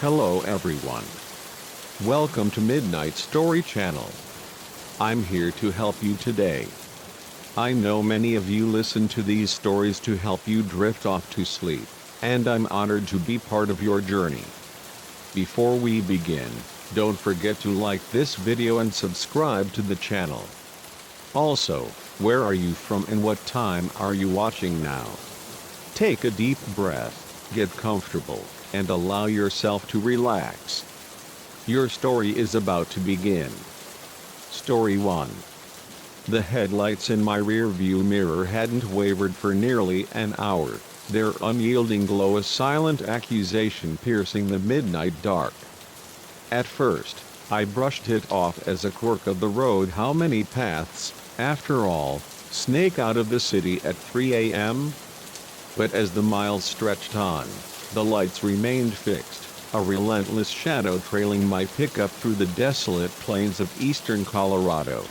Hello everyone. Welcome to Midnight Story Channel. I'm here to help you today. I know many of you listen to these stories to help you drift off to sleep, and I'm honored to be part of your journey. Before we begin, don't forget to like this video and subscribe to the channel. Also, where are you from and what time are you watching now? Take a deep breath, get comfortable, and allow yourself to relax. Your story is about to begin. Story 1. The headlights in my rearview mirror hadn't wavered for nearly an hour, their unyielding glow a silent accusation piercing the midnight dark. At first, I brushed it off as a quirk of the road. How many paths, after all, snake out of the city at 3 a.m.? But as the miles stretched on, the lights remained fixed, a relentless shadow trailing my pickup through the desolate plains of eastern Colorado.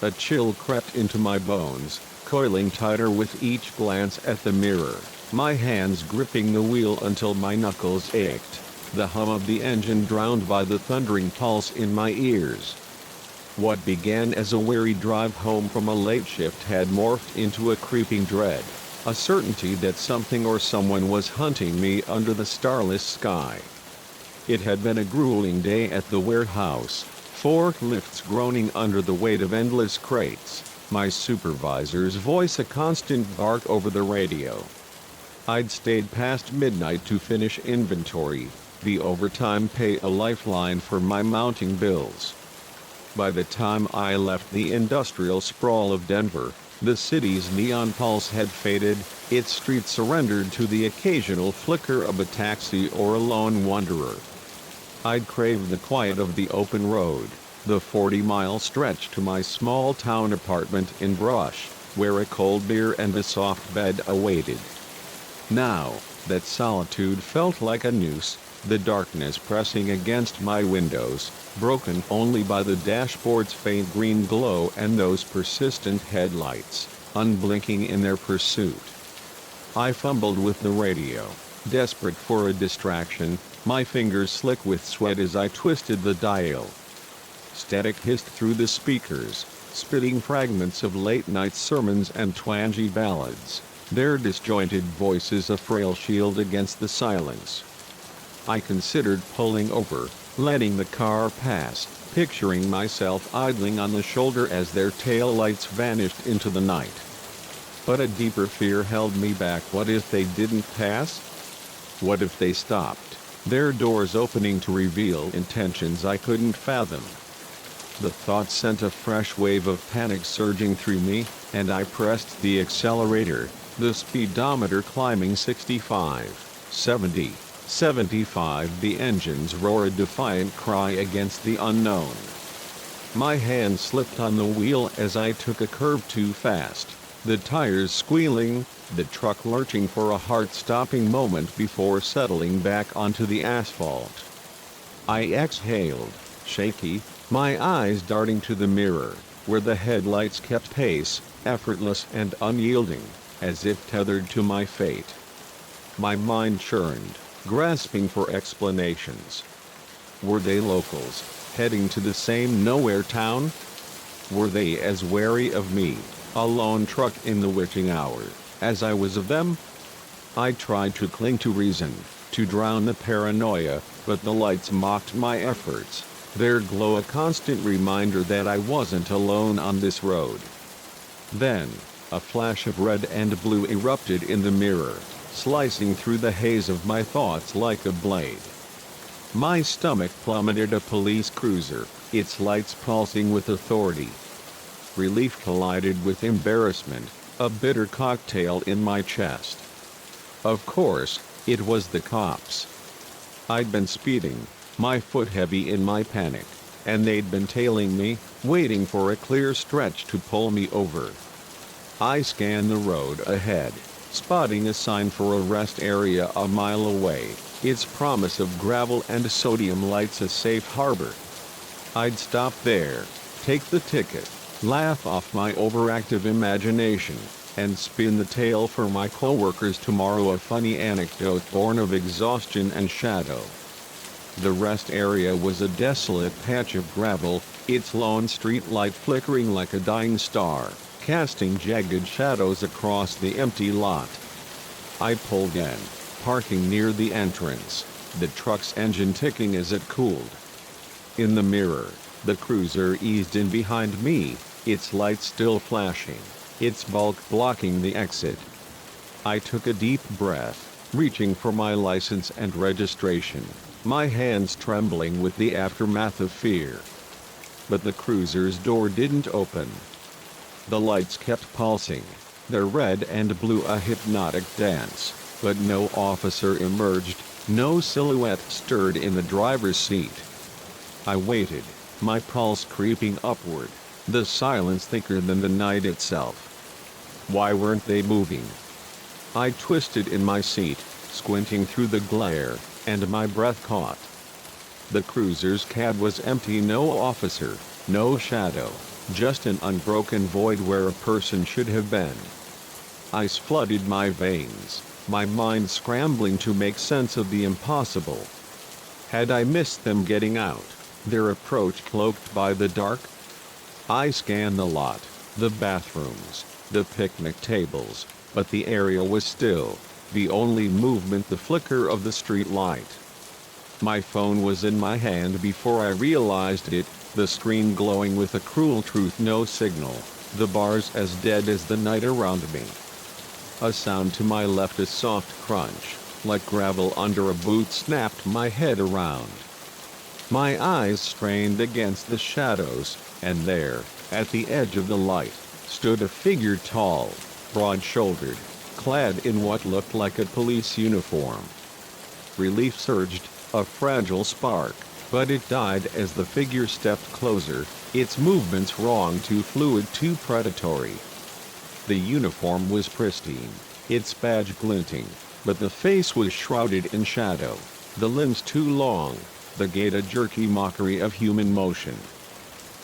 A chill crept into my bones, coiling tighter with each glance at the mirror, my hands gripping the wheel until my knuckles ached, the hum of the engine drowned by the thundering pulse in my ears. What began as a weary drive home from a late shift had morphed into a creeping dread. A certainty that something or someone was hunting me under the starless sky. It had been a grueling day at the warehouse, forklifts groaning under the weight of endless crates, my supervisor's voice a constant bark over the radio. I'd stayed past midnight to finish inventory, the overtime pay a lifeline for my mounting bills. By the time I left the industrial sprawl of Denver, the city's neon pulse had faded, its streets surrendered to the occasional flicker of a taxi or a lone wanderer. I'd craved the quiet of the open road, the 40-mile stretch to my small-town apartment in Brush, where a cold beer and a soft bed awaited. Now, that solitude felt like a noose, the darkness pressing against my windows, broken only by the dashboard's faint green glow and those persistent headlights, unblinking in their pursuit. I fumbled with the radio, desperate for a distraction, my fingers slick with sweat as I twisted the dial. Static hissed through the speakers, spitting fragments of late-night sermons and twangy ballads, their disjointed voices a frail shield against the silence. I considered pulling over, letting the car pass, picturing myself idling on the shoulder as their tail lights vanished into the night. But a deeper fear held me back. What if they didn't pass? What if they stopped, their doors opening to reveal intentions I couldn't fathom? The thought sent a fresh wave of panic surging through me, and I pressed the accelerator, the speedometer climbing 65, 70. 75. The engines roar a defiant cry against the unknown. My hand slipped on the wheel as I took a curve too fast, the tires squealing, the truck lurching for a heart-stopping moment before settling back onto the asphalt. I exhaled, shaky, my eyes darting to the mirror, where the headlights kept pace, effortless and unyielding, as if tethered to my fate. My mind churned, grasping for explanations. Were they locals, heading to the same nowhere town? Were they as wary of me, a lone truck in the witching hour, as I was of them? I tried to cling to reason, to drown the paranoia, but the lights mocked my efforts, their glow a constant reminder that I wasn't alone on this road. Then, a flash of red and blue erupted in the mirror, slicing through the haze of my thoughts like a blade. My stomach plummeted. A police cruiser, its lights pulsing with authority. Relief collided with embarrassment, a bitter cocktail in my chest. Of course, it was the cops. I'd been speeding, my foot heavy in my panic, and they'd been tailing me, waiting for a clear stretch to pull me over. I scanned the road ahead, spotting a sign for a rest area a mile away, its promise of gravel and sodium lights a safe harbor. I'd stop there, take the ticket, laugh off my overactive imagination, and spin the tale for my coworkers tomorrow, a funny anecdote born of exhaustion and shadow. The rest area was a desolate patch of gravel, its lone street light flickering like a dying star, casting jagged shadows across the empty lot. I pulled in, parking near the entrance, the truck's engine ticking as it cooled. In the mirror, the cruiser eased in behind me, its lights still flashing, its bulk blocking the exit. I took a deep breath, reaching for my license and registration, my hands trembling with the aftermath of fear. But the cruiser's door didn't open. The lights kept pulsing, their red and blue a hypnotic dance, but no officer emerged, no silhouette stirred in the driver's seat. I waited, my pulse creeping upward, the silence thicker than the night itself. Why weren't they moving? I twisted in my seat, squinting through the glare, and my breath caught. The cruiser's cab was empty, no officer, no shadow, just an unbroken void where a person should have been. Ice flooded my veins, my mind scrambling to make sense of the impossible. Had I missed them getting out, their approach cloaked by the dark? I scanned the lot, the bathrooms, the picnic tables, but the area was still, the only movement the flicker of the street light. My phone was in my hand before I realized it, the screen glowing with a cruel truth, no signal, the bars as dead as the night around me. A sound to my left, a soft crunch, like gravel under a boot, snapped my head around. My eyes strained against the shadows, and there, at the edge of the light, stood a figure tall, broad-shouldered, clad in what looked like a police uniform. Relief surged, a fragile spark, but it died as the figure stepped closer, its movements wrong, too fluid, too predatory. The uniform was pristine, its badge glinting, but the face was shrouded in shadow, the limbs too long, the gait a jerky mockery of human motion.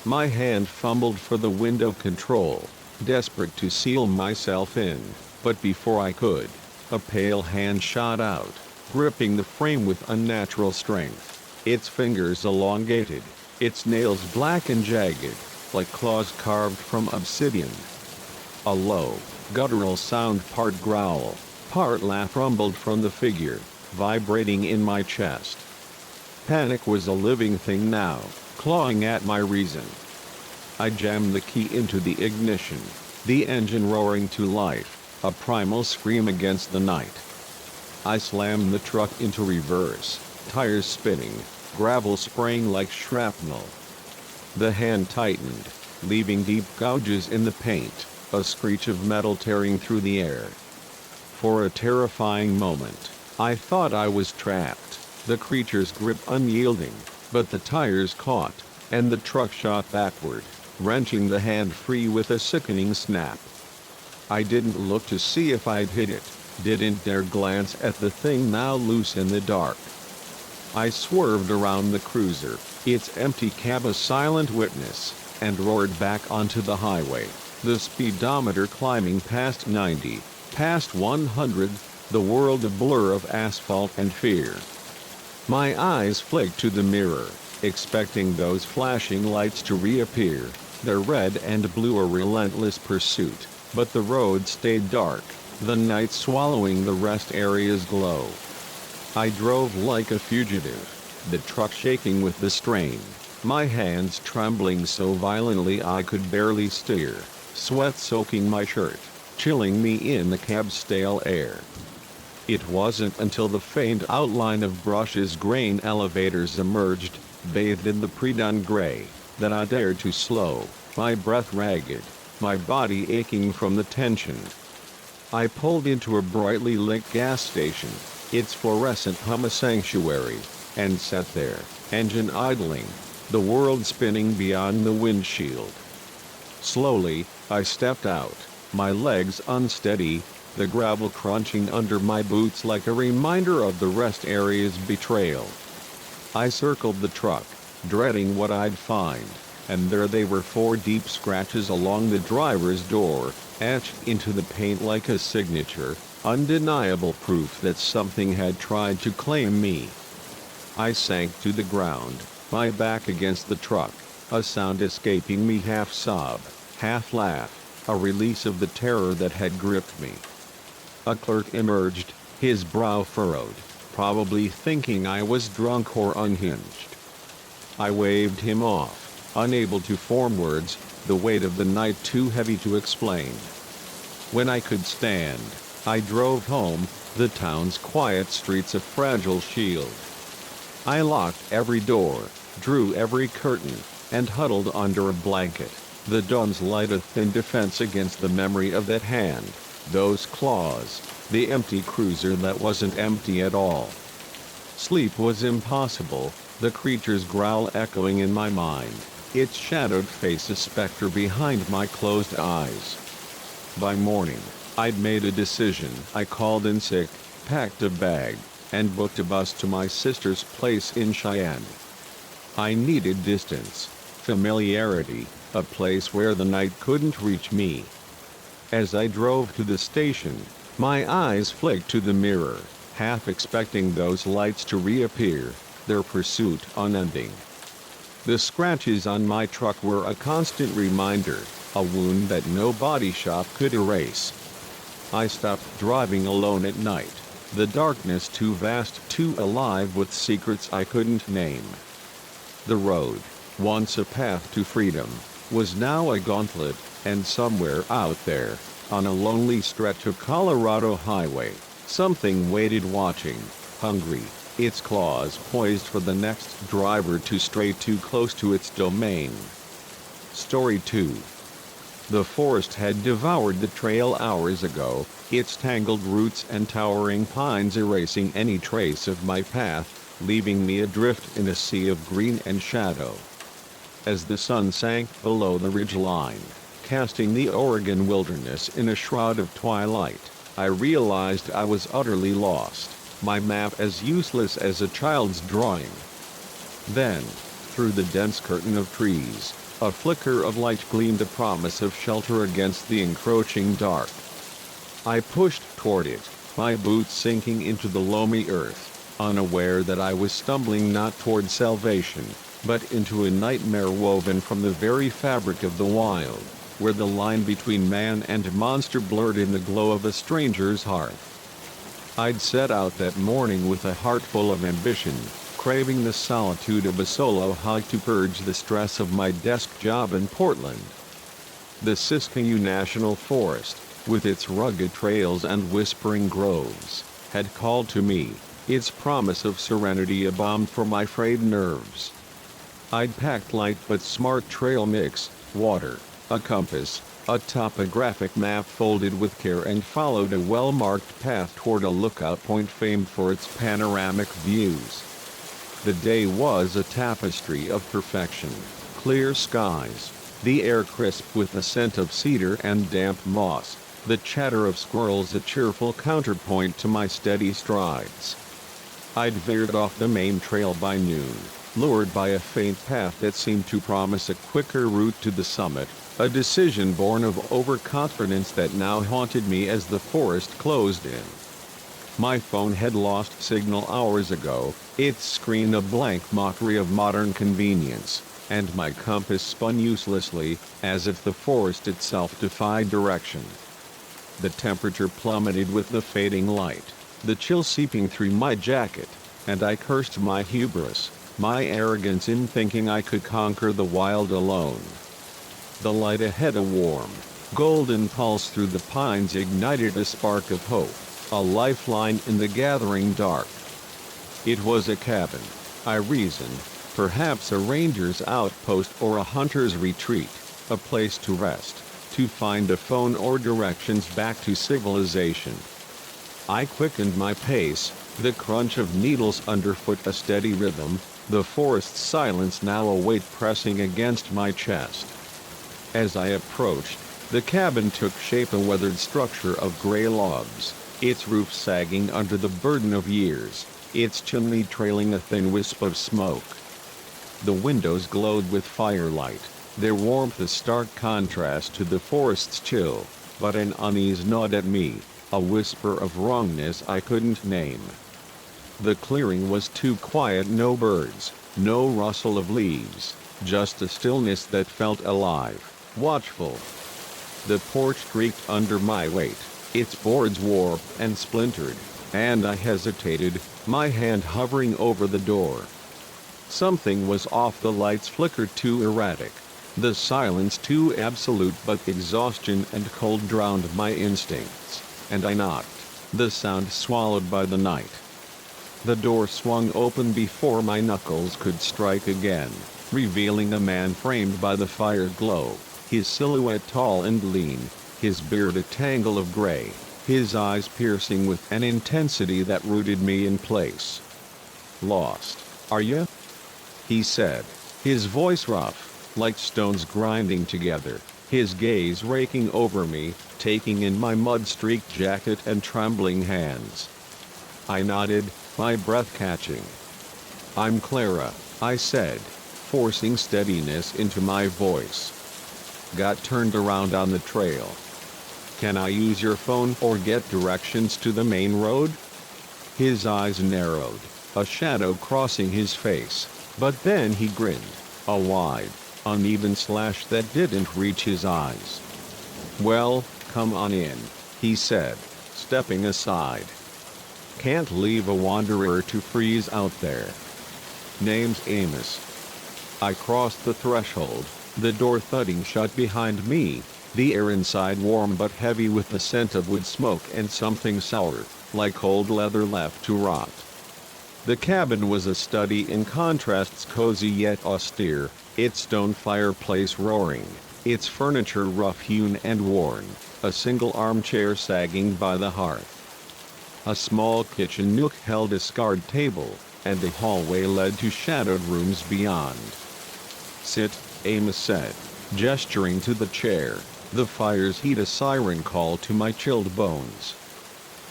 My hand fumbled for the window control, desperate to seal myself in, but before I could, a pale hand shot out, gripping the frame with unnatural strength, its fingers elongated, its nails black and jagged, like claws carved from obsidian. A low, guttural sound, part growl, part laugh, rumbled from the figure, vibrating in my chest. Panic was a living thing now, clawing at my reason. I jammed the key into the ignition, the engine roaring to life, a primal scream against the night. I slammed the truck into reverse, tires spinning, gravel spraying like shrapnel. The hand tightened, leaving deep gouges in the paint, a screech of metal tearing through the air. For a terrifying moment, I thought I was trapped, the creature's grip unyielding, but the tires caught, and the truck shot backward, wrenching the hand free with a sickening snap. I didn't look to see if I'd hit it, didn't dare glance at the thing now loose in the dark. I swerved around the cruiser, its empty cab a silent witness, and roared back onto the highway, the speedometer climbing past 90, past 100, the world a blur of asphalt and fear. My eyes flicked to the mirror, expecting those flashing lights to reappear, their red and blue a relentless pursuit, but the road stayed dark, the night swallowing the rest area's glow. I drove like a fugitive, the truck shaking with the strain, my hands trembling so violently I could barely steer, sweat soaking my shirt, chilling me in the cab's stale air. It wasn't until the faint outline of Brush's grain elevators emerged, bathed in the pre-dawn gray, that I dared to slow, my breath ragged, my body aching from the tension. I pulled into a brightly lit gas station, its fluorescent hum a sanctuary, and sat there, engine idling, the world spinning beyond the windshield. Slowly, I stepped out, my legs unsteady, the gravel crunching under my boots like a reminder of the rest area's betrayal. I circled the truck, dreading what I'd find, and there they were, 4 deep scratches along the driver's door, etched into the paint like a signature, undeniable proof that something had tried to claim me. I sank to the ground, my back against the truck, a sound escaping me, half sob, half laugh, a release of the terror that had gripped me. A clerk emerged, his brow furrowed, probably thinking I was drunk or unhinged. I waved him off, unable to form words, the weight of the night too heavy to explain. When I could stand, I drove home, the town's quiet streets a fragile shield. I locked every door, drew every curtain, and huddled under a blanket, the dawn's light a thin defense against the memory of that hand, those claws, the empty cruiser that wasn't empty at all. Sleep was impossible, the creature's growl echoing in my mind, its shadowed face a specter behind my closed eyes. By morning, I'd made a decision. I called in sick, packed a bag, and booked a bus to my sister's place in Cheyenne. I needed distance, familiarity, a place where the night couldn't reach me. As I drove to the station, my eyes flicked to the mirror, half expecting those lights to reappear, their pursuit unending. The scratches on my truck were a constant reminder, a wound that no body shop could erase. I stopped driving alone at night, the darkness too vast, too alive with secrets I couldn't name. The road, once a path to freedom, was now a gauntlet, and somewhere out there, on a lonely stretch of Colorado highway, something waited watching, hungry, its claws poised for the next driver to stray too close to its domain. Story 2. The forest had devoured the trail hours ago, its tangled roots and towering pines erasing any trace of my path, leaving me adrift in a sea of green and shadow. As the sun sank below the ridgeline, casting the Oregon wilderness in a shroud of twilight, I realized I was utterly lost, my map as useless as a child's drawing. Then, through the dense curtain of trees, a flicker of light gleamed, a promise of shelter against the encroaching dark. I pushed toward it, my boots sinking into the loamy earth, unaware that I was stumbling not toward salvation, but into a nightmare woven from the very fabric of the wild, where the line between man and monster blurred in the glow of a stranger's heart. I'd set out that morning with a heart full of ambition, craving the solitude of a solo hike to purge the stress of my desk job in Portland. The Siskiyou National Forest, with its rugged trails and whispering groves, had called to me, its promise of serenity a balm for my frayed nerves. I'd packed light but smart trail mix, water, a compass, a topographic map folded with care, and followed a well-marked path toward a lookout point famed for its panoramic views. The day was a tapestry of perfection, clear skies, the air crisp with the scent of cedar and damp moss, the chatter of squirrels a cheerful counterpoint to my steady strides. I'd veered off the main trail by noon, lured by a faint path that seemed to promise a quicker route to the summit, a decision born of overconfidence that now haunted me as the forest closed in. My phone had lost signal hours ago, its screen a blank mockery of modern convenience, and my compass spun uselessly, as if the forest itself defied direction. The temperature plummeted with the fading light, the chill seeping through my jacket, and I cursed my hubris, my arrogance in thinking I could conquer the wild alone. The light ahead, a warm, golden pulse through the pines, ignited a spark of hope, a lifeline in the gathering dark. It was a cabin, I reasoned, perhaps a ranger's outpost or a hunter's retreat, a place to rest, to find a phone or directions back to civilization. I quickened my pace, the crunch of needles underfoot a steady rhythm, the forest's silence now a weight pressing against my chest. As I approached, the cabin took shape, a weathered structure of gray logs, its roof sagging under the burden of years, its chimney trailing a thin wisp of smoke. The windows glowed with firelight, their warmth a stark contrast to the forest's chill, but an unease gnawed at me, a whisper of wrongness I couldn't name. The clearing was too quiet, no birds, no rustle of leaves, just a stillness that felt alive, watchful. The porch creaked under my weight, its boards warped and splintered, and I hesitated, my hand hovering over the door. Something was off. The lights flickered too erratic, the silence too absolute, but exhaustion and cold drowned my instincts, and I knocked, the sound swallowed by the night. The door swung open before my knuckles could strike again, revealing a man framed by the fire glow, his silhouette tall and lean, his beard a tangle of gray, his eyes piercing with an intensity that rooted me in place. "Lost, are you?" he said, his voice rough, like stones grinding together, his gaze raking over me, taking in my mud-streaked jacket and trembling hands. I nodded, my breath catching. "I'm Clara," I said, forcing steadiness into my voice. "Got turned around on the trail. Can I use your phone or get directions to the main road?" His eyes narrowed, a shadow crossing his face, but then he grinned, a wide, uneven slash that didn't reach his eyes. "Well, come on in," he said, stepping aside. "Can't leave a wanderer to freeze out there. Name's Amos." I crossed the threshold, the door thudding shut behind me, the air inside warm but heavy with the scent of wood smoke and something sour, like old leather left to rot. The cabin was a study in contrasts, cozy yet austere, its stone fireplace roaring, its furniture rough-hewn and worn, a single armchair sagging by the hearth. A small kitchen nook held a scarred table, and the hallway led to shadowed rooms beyond. "Sit," Amos said, gesturing to the chair, the fire's heat a siren call to my chilled bones.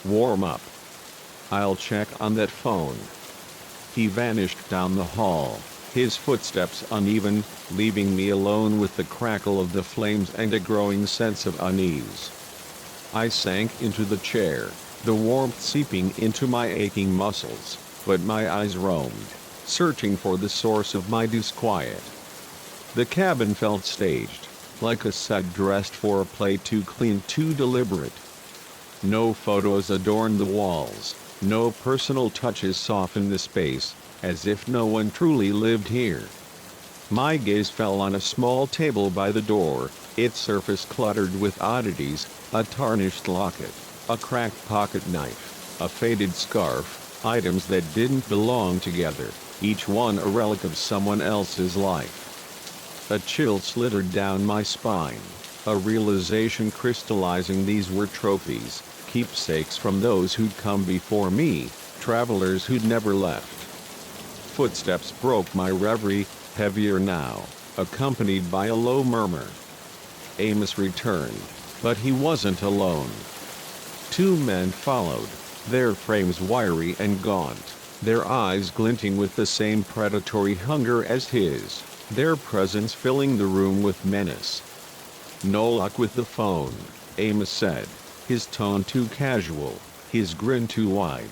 "Warm up. I'll check on that phone." He vanished down the hall, his footsteps uneven, leaving me alone with the crackle of the flames and a growing sense of unease. I sank into the chair, the warmth seeping into my aching muscles, but my eyes roamed, searching for the source of my disquiet. The cabin felt staged, like a set dressed for a play, too clean, too deliberate. No photos adorned the walls, no personal touches softened the space, as if no one truly lived here. My gaze fell on a small table by the door, its surface cluttered with oddities, a tarnished locket, a cracked pocket knife, a faded scarf, items that didn't belong together, each one a relic of someone else's life. A chill slithered down my spine, a realization crystallizing: these were trophies, keepsakes from those who'd come before me, travelers who'd never left. Footsteps broke my reverie, heavier now, accompanied by a low murmur. Amos returned, but he wasn't alone. Two men followed, their frames wiry and gaunt, their eyes glinting with the same predatory hunger as his, their presence filling the room with menace. "No luck with the phone," Amos said, his tone too casual, his grin too wide.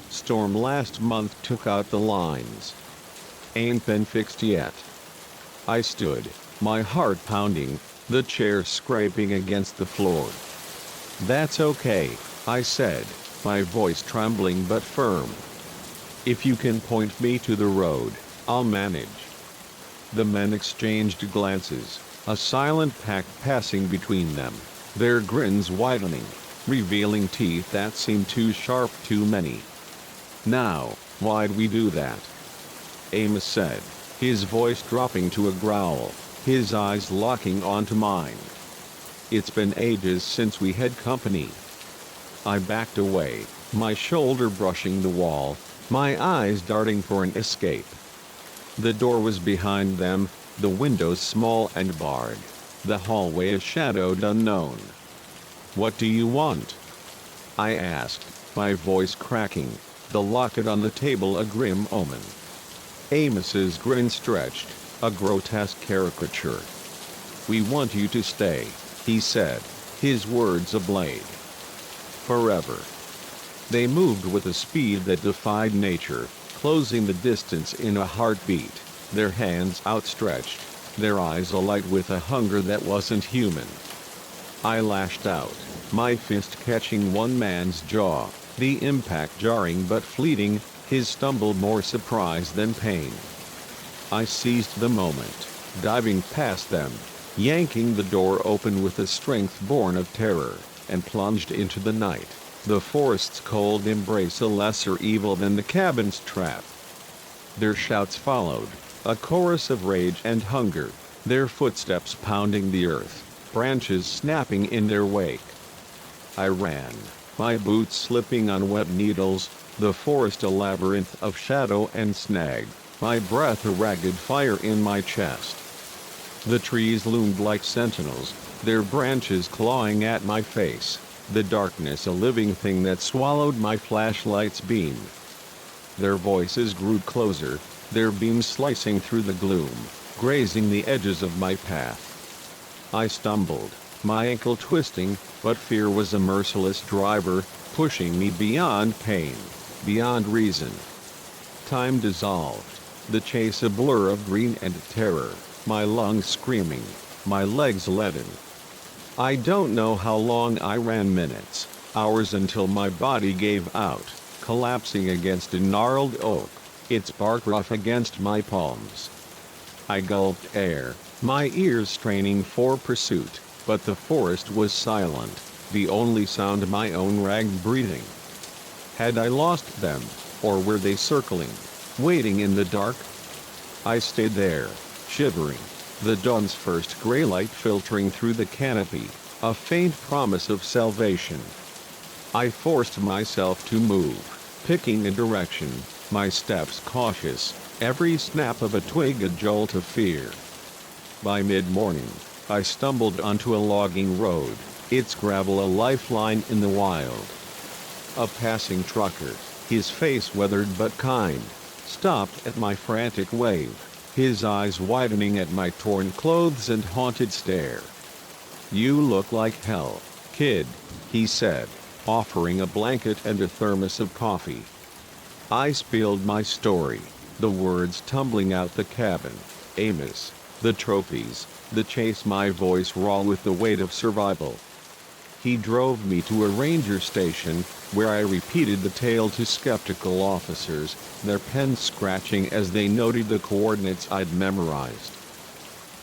"Storm last month took out the lines. Ain't been fixed yet." I stood, my heart pounding, the chair scraping against the floor. "That's okay," I said, my voice trembling but firm. "If you can point me to the road, I'll manage." The men exchanged glances, a silent pact passing between them, their grins widening, revealing teeth that seemed too sharp, too many. "Now, why'd we do that?" Amos said, his voice dropping to a growl, his eyes locking onto mine. "It's been ages since we had company." I backed away, my shoulder brushing the wall, my eyes darting for an escape. The door was behind them, the windows small and barred, the hallway a shadowed unknown. "What do you want?" I asked, my voice cracking, the locket on the table a grim omen. Amos's grin stretched, a grotesque caricature. "We want you to stay," he said, his words a blade. "Forever." They moved with a speed that defied nature, closing the distance in a heartbeat, their hands outstretched, their eyes alight with a hunger that wasn't human. I lashed out, my fist catching one man's jaw, the impact jarring but fleeting, his stumble more surprise than pain. I seized the moment, diving past them, yanking the door open with a strength born of terror, and plunged into the night, the forest's cold embrace a lesser evil than the cabin's trap. Their shouts followed, a chorus of rage and hunger, their footsteps pounding the earth, branches snapping in their wake. I ran, my boots slipping on wet needles, the forest a labyrinth of shadow and snag, my breath a ragged fire in my chest. The trees loomed like sentinels, their branches clawing at my face, the darkness a living thing that swallowed my flashlight's beam. Their voices grew closer, their beams slicing through the gloom, grazing the edges of my path. I stumbled, my ankle twisting, but fear was a merciless driver, pushing me beyond pain, beyond reason. Time dissolved, the chase a blur of green and terror, my lungs screaming, my legs leaden. I don't know how long I ran, minutes, hours, until my body gave out, collapsing against a gnarled oak, its bark rough against my palms. I gulped air, my ears straining for pursuit, but the forest was silent, the only sound my own ragged breathing. Had I lost them, or were they circling, waiting in the dark? I stayed there, shivering, the dawn's first gray light filtering through the canopy, a faint promise of salvation. I forced myself to move, picking a direction, my steps cautious, every snap of a twig a jolt of fear. By mid-morning, I stumbled onto a logging road, its gravel a lifeline in the wild. A passing trucker, his face weathered but kind, stopped at my frantic wave, his eyes widening at my torn clothes and haunted stare. "You look like hell, kid," he said, offering a blanket and a thermos of coffee. I spilled my story, the words tumbling out the cabin, Amos, the trophies, the chase, my voice raw with the weight of survival. He drove me to a ranger station, where I repeated the tale to skeptical officers, their pens scratching as they noted the coordinates I'd memorized.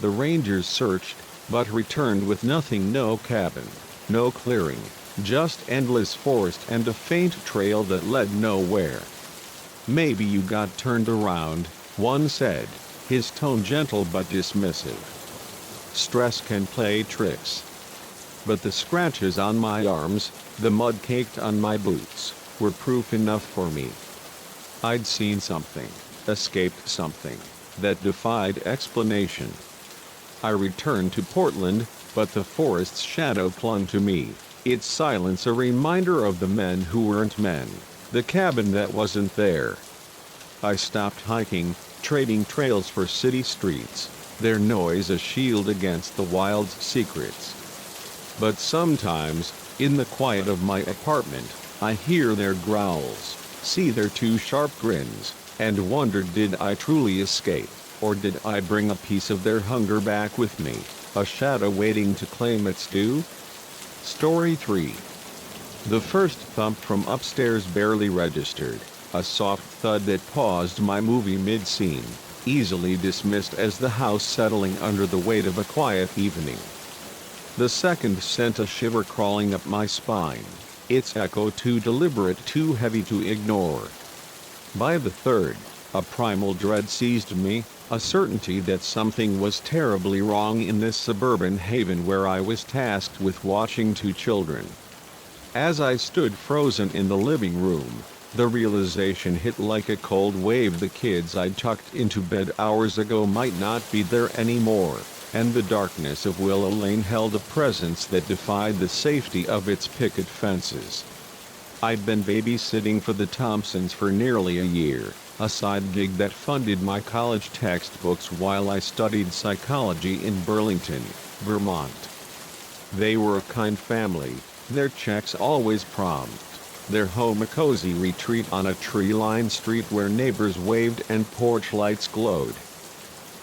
The rangers searched, but returned with nothing, no cabin, no clearing, just endless forest and a faint trail that led nowhere. "Maybe you got turned around," one said, his tone gentle but dismissive. "Stress can play tricks." But the scratches on my arms, the mud caked on my boots, were proof enough for me. I'd seen something, escaped something, that defied explanation. I returned to Portland, but the forest's shadow clung to me, its silence a reminder of the men who weren't men, the cabin that wasn't there. I stopped hiking, trading trails for city streets, their noise a shield against the wild's secrets. But sometimes, in the quiet of my apartment, I hear their growls, see their too sharp grins, and wonder, did I truly escape, or did I bring a piece of their hunger back with me, a shadow waiting to claim its due? Story 3. The first thump from upstairs barely registered, a soft thud that paused my movie mid-scene, easily dismissed as the house settling under the weight of a quiet evening. The second sent a shiver crawling up my spine, its echo too deliberate, too heavy to ignore. By the third, a primal dread seized me, a certainty that something was terribly wrong in this suburban haven where I was tasked with watching two children. As I stood frozen in the living room, the realization hit like a cold wave: the kids I'd tucked into bed hours ago might not be there anymore, and the darkness of Willow Lane held a presence that defied the safety of its picket fences. I'd been babysitting for the Thompsons for nearly a year, a side gig that funded my college textbooks while I studied psychology in Burlington, Vermont. They were a kind family, their checks always prompt. their home a cozy retreat on a tree-lined street where neighbors waved and porch lights glowed.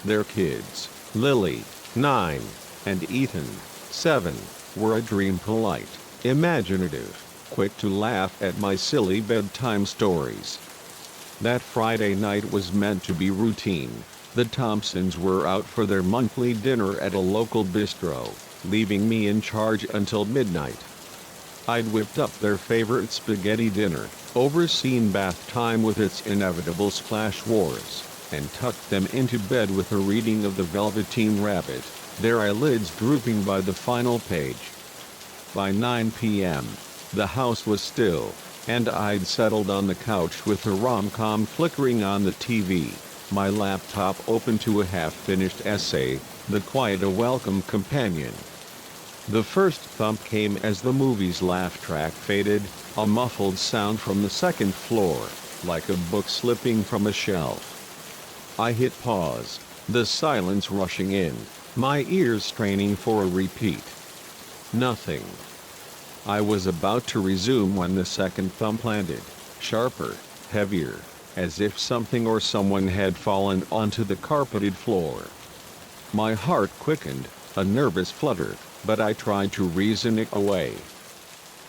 Their kids, Lily, 9, and Ethan, 7, were a dream, polite, imaginative, quick to laugh at my silly bedtime stories. That Friday night was meant to be routine. The Thompsons were out for their monthly dinner at a local bistro, leaving me in charge until midnight. I'd whipped up their favorite spaghetti dinner, overseen bath time with its inevitable splash wars, and tucked them into bed with a reading of The Velveteen Rabbit, their eyelids drooping by the final page. By 9 p.m., the house was still, and I'd settled on the couch with a rom-com flickering on the TV, my laptop open to a half-finished essay, the quiet a welcome companion. The first thump came as the movie's laugh track faded, a muffled sound from the second floor, like a book slipping from a shelf. I hit pause, the silence rushing in, my ears straining for a repeat. Nothing. I was about to resume when the second thump landed, sharper, heavier, as if something or someone had fallen onto the carpeted floor. My heart quickened, a nervous flutter, but I tried to reason it away.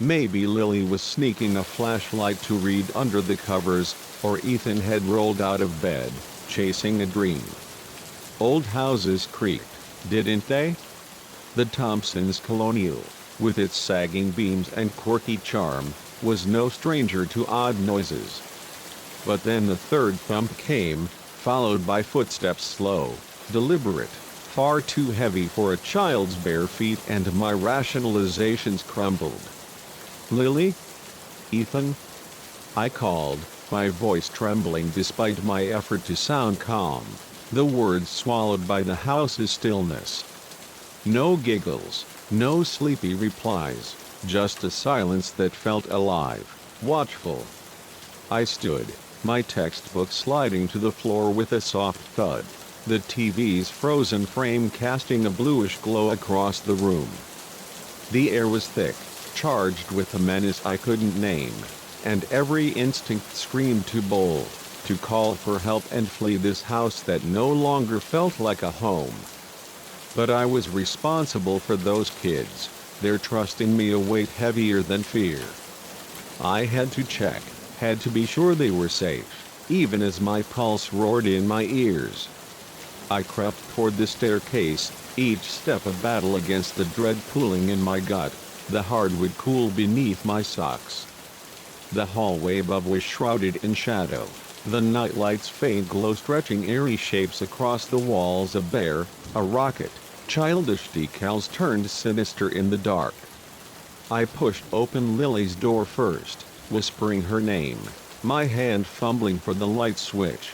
Maybe Lily was sneaking a flashlight to read under the covers, or Ethan had rolled out of bed, chasing a dream. Old houses creaked, didn't they? The Thompsons' colonial, with its sagging beams and quirky charm, was no stranger to odd noises. But then the third thump came, followed by footsteps slow, deliberate, far too heavy for a child's bare feet, and my rationalizations crumbled. "Lily? Ethan?" I called, my voice trembling despite my effort to sound calm, the words swallowed by the house's stillness. No giggles, no sleepy replies, just a silence that felt alive, watchful. I stood, my textbook sliding to the floor with a soft thud, the TV's frozen frame casting a bluish glow across the room. The air was thick, charged with a menace I couldn't name, and every instinct screamed too bold, to call for help and flee this house that no longer felt like a home. But I was responsible for those kids, their trust in me a weight heavier than fear. I had to check, had to be sure they were safe, even as my pulse roared in my ears. I crept toward the staircase, each step a battle against the dread pooling in my gut, the hardwood cool beneath my socks. The hallway above was shrouded in shadow, the nightlight's faint glow stretching eerie shapes across the walls, a bear, a rocket, childish decals turned sinister in the dark. I pushed open Lily's door first, whispering her name, my hand fumbling for the light switch.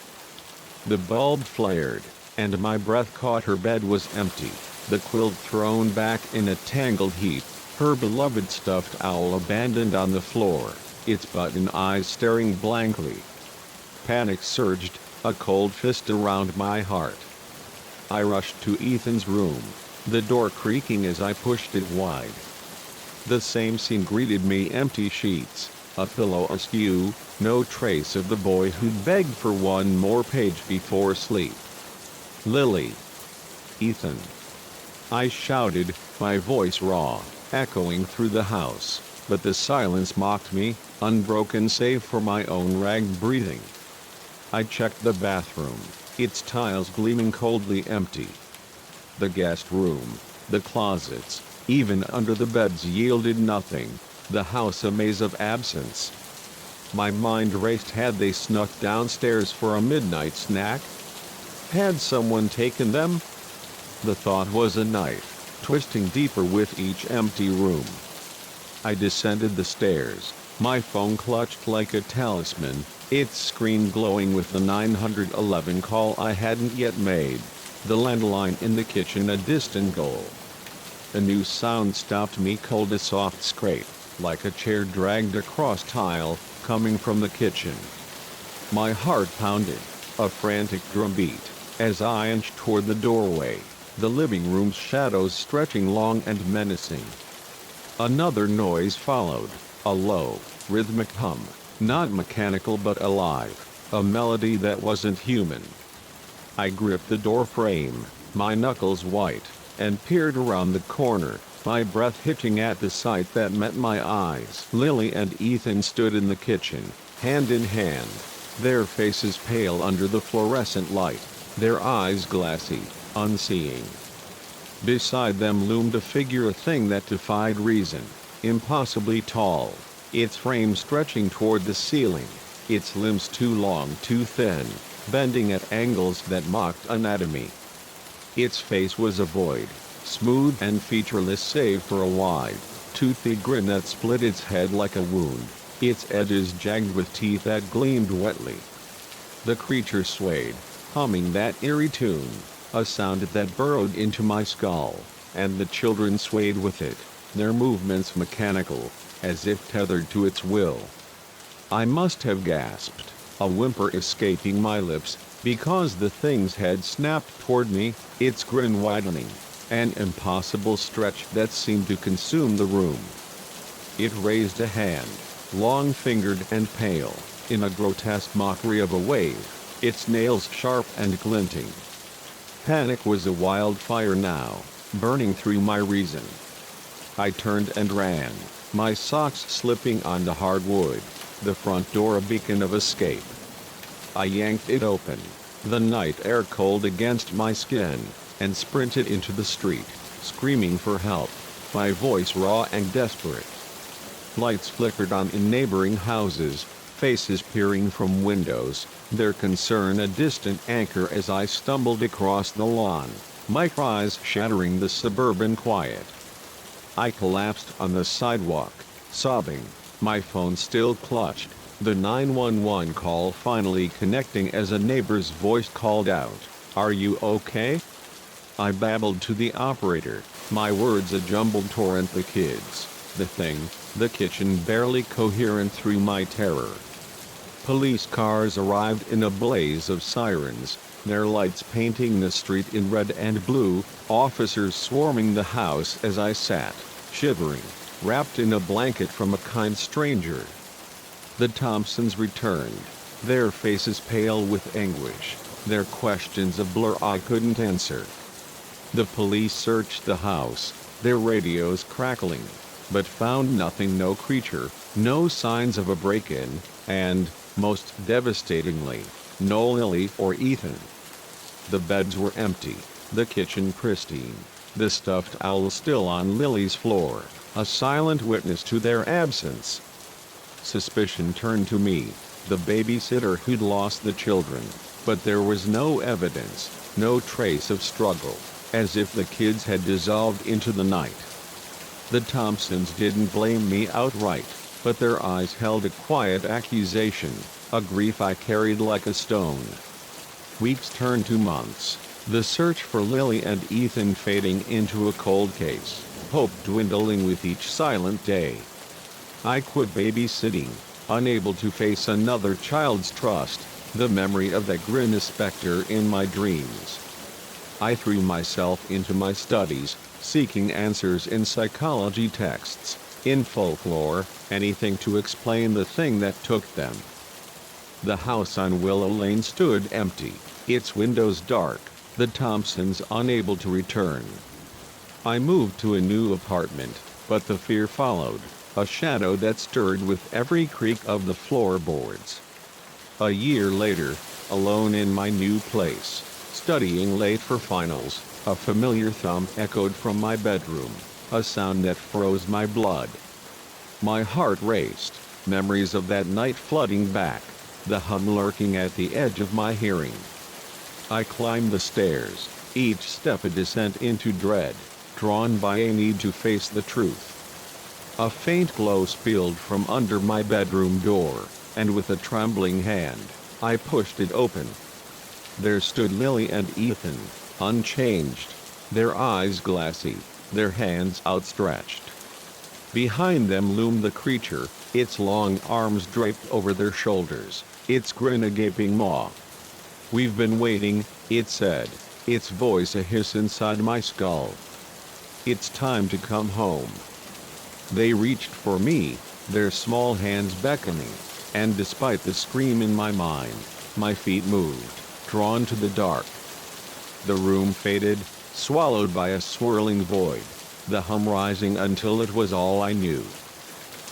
The bulb flared, and my breath caught. Her bed was empty, the quilt thrown back in a tangled heap, her beloved stuffed owl abandoned on the floor, its button eyes staring blankly. Panic surged, a cold fist around my heart. I rushed to Ethan's room, the door creaking as I pushed it wide. The same scene greeted me: empty sheets, a pillow askew, no trace of the boy who'd begged for one more page before sleep. "Lily! Ethan!" I shouted, my voice raw, echoing through the house, but the silence mocked me, unbroken save for my own ragged breathing. I checked the bathroom, its tiles gleaming coldly empty. The guest room, the closets, even under the beds yielded nothing, the house a maze of absence. My mind raced. Had they snuck downstairs for a midnight snack? Had someone taken them? The thought was a knife, twisting deeper with each empty room. I descended the stairs, my phone clutched like a talisman, its screen glowing with the 911 call I hadn't yet made, the landline in the kitchen a distant goal. A new sound stopped me cold, a soft scrape, like a chair dragged across tile, coming from the kitchen. My heart pounded, a frantic drumbeat, as I inched toward the doorway, the living room's shadows stretching long and menacing. Another noise followed, A low, rhythmic hum, not mechanical but alive, a melody that wasn't human. I gripped the door frame, my knuckles white, and peered around the corner, my breath hitching at the sight that met my eyes. Lily and Ethan stood in the kitchen, hand in hand, their faces pale under the fluorescent light, their eyes glassy, unseeing. Beside them loomed a figure, a thing that defied reason, impossibly tall, its frame stretching toward the ceiling, its limbs too long, too thin, bending at angles that mocked anatomy. Its face was a void, smooth and featureless save for a wide, toothy grin that split its head like a wound, its edges jagged with teeth that gleamed wetly. The creature swayed, humming that eerie tune, a sound that burrowed into my skull, and the children swayed with it, their movements mechanical, as if tethered to its will. I must have gasped, a whimper escaping my lips, because the thing's head snapped toward me, its grin widening, an impossible stretch that seemed to consume the room. It raised a hand, long-fingered and pale, in a grotesque mockery of a wave, its nails sharp and glinting. Panic was a wildfire now, burning through my reason. I turned and ran, my socks slipping on the hardwood, the front door a beacon of escape. I yanked it open, the night air cold against my skin, and sprinted into the street, screaming for help, my voice raw and desperate. Lights flickered on in neighboring houses, faces peering from windows, their concern a distant anchor as I stumbled across the lawn, my cries shattering the suburban quiet. I collapsed on the sidewalk, sobbing, my phone still clutched, the 911 call finally connecting as a neighbor's voice called out, "Are you okay?" I babbled to the operator, my words a jumbled torrent, the kids, the thing, the kitchen barely coherent through my terror. Police cars arrived in a blaze of sirens, their lights painting the street in red and blue, officers swarming the house as I sat, shivering, wrapped in a blanket from a kind stranger. The Thompsons returned, their faces pale with anguish, their questions a blur I couldn't answer. The police searched the house, their radios crackling, but found nothing, no creature, no signs of a break-in, and, most devastatingly, no Lily or Ethan. The beds were empty, the kitchen pristine, the stuffed owl still on Lily's floor, a silent witness to their absence. Suspicion turned to me, the babysitter who'd lost the children, but there was no evidence, no trace of struggle, as if the kids had dissolved into the night. The Thompsons didn't blame me outright, but their eyes held a quiet accusation, a grief I carried like a stone. Weeks turned to months, the search for Lily and Ethan fading into a cold case, hope dwindling with each silent day. I quit babysitting, unable to face another child's trust, the memory of that grin a specter in my dreams. I threw myself into my studies, seeking answers in psychology texts, in folklore, anything to explain the thing that took them. The house on Willow Lane stood empty, its windows dark, the Thompsons unable to return. I moved to a new apartment, but the fear followed, a shadow that stirred with every creak of the floorboards. A year later, alone in my new place, studying late for finals, a familiar thump echoed from my bedroom, a sound that froze my blood. My heart raced, memories of that night flooding back, the hum lurking at the edge of my hearing. I climbed the stairs, each step a descent into dread, drawn by a need to face the truth. A faint glow spilled from under my bedroom door, and with a trembling hand, I pushed it open. There stood Lily and Ethan, unchanged, their eyes glassy, their hands outstretched. Behind them loomed the creature, its long arms draped over their shoulders, its grin a gaping maw. "We've been waiting," it said, its voice a hiss inside my skull. "It's time to come home." They reached for me, their small hands beckoning, and despite the scream in my mind, my feet moved, drawn to the dark. The room faded, swallowed by a swirling void, the hum rising until it was all I knew.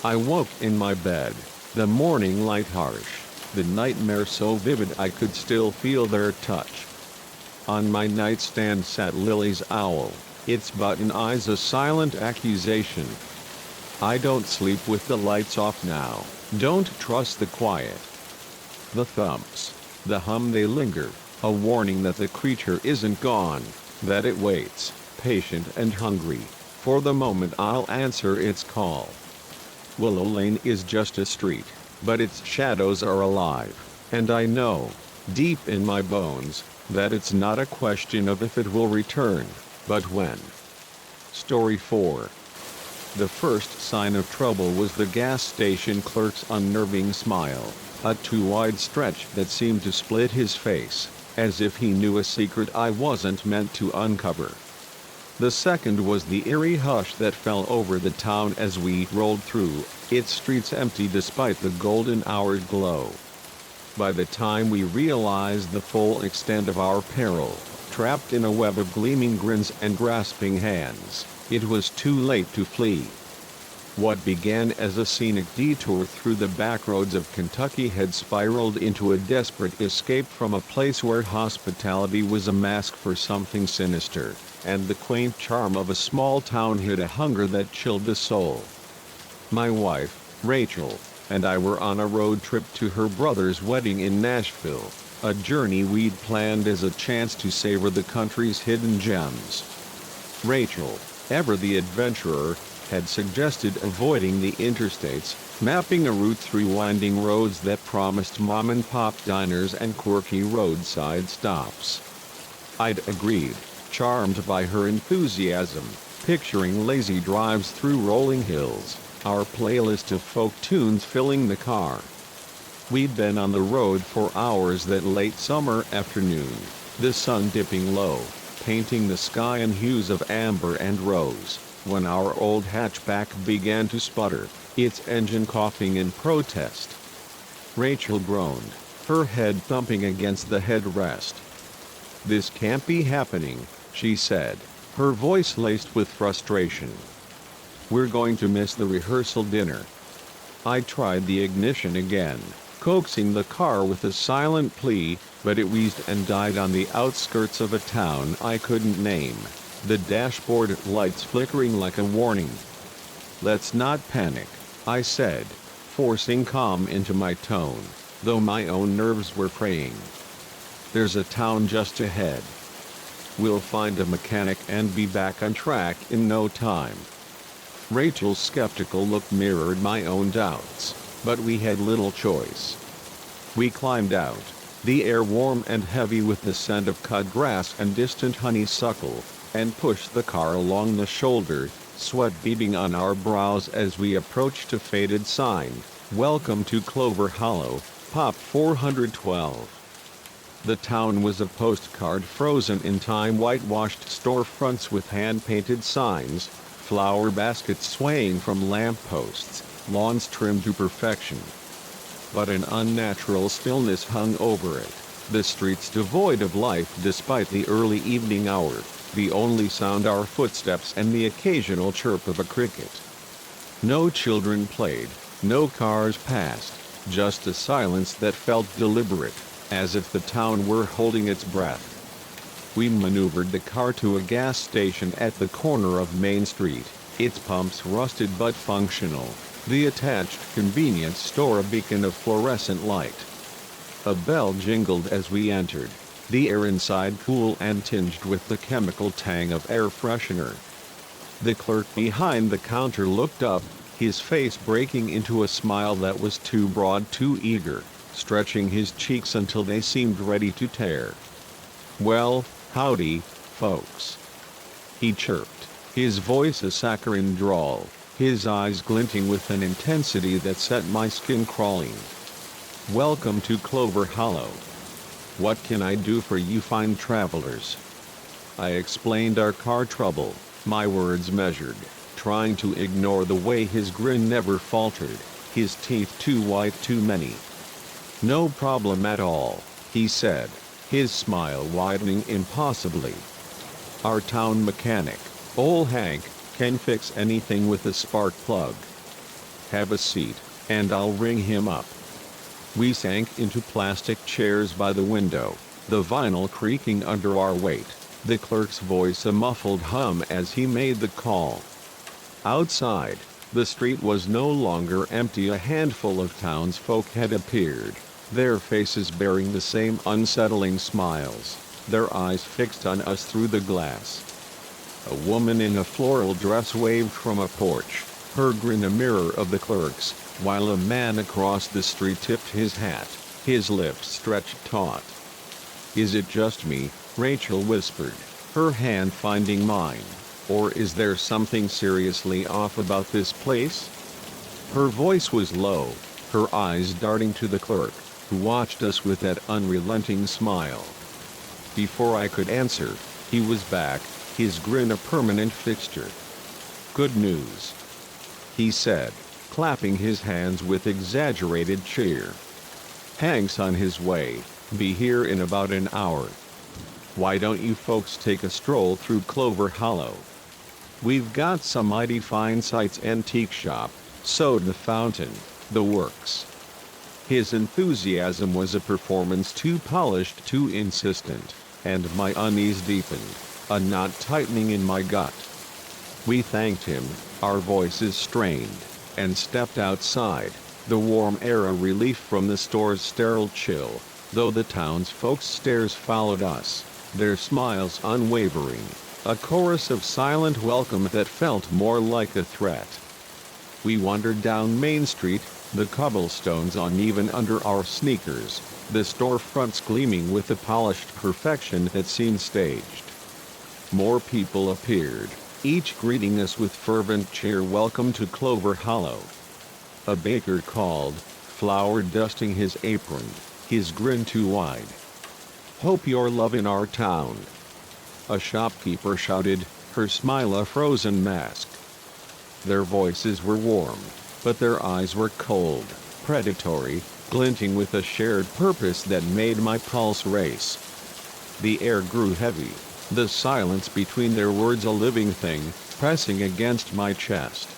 I woke in my bed, the morning light harsh, the nightmare so vivid I could still feel their touch. On my nightstand sat Lily's owl, its button eyes a silent accusation. I don't sleep with the lights off now, don't trust the quiet. The thumps, the hum, they linger, a warning that the creature isn't gone, that it waits, patient and hungry, for the moment I'll answer its call. Willow Lane is just a street, but its shadows are alive, and I know, deep in my bones, that it's not a question of if it will return, but when. Story 4. The first sign of trouble was the gas station clerk's unnerving smile, a too wide stretch that seemed to split his face, as if he knew a secret I wasn't meant to uncover. The second was the eerie hush that fell over the town as we rolled through, its streets empty despite the golden hour glow. By the time we realized the full extent of our peril, trapped in a web of gleaming grins and grasping hands, it was too late to flee. What began as a scenic detour through the backroads of Kentucky had spiraled into a desperate escape from a place where hospitality was a mask for something sinister, and the quaint charm of a small town hid a hunger that chilled the soul. My wife, Rachel, and I were on a road trip to her brother's wedding in Nashville, a journey we'd planned as a chance to savor the country's hidden gems. Rachel, ever the adventurer, had suggested avoiding the interstates, mapping a route through winding roads that promised mom-and-pop diners and quirky roadside stops. I'd agreed, charmed by her enthusiasm, picturing lazy drives through rolling hills, our playlist of folk tunes filling the car. We'd been on the road for hours that late summer afternoon, the sun dipping low, painting the sky in hues of amber and rose, when our old hatchback began to sputter, its engine coughing in protest. Rachel groaned, her head thumping against the headrest. "This can't be happening," she said, her voice laced with frustration. "We're going to miss the rehearsal dinner." I tried the ignition again, coaxing the car with a silent plea, but it wheezed and died on the outskirts of a town I couldn't name, the dashboard lights flickering like a warning. "Let's not panic," I said, forcing calm into my tone, though my own nerves were fraying. "There's a town just ahead. We'll find a mechanic and be back on track in no time." Rachel's skeptical look mirrored my own doubts, but we had little choice. We climbed out, the air warm and heavy with the scent of cut grass and distant honeysuckle, and pushed the car along the shoulder, sweat beading on our brows as we approached a faded sign, "Welcome to Clover Hollow, Pop 412. The town was a postcard frozen in time, whitewashed storefronts with hand-painted signs, flower baskets swaying from lampposts, lawns trimmed to perfection. But an unnatural stillness hung over it, the streets devoid of life despite the early evening hour, the only sound our footsteps and the occasional chirp of a cricket. No children played, no cars passed, just a silence that felt deliberate, as if the town were holding its breath. We maneuvered the car to a gas station at the corner of Main Street, its pumps rusted but functional, the attached convenience store a beacon of fluorescent light. A bell jingled as we entered, the air inside cool and tinged with the chemical tang of air freshener. The clerk behind the counter looked up, his face breaking into a smile that was too broad, too eager, stretching his cheeks until they seemed ready to tear. "Well, howdy, folks," he chirped, his voice a saccharine drawl, his eyes glinting with an intensity that set my skin crawling. "Welcome to Clover Hollow. What can I do for you fine travelers?" I explained our car trouble, my words measured. trying to ignore the way his grin never faltered, his teeth too white too many. "No problem at all," he said, his smile widening impossibly. "Our town mechanic, old Hank, can fix anything with a spark plug. Have a seat, and I'll ring him up." We sank into plastic chairs by the window, the vinyl creaking under our weight, the clerk's voice a muffled hum as he made the call. Outside, the street was no longer empty. A handful of townsfolk had appeared, their faces bearing the same unsettling smiles, their eyes fixed on us through the glass. A woman in a floral dress waved from a porch, her grin a mirror of the clerk's, while a man across the street tipped his hat, his lips stretched taut. "Is it just me?" Rachel whispered, her hand finding mine. "Or is there something seriously off about this place?" Her voice was low, her eyes darting to the clerk, who watched us with that unrelenting smile. Before I could answer, he was back, his grin a permanent fixture. "Good news," he said, clapping his hands with exaggerated cheer. "Hank's on his way, be here in about an hour. Why don't you folks take a stroll through Clover Hollow? We've got some mighty fine sights, antique shop, soda fountain, the works." His enthusiasm was a performance too polished, too insistent, and my unease deepened, a knot tightening in my gut. We thanked him, our voices strained, and stepped outside, the warm air a relief from the store's sterile chill, though the townsfolk's stares followed us, their smiles unwavering, a chorus of silent welcome that felt more like a threat. We wandered down Main Street, the cobblestones uneven under our sneakers, the storefronts gleaming with a polished perfection that seemed staged. More people appeared, each greeting us with fervent cheer. "Welcome to Clover Hollow." A baker called, flour dusting his apron, his grin too wide. "Hope you're loving our town." A shopkeeper shouted, her smile a frozen mask. Their voices were warm, but their eyes were cold, predatory, glinting with a shared purpose that made my pulse race. The air grew heavy, the silence between their words a living thing, pressing against my chest.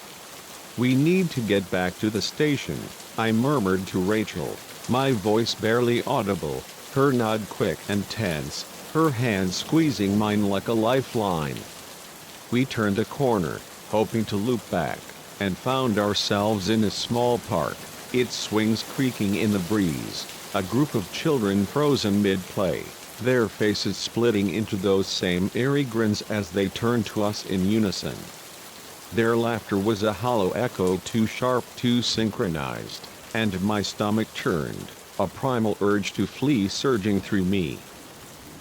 "We need to get back to the station," I murmured to Rachel, my voice barely audible, her nod quick and tense, her hand squeezing mine like a lifeline. We turned a corner, hoping to loop back, and found ourselves in a small park, its swings creaking in the breeze, a group of children frozen mid-play, their faces splitting into those same eerie grins as they turned to us in unison. Their laughter was a hollow echo, too sharp, too synchronized, and my stomach churned, a primal urge to flee surging through me.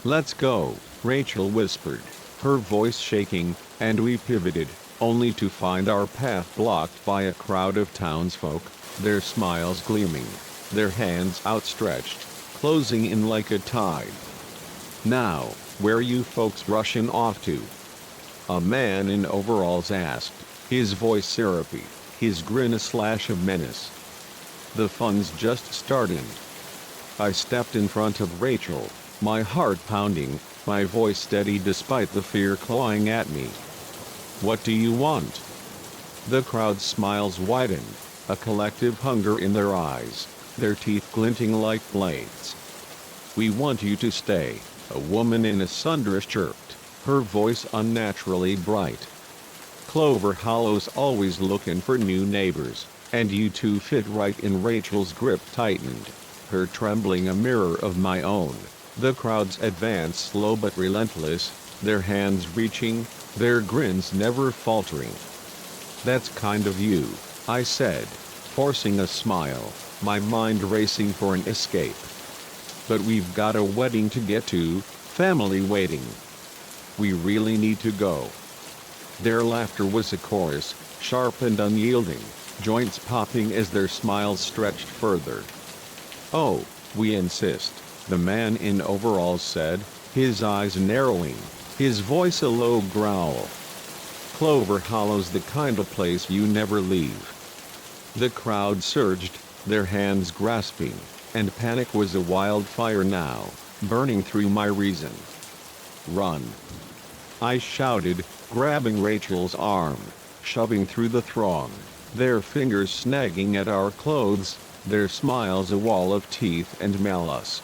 "Let's go," Rachel whispered, her voice shaking, and we pivoted, only to find our path blocked by a crowd of townsfolk, their smiles gleaming, their hands outstretched, closing in like a tide. "Now, where you folks rushing off to?" a man in overalls asked, his voice syrupy, his grin a slash of menace. "The fun's just starting." I stepped in front of Rachel, my heart pounding, my voice steady despite the fear clawing at me. "What do you want?" The crowd's smiles widened, a collective hunger in their eyes, their teeth glinting like blades. "We want you to stay," a woman in a sundress chirped, her voice unnaturally bright. "Clover Hollow's always looking for new neighbors, and you two fit right in." Rachel's grip tightened, her trembling a mirror of my own. The crowds advanced slow but relentless, their hands reaching, their grins never faltering. "That's kind of you," I said, forcing a smile, my mind racing for an escape. "But we've got a wedding to get to, family waiting. We really need to go." Their laughter was a chorus, sharp and unyielding, joints popping as their smiles stretched further. "Oh, we insist," the man in overalls said, his eyes narrowing, his voice a low growl. Clover Hollow's the kind of place you never leave. The crowd surged, their hands grasping, and panic was a wildfire now, burning through my reason. "Run!" I shouted, grabbing Rachel's arm, shoving through the throng, their fingers snagging at our clothes, their smiles a wall of teeth and malice.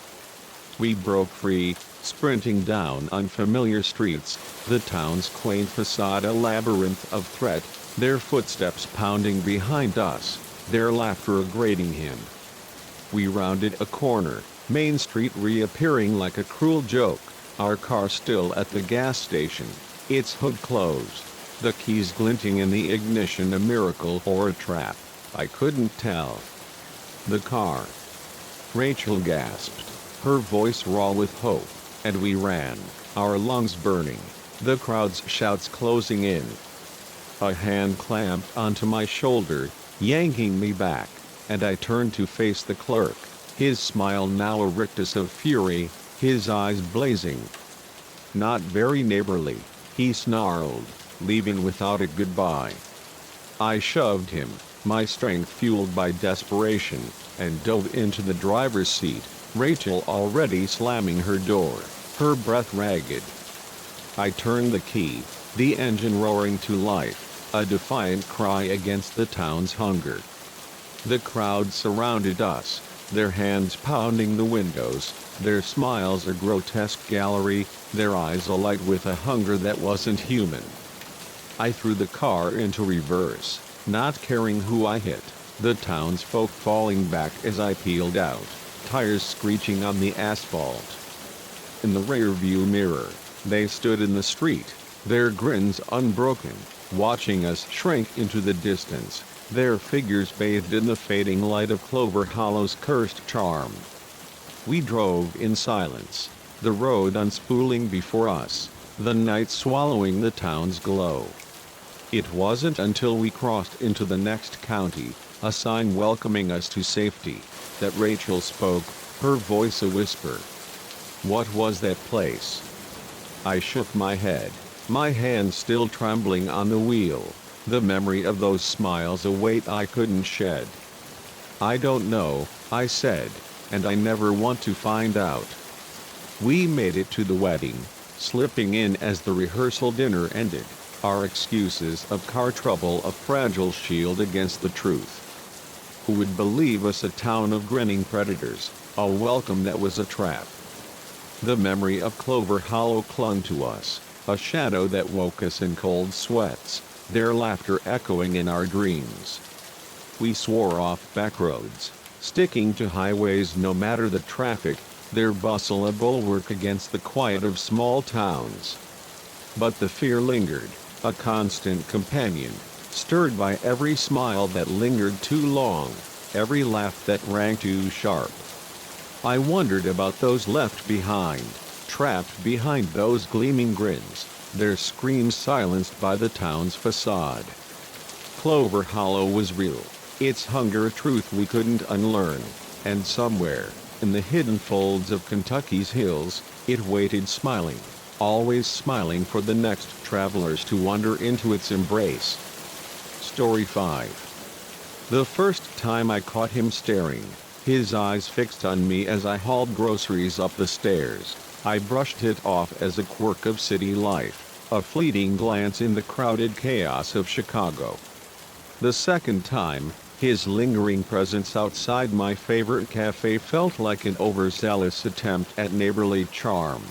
We broke free, sprinting down unfamiliar streets, the town's quaint facade a labyrinth of threat, their footsteps pounding behind us, their laughter grating him. We rounded a corner, Main Street reappearing like a cruel joke, our car still at the gas station, its hood closed, the keys glinting in the ignition, a miracle or a trap, I couldn't tell. "The car!" Rachel gasped, her voice raw with hope, and we ran, our lungs burning, the crowd's shouts closing in. A hand clamped onto my shoulder, yanking me back, and I turned to face the clerk, his smile now a rictus of fury, his eyes blazing. "Not very neighborly," he snarled, leaving without a goodbye. I shoved him, my strength fueled by desperation, and dove into the driver's seat, Rachel already slamming her door, her breath ragged. I turned the key, the engine roaring to life, a defiant cry against the town's hunger. The crowd surrounded us, their hands pounding the windows, their smiles a grotesque gallery, their eyes alight with a hunger that wasn't human. I threw the car into reverse, not caring who I hit, the townsfolk falling back as I peeled out, tires screeching on the asphalt. In the rearview mirror, they stood in the street, their grins unbroken, watching us shrink into the distance, their figures bathed in the fading light of Clover Hollow's cursed charm. We drove in silence, the road unspooling before us, the night swallowing the town's glow. It wasn't until we crossed into the next county, a sign welcoming us to safety, that Rachel spoke, her voice a whisper. "What was that place?" I shook my head, my hand still trembling on the wheel, the memory of those smiles a weight I couldn't shed. "I don't know," I said, "and I never want to find out." We made it to the wedding, slipping in as the rehearsal dinner ended, our excuses of car trouble a fragile shield against the truth. Who would believe us a town of grinning predators, a welcome that was a trap? The memory of Clover Hollow clung to us, a shadow that woke us in cold sweats, their laughter echoing in our dreams. We swore off back roads, sticking to highways no matter the traffic, their bustle a bulwark against the quiet of small towns. But the fear lingered, a constant companion, stirred by every smile that lingered too long, every laugh that rang too sharp. I wondered about those left behind, trapped behind those gleaming grins, their screams silenced by the town's facade. Clover Hollow was real, its hunger a truth we couldn't unlearn, and somewhere, in the hidden folds of Kentucky's hills, it waited smiling, always smiling for the next travelers to wander into its embrace. Story 5. The first time I caught him staring, his eyes fixed on me as I hauled groceries up the stairs, I brushed it off as a quirk of city life, a fleeting glance in the crowded chaos of Chicago. The second time, his lingering presence outside my favorite cafe felt like an overzealous attempt at neighborly charm.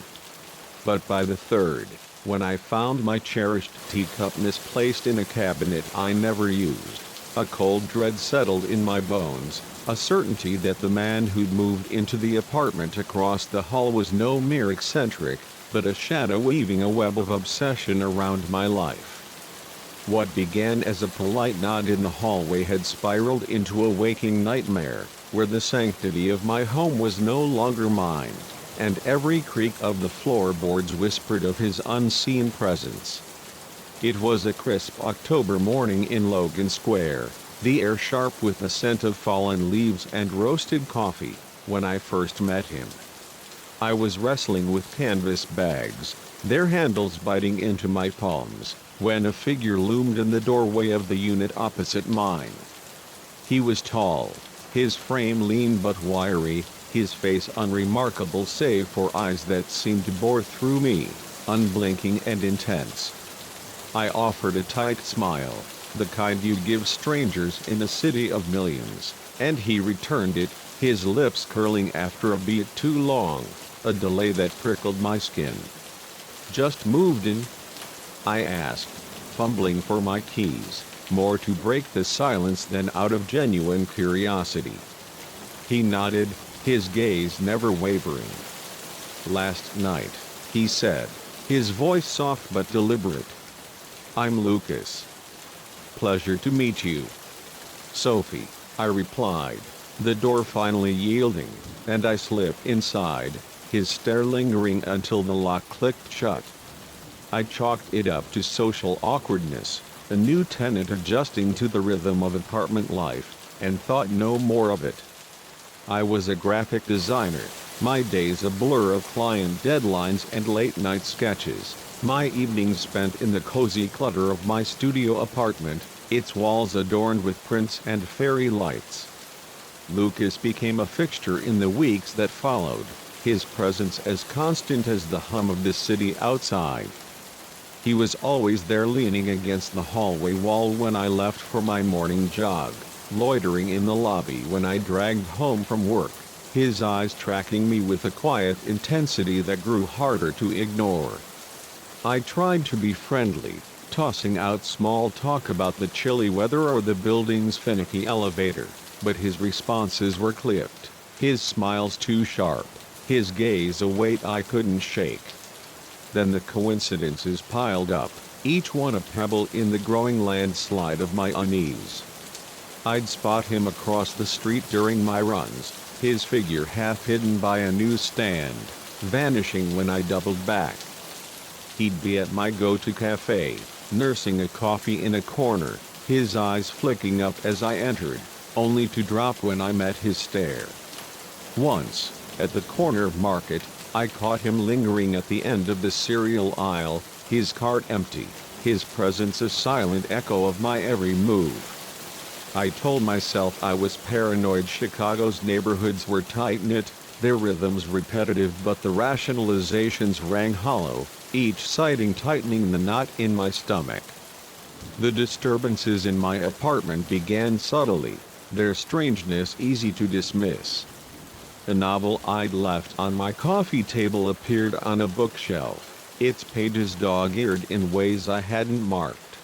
But by the third, when I found my cherished teacup misplaced in a cabinet I never used, a cold dread settled in my bones, a certainty that the man who'd moved into the apartment across the hall was no mere eccentric, but a shadow weaving a web of obsession around my life. What began as a polite nod in the hallway had spiraled into a waking nightmare, where the sanctity of my home was no longer mine, and every creak of the floorboards whispered of his unseen presence. It was a crisp October morning in Logan Square, the air sharp with the scent of fallen leaves and roasted coffee, when I first met him. I was wrestling with canvas bags, their handles biting into my palms, when a figure loomed in the doorway of the unit opposite mine. He was tall, his frame lean but wiry, his face unremarkable save for eyes that seemed to bore through me, unblinking and intense. I offered a tight smile, the kind you give strangers in a city of millions, and he returned it, his lips curling after a beat too long, a delay that prickled my skin. "Just moved in?" I asked, fumbling for my keys, more to break the silence than out of genuine curiosity. He nodded, his gaze never wavering. "Last night," he said, his voice soft but deliberate. "I'm Lucas. Pleasure to meet you." "Sophie," I replied, the door finally yielding, and I slipped inside, his stare lingering until the lock clicked shut. I chalked it up to social awkwardness, a new tenant adjusting to the rhythm of apartment life, and thought no more of it. I was a graphic designer, my days a blur of client deadlines and late-night sketches, my evenings spent in the cozy clutter of my studio apartment, its walls adorned with prints and fairy lights. Lucas became a fixture in the weeks that followed, his presence as constant as the hum of the city outside. He was always there leaning against the hallway wall when I left for my morning jog, loitering in the lobby when I dragged home from work, his eyes tracking me with a quiet intensity that grew harder to ignore. I tried to be friendly, tossing out small talk about the chilly weather or the building's finicky elevator, but his responses were clipped, his smiles too sharp, his gaze a weight I couldn't shake. Then the coincidences piled up, each one a pebble in the growing landslide of my unease. I'd spot him across the street during my runs, his figure half hidden by a newsstand, vanishing when I doubled back. He'd be at my go-to cafe, nursing a coffee in a corner, his eyes flicking up as I entered, only to drop when I met his stare. Once, at the corner market, I caught him lingering at the end of the cereal aisle, his cart empty, his presence a silent echo of my every move. I told myself I was paranoid. Chicago's neighborhoods were tight-knit, their rhythms repetitive, but the rationalizations rang hollow, each sighting tightening the knot in my stomach. The disturbances in my apartment began subtly, their strangeness easy to dismiss. A novel I'd left on my coffee table appeared on a bookshelf, its pages dog-eared in ways I hadn't marked.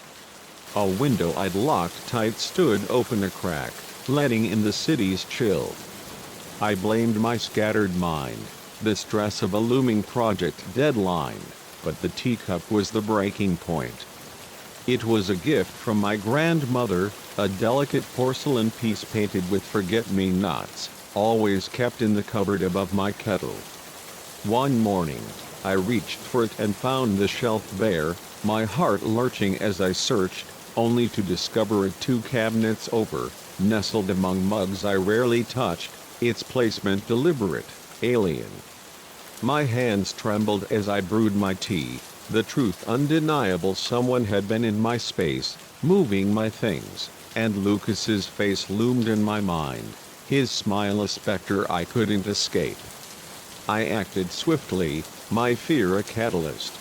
A window I'd locked tight stood open a crack, letting in the city's chill. I blamed my scattered mind, the stress of a looming project deadline, but the teacup was the breaking point. It was a gift from my grandmother, a delicate porcelain piece painted with forget-me-nots, always kept in the cupboard above my kettle. One morning, I reached for it and found the shelf bare, my heart lurching as I searched, only to discover it 2 cabinets over, nestled among mugs I rarely touched, its placement deliberate, alien. My hands trembled as I brewed my tea, the truth undeniable: someone had been in my space, moving my things, and Lucas's face loomed in my mind, his smile a specter I couldn't escape. I acted swiftly, my fear a catalyst.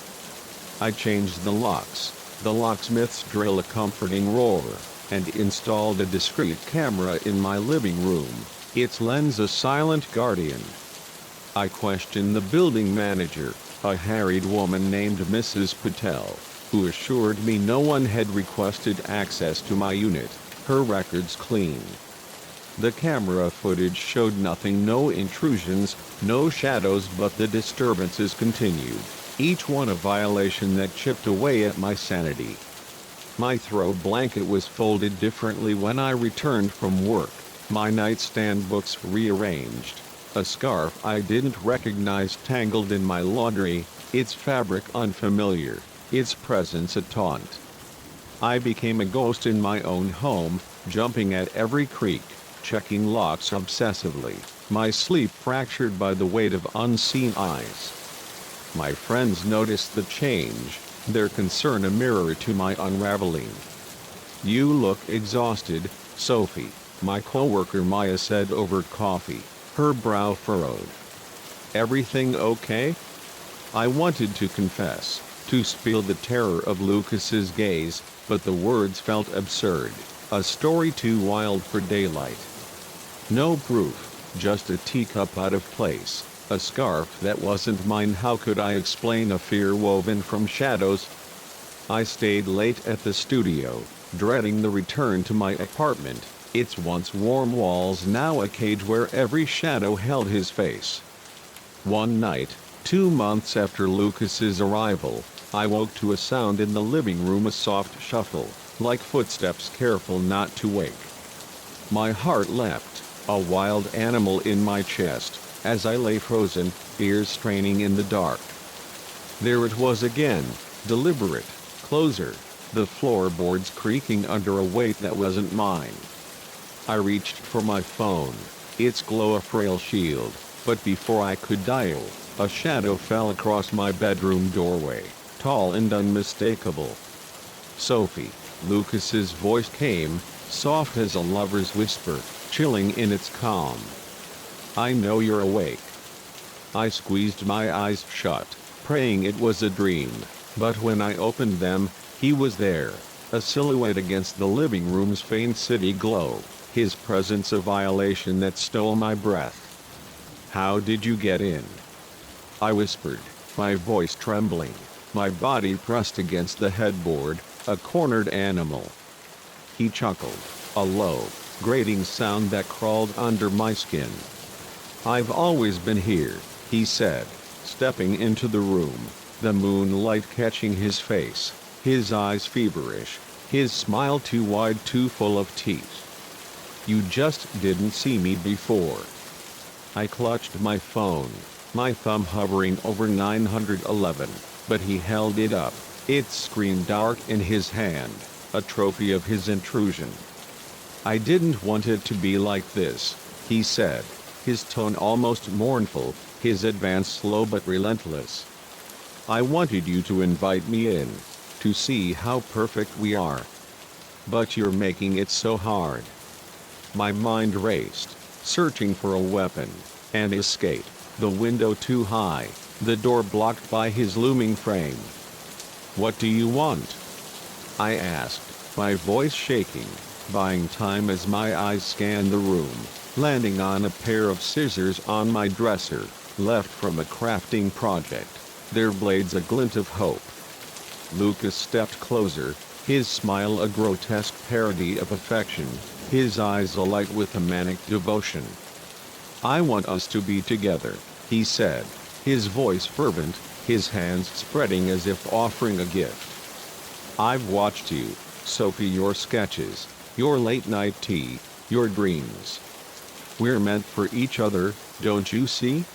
I changed the locksmith's drill a comforting roar, and installed a discreet camera in my living room, its lens a silent guardian. I questioned the building manager, a harried woman named Mrs. Patel, who assured me no one had requested access to my unit, her records clean. The camera footage showed nothing: no intrusions, no shadows, but the disturbances continued, each one a violation that chipped away at my sanity. My throw blanket was folded differently when I returned from work, my nightstand books rearranged, a scarf I didn't recognize tangled in my laundry, its fabric unfamiliar, its presence a taunt. I became a ghost in my own home, jumping at every creak, checking locks obsessively, my sleep fractured by the weight of unseen eyes. My friends noticed the change, their concern a mirror to my unraveling. "You look exhausted, Sophie," my coworker Maya said over coffee, her brow furrowed. "Everything okay?" I wanted to confess, to spill the terror of Lucas's gaze, but the words felt absurd, a story too wild for daylight. No proof, just a teacup out of place, a scarf that wasn't mine. How could I explain a fear woven from shadows? I stayed late at the studio, dreading the return to my apartment, its once warm walls now a cage where every shadow held his face. One night, 2 months after Lucas's arrival, I woke to a sound in the living room, a soft shuffle, like footsteps careful not to wake. My heart leapt, a wild animal in my chest, as I lay frozen, ears straining in the dark. There it was again, deliberate, closer, the floorboards creaking under a weight that wasn't mine. I reached for my phone, its glow a frail shield, but before I could dial, a shadow fell across my bedroom doorway, tall and unmistakable. "Sophie," Lucas's voice came, soft as a lover's whisper, chilling in its calm. "I know you're awake." I squeezed my eyes shut, praying it was a dream, but when I opened them, he was there, a silhouette against the living room's faint city glow, his presence a violation that stole my breath. "How did you get in?" I whispered, my voice trembling, my body pressed against the headboard, a cornered animal. He chuckled, a low, grating sound that crawled under my skin. "I've always been here," he said, stepping into the room, the moonlight catching his face, his eyes feverish, his smile too wide, too full of teeth. "You just didn't see me before." I clutched my phone, my thumb hovering over 911, but he held it up, its screen dark in his hand, a trophy of his intrusion. "I didn't want it to be like this," he said, his tone almost mournful, his advance slow but relentless. "I wanted you to invite me in, to see how perfect we are. But you're making it so hard." My mind raced, searching for a weapon, an escape, the window too high, the door blocked by his looming frame. "What do you want?" I asked, my voice shaking, buying time as my eyes scanned the room, landing on a pair of scissors on my dresser, left from a crafting project, their blades a glint of hope. Lucas stepped closer, his smile a grotesque parody of affection, his eyes alight with a manic devotion. "I want us to be together," he said, his voice fervent, his hands spreading as if offering a gift. "I've watched you, Sophie, your sketches, your late-night tea, your dreams. We're meant for each other, don't you see?"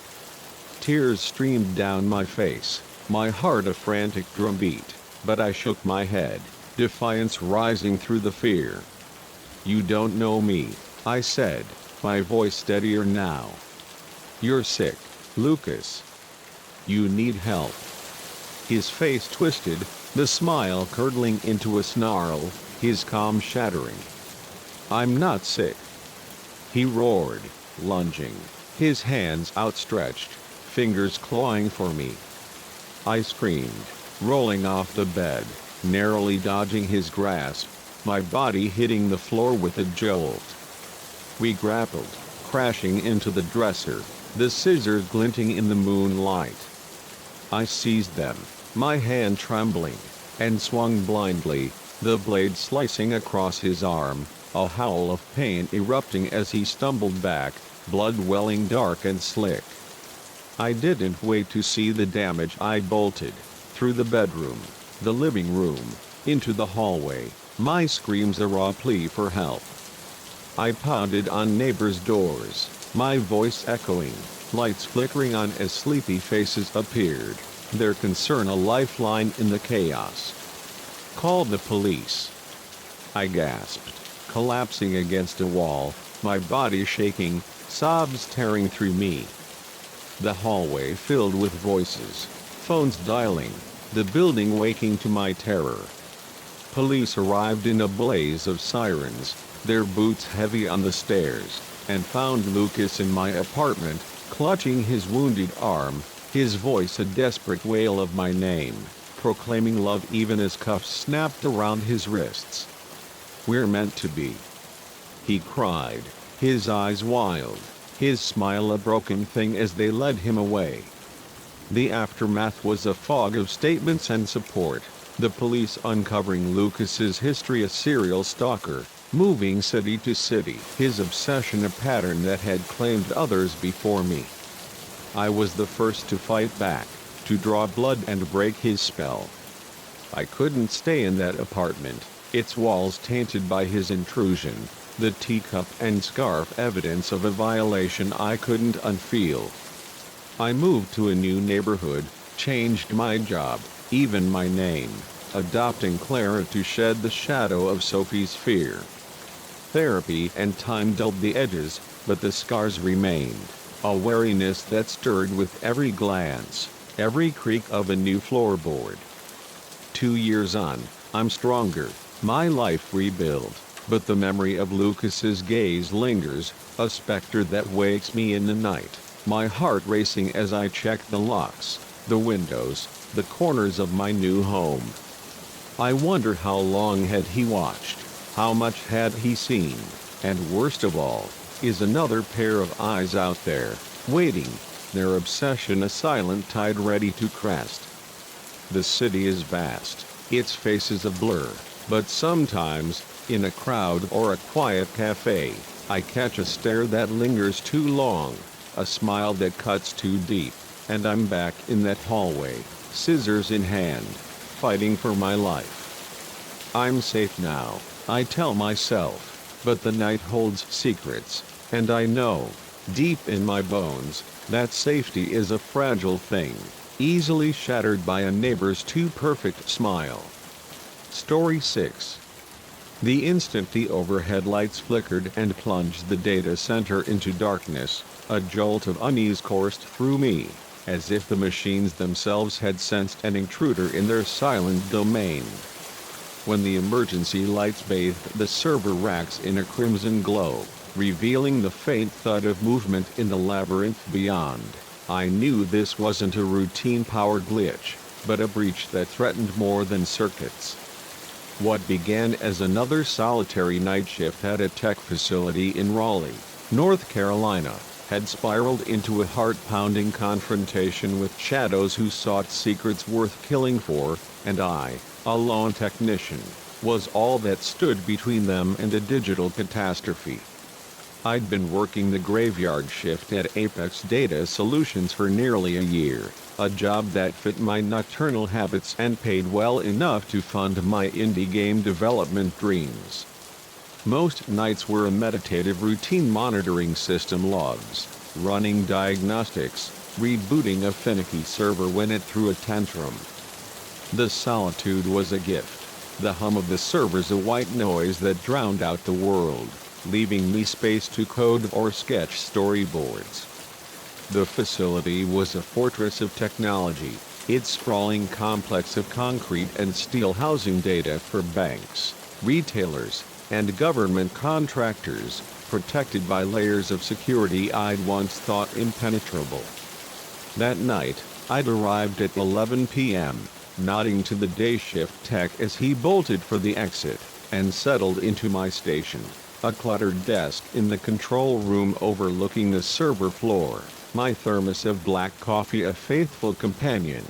Tears streamed down my face, my heart a frantic drumbeat, but I shook my head, defiance rising through the fear. "You don't know me," I said, my voice steadier now. "You're sick, Lucas. You need help." His face twisted, the smile curdling into a snarl, his calm shattering. "I'm not sick," he roared, lunging, his hands outstretched, fingers clawing for me. I screamed, rolling off the bed, narrowly dodging his grasp, my body hitting the floor with a jolt. We grappled, crashing into the dresser, the scissors glinting in the moonlight. I seized them, my hand trembling, and swung blindly, the blade slicing across his arm, a howl of pain erupting as he stumbled back, blood welling dark and slick. I didn't wait to see the damage. I bolted, through the bedroom, the living room, into the hallway, my screams a raw plea for help. I pounded on neighbors' doors, my voice echoing, lights flickering on as sleepy faces appeared, their concern a lifeline in the chaos. "Call the police," I gasped, collapsing against a wall, my body shaking, sobs tearing through me. The hallway filled with voices, phones dialing, the building waking to my terror. Police arrived in a blaze of sirens, their boots heavy on the stairs, and found Lucas in my apartment, clutching his wounded arm, his voice a desperate wail of my name, proclaiming love even as cuffs snapped around his wrists. "We're meant to be," he cried, his eyes wild, his smile a broken thing as they led him away. The aftermath was a fog of statements and support, the police uncovering Lucas's history, a serial stalker, moving city to city, his obsession a pattern that had claimed others before me. I was the first to fight back, to draw blood and break his spell. I couldn't stay in that apartment, its walls tainted by his intrusion, the teacup and scarf evidence of a violation I couldn't unfeel. I moved to a new neighborhood, changed my job, even my name, adopting Clara to shed the shadow of Sophie's fear. Therapy and time dulled the edges, but the scars remained, a wariness that stirred with every glance, every creak of a new floorboard. 2 years on, I'm stronger, my life rebuilt, but the memory of Lucas's gaze lingers, a specter that wakes me in the night, my heart racing as I check the locks, the windows, the corners of my new home. I wonder how long had he watched, how much had he seen, and worst of all, is another pair of eyes out there, waiting, their obsession a silent tide ready to crest. The city is vast, its faces a blur, but sometimes, in a crowd or a quiet cafe, I catch a stare that lingers too long, a smile that cuts too deep, and I'm back in that hallway, scissors in hand, fighting for my life. I'm safe now, I tell myself, but the night holds secrets, and I know, deep in my bones, that safety is a fragile thing, easily shattered by a neighbor's too perfect smile. Story 6. The instant the overhead lights flickered and plunged the data center into darkness, a jolt of unease coursed through me, as if the machines themselves had sensed an intruder in their silent domain. When the emergency lights bathed the server racks in a crimson glow, revealing the faint thud of movement in the labyrinth beyond, I knew this wasn't a routine power glitch, but a breach that threatened more than circuits. What began as another solitary night shift at a tech facility in Raleigh, North Carolina, had spiraled into a heart-pounding confrontation with shadows who sought secrets worth killing for, and I, a lone technician, was all that stood between them and a digital catastrophe. I'd been working the graveyard shift at Apex Data Solutions for nearly a year, a job that fit my nocturnal habits and paid well enough to fund my indie game development dreams. Most nights were a meditative routine, monitoring system logs, running diagnostics, rebooting a finicky server when it threw a tantrum. The solitude was a gift, the hum of the servers a white noise that drowned out the world, leaving me space to code or sketch storyboards. The facility was a fortress of technology, its sprawling complex of concrete and steel housing data for banks, retailers, and government contractors, protected by layers of security I'd once thought impenetrable. That night, I'd arrived at 11 p.m., nodding to the day shift tech as he bolted for the exit, and settled into my station, a cluttered desk in the control room overlooking the server floor, my thermos of black coffee a faithful companion.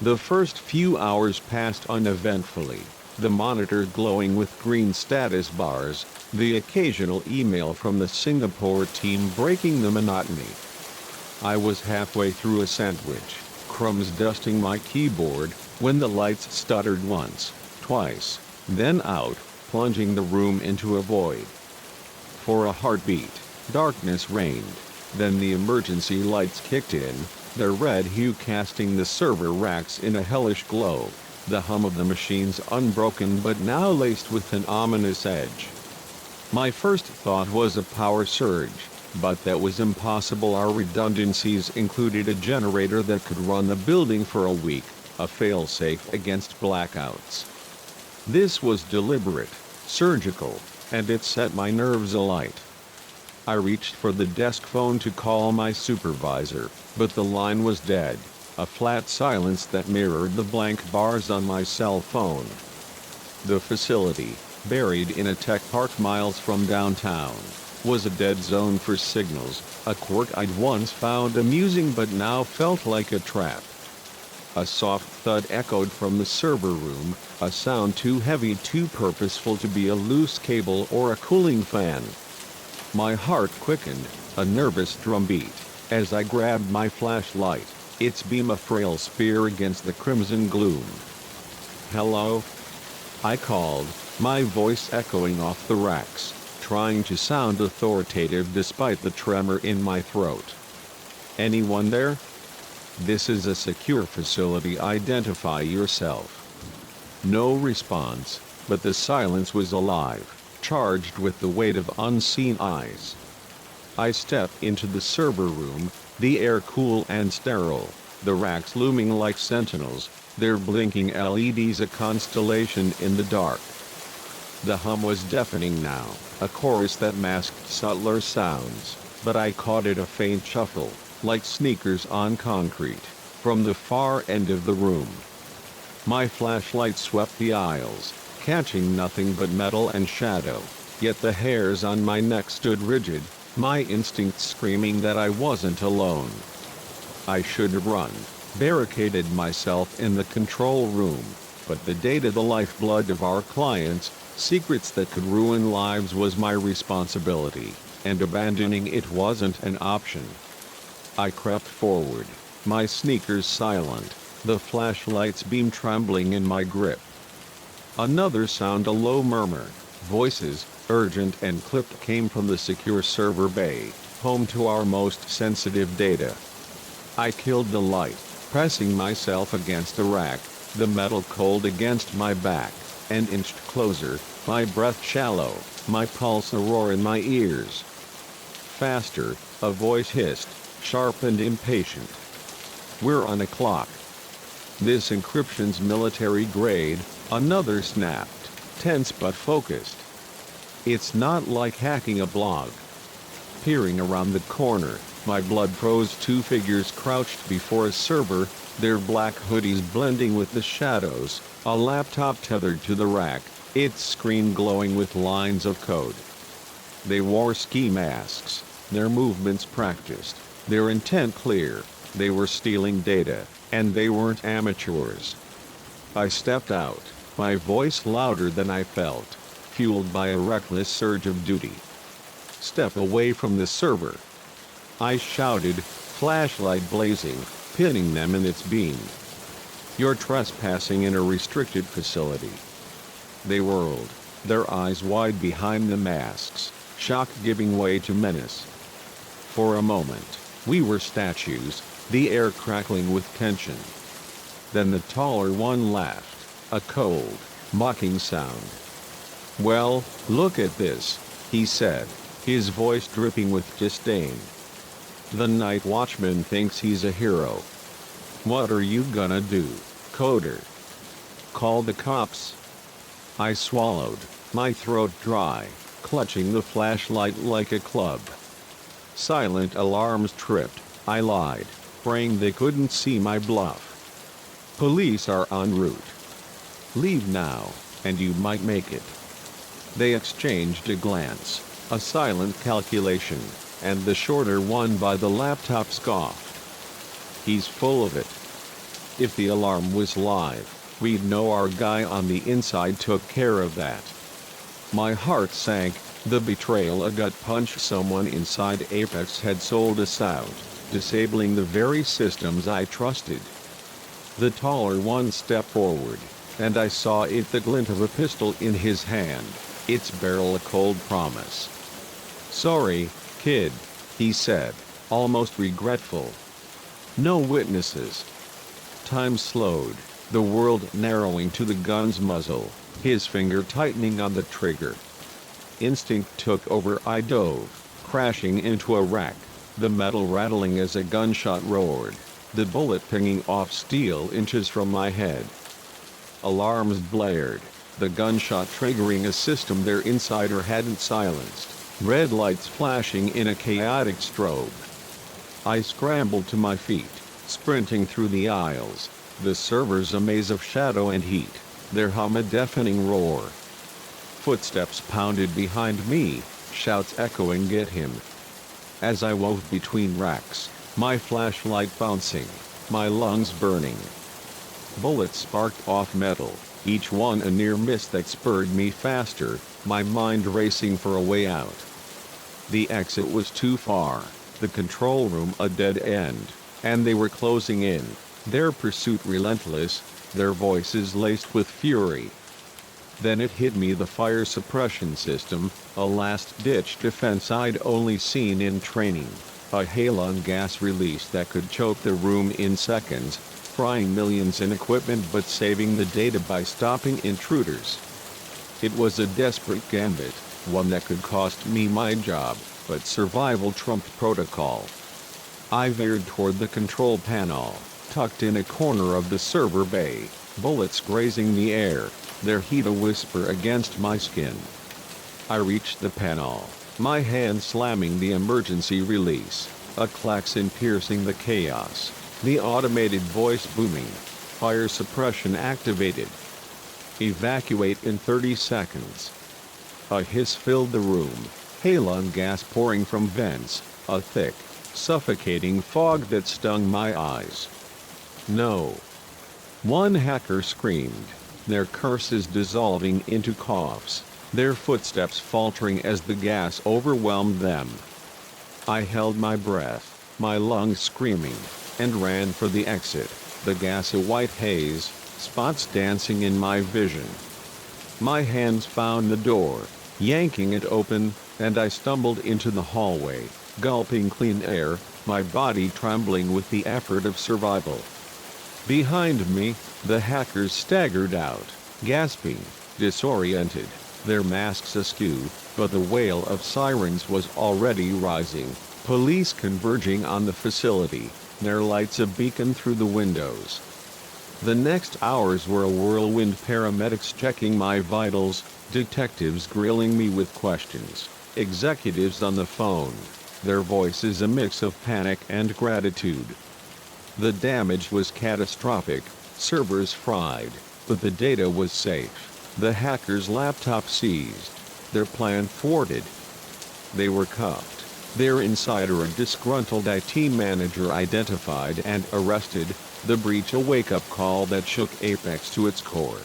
The first few hours passed uneventfully, the monitor glowing with green status bars, the occasional email from the Singapore team breaking the monotony. I was halfway through a sandwich, crumbs dusting my keyboard, when the lights stuttered once, twice, then out, plunging the room into a void. For a heartbeat, darkness reigned, then the emergency lights kicked in, their red hue casting the server racks in a hellish glow, the hum of the machines unbroken but now laced with an ominous edge. My first thought was a power surge, But that was impossible. Our redundancies included a generator that could run the building for a week, a failsafe against blackouts. This was deliberate, surgical, and it set my nerves alight. I reached for the desk phone to call my supervisor, but the line was dead, a flat silence that mirrored the blank bars on my cell phone. The facility, buried in a tech park miles from downtown, was a dead zone for signals, a quirk I'd once found amusing but now felt like a trap. A soft thud echoed from the server room, a sound too heavy, too purposeful to be a loose cable or a cooling fan. My heart quickened, a nervous drumbeat, as I grabbed my flashlight, its beam a frail spear against the crimson gloom. "Hello?" I called, my voice echoing off the racks, trying to sound authoritative despite the tremor in my throat. "Anyone there? This is a secure facility. Identify yourself." No response, but the silence was alive, charged with the weight of unseen eyes. I stepped into the server room, the air cool and sterile, the racks looming like sentinels, their blinking LEDs a constellation in the dark. The hum was deafening now, a chorus that masked subtler sounds, but I caught it, a faint shuffle, like sneakers on concrete, from the far end of the room. My flashlight swept the aisles, catching nothing but metal and shadow, yet the hairs on my neck stood rigid, my instincts screaming that I wasn't alone. I should have run, barricaded myself in the control room, but the data, the lifeblood of our clients, secrets that could ruin lives, was my responsibility, and abandoning it wasn't an option. I crept forward, my sneakers silent, the flashlight's beam trembling in my grip. Another sound, a low murmur, voices, urgent and clipped, came from the secure server bay, home to our most sensitive data. I killed the light, pressing myself against the rack, the metal cold against my back, and inched closer, my breath shallow, my pulse a roar in my ears. "Faster," a voice hissed, sharp and impatient. "We're on a clock." "This encryption's military grade," another snapped, tense but focused. "It's not like hacking a blog." Peering around the corner, my blood froze. Two figures crouched before a server, their black hoodies blending with the shadows, a laptop tethered to the rack, its screen glowing with lines of code. They wore ski masks, their movements practiced, their intent clear. They were stealing data, and they weren't amateurs. I stepped out, my voice louder than I felt, fueled by a reckless surge of duty. "Step away from the server," I shouted, flashlight blazing, pinning them in its beam. "You're trespassing in a restricted facility." They whirled, their eyes wide behind the masks, shock giving way to menace. For a moment, we were statues, the air crackling with tension. Then the taller one laughed, a cold, mocking sound. "Well, look at this," he said, his voice dripping with disdain. "The night watchman thinks he's a hero. What are you gonna do, coder? Call the cops?" I swallowed, my throat dry, clutching the flashlight like a club. Silent alarms tripped, I lied, praying they couldn't see my bluff. "Police are en route. Leave now, and you might make it." They exchanged a glance, a silent calculation, and the shorter one by the laptop scoffed. "He's full of it. If the alarm was live, we'd know our guy on the inside took care of that." My heart sank, the betrayal, a gut punch. Someone inside Apex had sold us out, disabling the very systems I trusted. The taller one stepped forward, and I saw it, the glint of a pistol in his hand, its barrel a cold promise. "Sorry, kid," he said, almost regretful. "No witnesses." Time slowed, the world narrowing to the gun's muzzle, his finger tightening on the trigger. Instinct took over. I dove, crashing into a wreck, the metal rattling as a gunshot roared, the bullet pinging off steel inches from my head. Alarms blared, the gunshot triggering a system their insider hadn't silenced, red lights flashing in a chaotic strobe. I scrambled to my feet, sprinting through the aisles, the servers a maze of shadow and heat, their hum a deafening roar. Footsteps pounded behind me, shouts echoing "Get him!" As I wove between racks, my flashlight bouncing, my lungs burning. Bullets sparked off metal, each one a near miss that spurred me faster, my mind racing for a way out. The exit was too far, the control room a dead end, and they were closing in, their pursuit relentless, their voices laced with fury. Then it hit me, the fire suppression system, a last-ditch defense I'd only seen in training, a halon gas release that could choke the room in seconds, frying millions in equipment but saving the data by stopping intruders. It was a desperate gambit, one that could cost me my job, but survival trumped protocol. I veered toward the control panel, tucked in a corner of the server bay, bullets grazing the air, their heat a whisper against my skin. I reached the panel, my hand slamming the emergency release, a klaxon piercing the chaos, the automated voice booming, fire suppression activated. Evacuate in 30 seconds. A hiss filled the room, halon gas pouring from vents, a thick, suffocating fog that stung my eyes. No. One hacker screamed, their curses dissolving into coughs, their footsteps faltering as the gas overwhelmed them. I held my breath, my lungs screaming, and ran for the exit, the gas a white haze, spots dancing in my vision. My hands found the door, yanking it open, and I stumbled into the hallway, gulping clean air, my body trembling with the effort of survival. Behind me, the hackers staggered out, gasping, disoriented, their masks askew, but the wail of sirens was already rising, police converging on the facility, their lights a beacon through the windows. The next hours were a whirlwind, paramedics checking my vitals, detectives grilling me with questions, executives on the phone, their voices a mix of panic and gratitude. The damage was catastrophic, servers fried, but the data was safe, the hackers' laptop seized, their plan thwarted. They were cuffed, their insider, a disgruntled IT manager, identified and arrested, the breach a wake-up call that shook Apex to its core.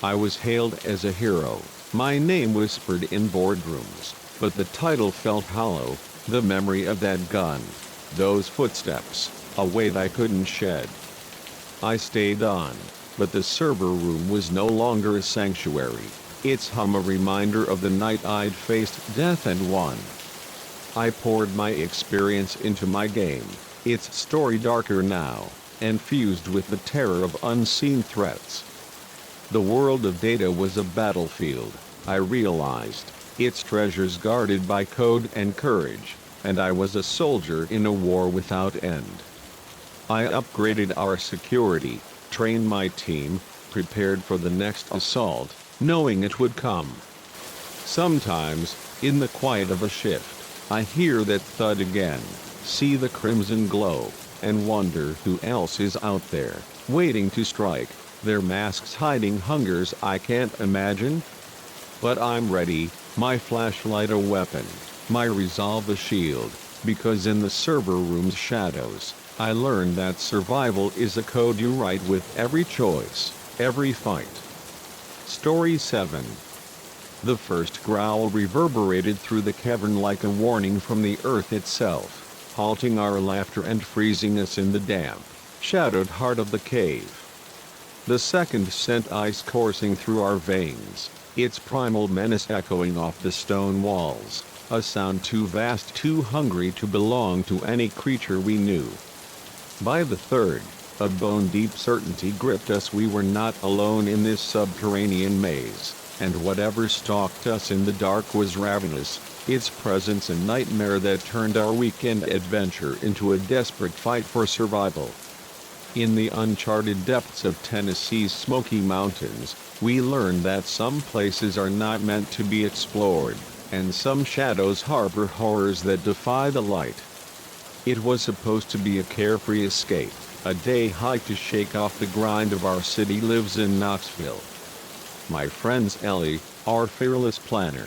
I was hailed as a hero, my name whispered in boardrooms, but the title felt hollow, the memory of that gun, those footsteps, a weight I couldn't shed. I stayed on, but the server room was no longer a sanctuary, its hum a reminder of the night I'd faced death and won. I poured my experience into my game, its story darker now, and fused with the terror of unseen threats. The world of data was a battlefield, I realized, its treasures guarded by code and courage, and I was a soldier in a war without end. I upgraded our security, trained my team, prepared for the next assault, knowing it would come. Sometimes, in the quiet of a shift, I hear that thud again, see the crimson glow, and wonder who else is out there, waiting to strike, their masks hiding hungers I can't imagine. But I'm ready, my flashlight a weapon, my resolve a shield, because in the server room's shadows, I learned that survival is a code you write with every choice, every fight. Story 7. The first growl reverberated through the cavern like a warning from the earth itself, halting our laughter and freezing us in the damp, shadowed heart of the cave. The second sent ice coursing through our veins, its primal menace echoing off the stone walls, a sound too vast, too hungry to belong to any creature we knew. By the third, a bone-deep certainty gripped us, we were not alone in this subterranean maze. and whatever stalked us in the dark was ravenous, its presence a nightmare that turned our weekend adventure into a desperate fight for survival. In the uncharted depths of Tennessee's Smoky Mountains, we learned that some places are not meant to be explored, and some shadows harbor horrors that defy the light. It was supposed to be a carefree escape, a day hike to shake off the grind of our city lives in Knoxville. My friends Ellie, our fearless planner;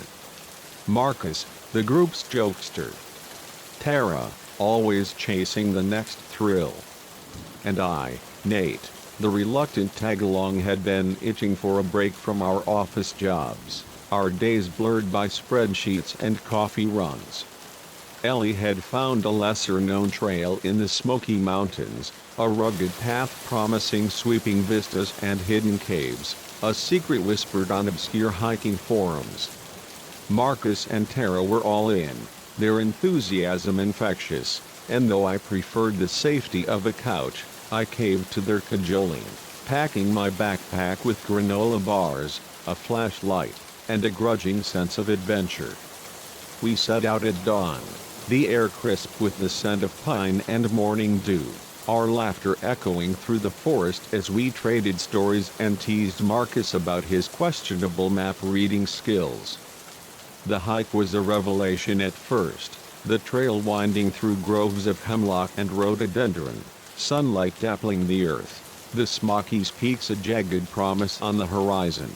Marcus, the group's jokester; Tara, always chasing the next thrill; and I, Nate, the reluctant tag-along, had been itching for a break from our office jobs, our days blurred by spreadsheets and coffee runs. Ellie had found a lesser-known trail in the Smoky Mountains, a rugged path promising sweeping vistas and hidden caves, a secret whispered on obscure hiking forums. Marcus and Tara were all in, their enthusiasm infectious, and though I preferred the safety of a couch, I caved to their cajoling, packing my backpack with granola bars, a flashlight, and a grudging sense of adventure. We set out at dawn, the air crisp with the scent of pine and morning dew, our laughter echoing through the forest as we traded stories and teased Marcus about his questionable map-reading skills. The hike was a revelation at first, the trail winding through groves of hemlock and rhododendron, sunlight dappling the earth, the Smokies Peaks a jagged promise on the horizon.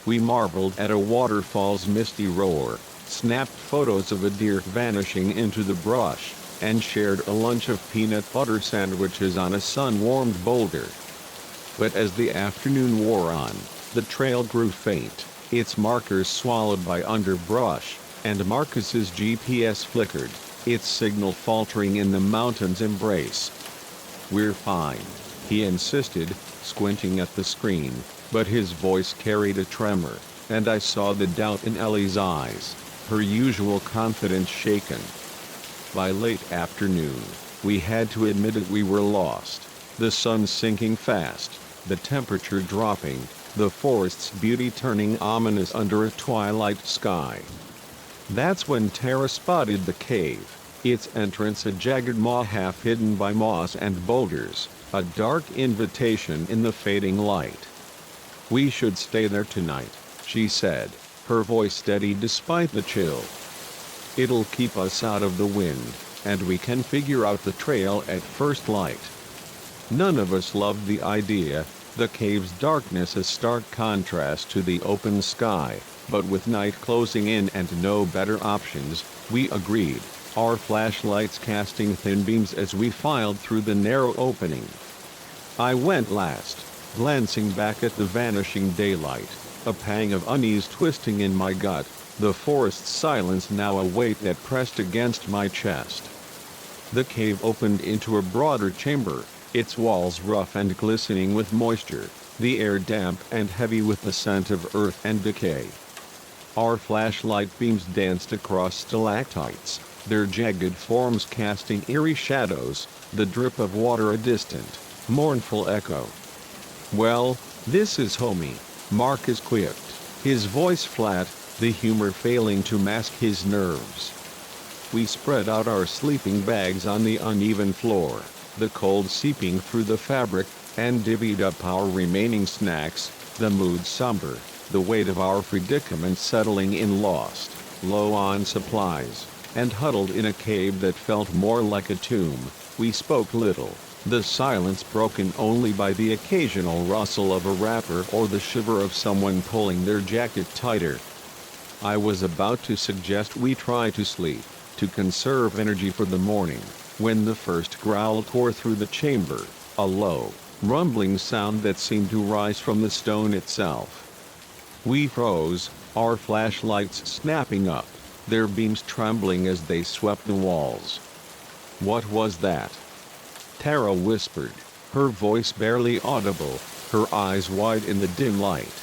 We marveled at a waterfall's misty roar, snapped photos of a deer vanishing into the brush, and shared a lunch of peanut butter sandwiches on a sun-warmed boulder. But as the afternoon wore on, the trail grew faint, its markers swallowed by underbrush, and Marcus's GPS flickered, its signal faltering in the mountain's embrace. "We're fine," he insisted, squinting at the screen, but his voice carried a tremor, and I saw the doubt in Ellie's eyes, her usual confidence shaken. By late afternoon, we had to admit it, we were lost, the sun sinking fast, the temperature dropping, the forest's beauty turning ominous under a twilight sky. That's when Tara spotted the cave, its entrance a jagged maw half hidden by moss and boulders, a dark invitation in the fading light. "We should stay there tonight," she said, her voice steady despite the chill. "It'll keep us out of the wind, and we can figure out the trail at first light." None of us loved the idea, the cave's darkness a stark contrast to the open sky, but with night closing in and no better options, we agreed, our flashlights casting thin beams as we filed through the narrow opening. I went last, glancing back at the vanishing daylight, a pang of unease twisting in my gut, the forest's silence now a weight that pressed against my chest. The cave opened into a broader chamber, its walls rough and glistening with moisture, the air damp and heavy with the scent of earth and decay. Our flashlight beams danced across stalactites, their jagged forms casting eerie shadows, the drip of water a distant, mournful echo. "Well, this is homey," Marcus quipped, his voice flat, the humor failing to mask his nerves. We spread out our sleeping bags on the uneven floor, the cold seeping through the fabric, and divvied up our remaining snacks, the mood somber, the weight of our predicament settling in, lost, low on supplies, and huddled in a cave that felt more like a tomb. We spoke little, the silence broken only by the occasional rustle of a wrapper or the shiver of someone pulling their jacket tighter. I was about to suggest we try to sleep, to conserve energy for the morning, when the first growl tore through the chamber, a low, rumbling sound that seemed to rise from the stone itself. We froze, our flashlights snapping up, their beams trembling as they swept the walls. "What was that?" Tara whispered, her voice barely audible, her eyes wide in the dim light.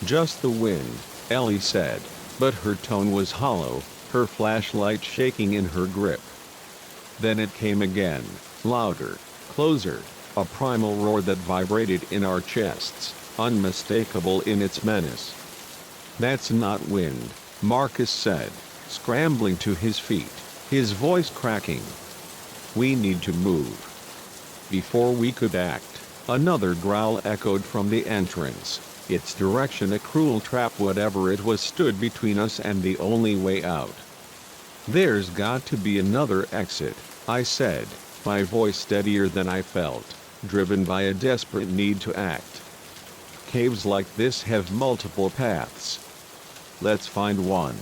"Just the wind," Ellie said, but her tone was hollow, her flashlight shaking in her grip. Then it came again, louder, closer, a primal roar that vibrated in our chests, unmistakable in its menace. "That's not wind," Marcus said, scrambling to his feet, his voice cracking. "We need to move." Before we could act, another growl echoed from the entrance, its direction a cruel trap. Whatever it was stood between us and the only way out. "There's got to be another exit," I said, my voice steadier than I felt, driven by a desperate need to act. "Caves like this have multiple paths. Let's find one."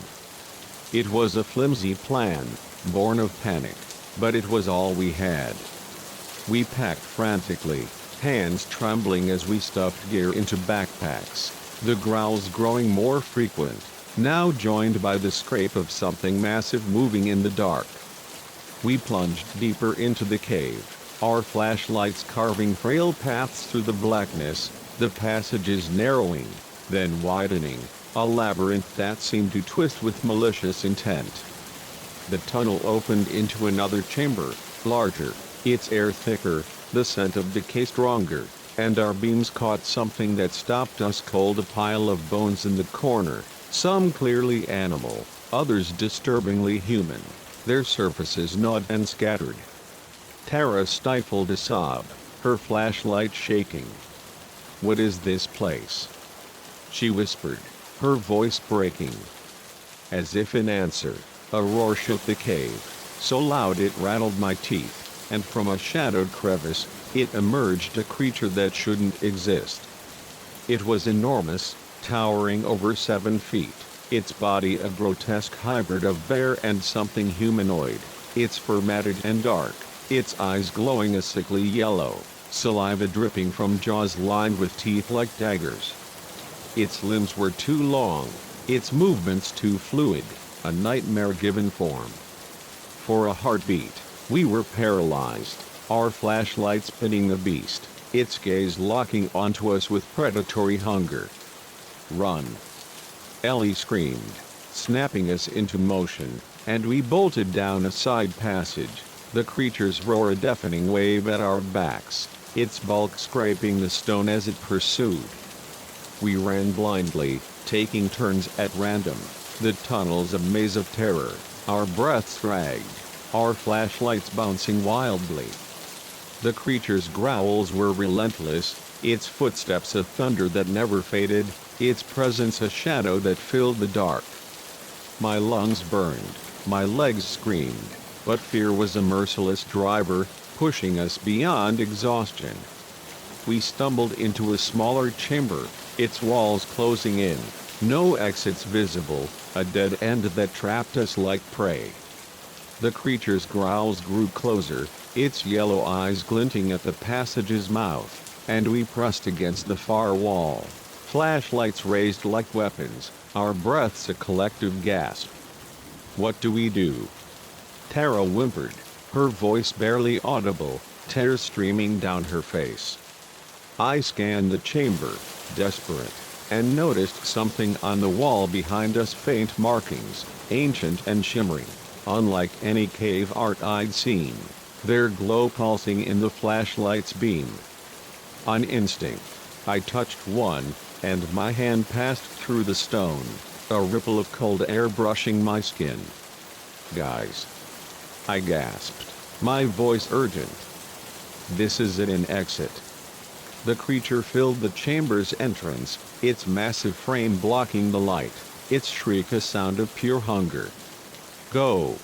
It was a flimsy plan, born of panic, but it was all we had. We packed frantically, hands trembling as we stuffed gear into backpacks, the growls growing more frequent, now joined by the scrape of something massive moving in the dark. We plunged deeper into the cave, our flashlights carving frail paths through the blackness, the passages narrowing, then widening, a labyrinth that seemed to twist with malicious intent. The tunnel opened into another chamber, larger, its air thicker, the scent of decay stronger, and our beams caught something that stopped us cold: a pile of bones in the corner, some clearly animal, others disturbingly human, their surfaces gnawed and scattered. Tara stifled a sob, her flashlight shaking. "What is this place?" she whispered, her voice breaking. As if in answer, a roar shook the cave, so loud it rattled my teeth, and from a shadowed crevice, it emerged a creature that shouldn't exist. It was enormous, towering over 7 feet, its body a grotesque hybrid of bear and something humanoid, its fur matted and dark, its eyes glowing a sickly yellow, saliva dripping from jaws lined with teeth like daggers. Its limbs were too long, its movements too fluid, a nightmare given form. For a heartbeat, we were paralyzed, our flashlights pinning the beast, its gaze locking onto us with predatory hunger. "Run!" Ellie screamed, snapping us into motion, and we bolted down a side passage, the creature's roar a deafening wave at our backs, its bulk scraping the stone as it pursued. We ran blindly, taking turns at random, the tunnels a maze of terror, our breaths dragged, our flashlights bouncing wildly. The creature's growls were relentless, its footsteps a thunder that never faded, its presence a shadow that filled the dark. My lungs burned, my legs screamed, but fear was a merciless driver, pushing us beyond exhaustion. We stumbled into a smaller chamber, its walls closing in, no exits visible, a dead end that trapped us like prey. The creature's growls grew closer, its yellow eyes glinting at the passage's mouth, and we pressed against the far wall, flashlights raised like weapons, our breaths a collective gasp. "What do we do?" Tara whimpered, her voice barely audible, tears streaming down her face. I scanned the chamber, desperate, and noticed something on the wall behind us: faint markings, ancient and shimmering, unlike any cave art I'd seen, their glow pulsing in the flashlight's beam. On instinct, I touched one, and my hand passed through the stone, a ripple of cold air brushing my skin. "Guys!" I gasped, my voice urgent. "This is an exit." The creature filled the chamber's entrance, its massive frame blocking the light, its shriek a sound of pure hunger. "Go!"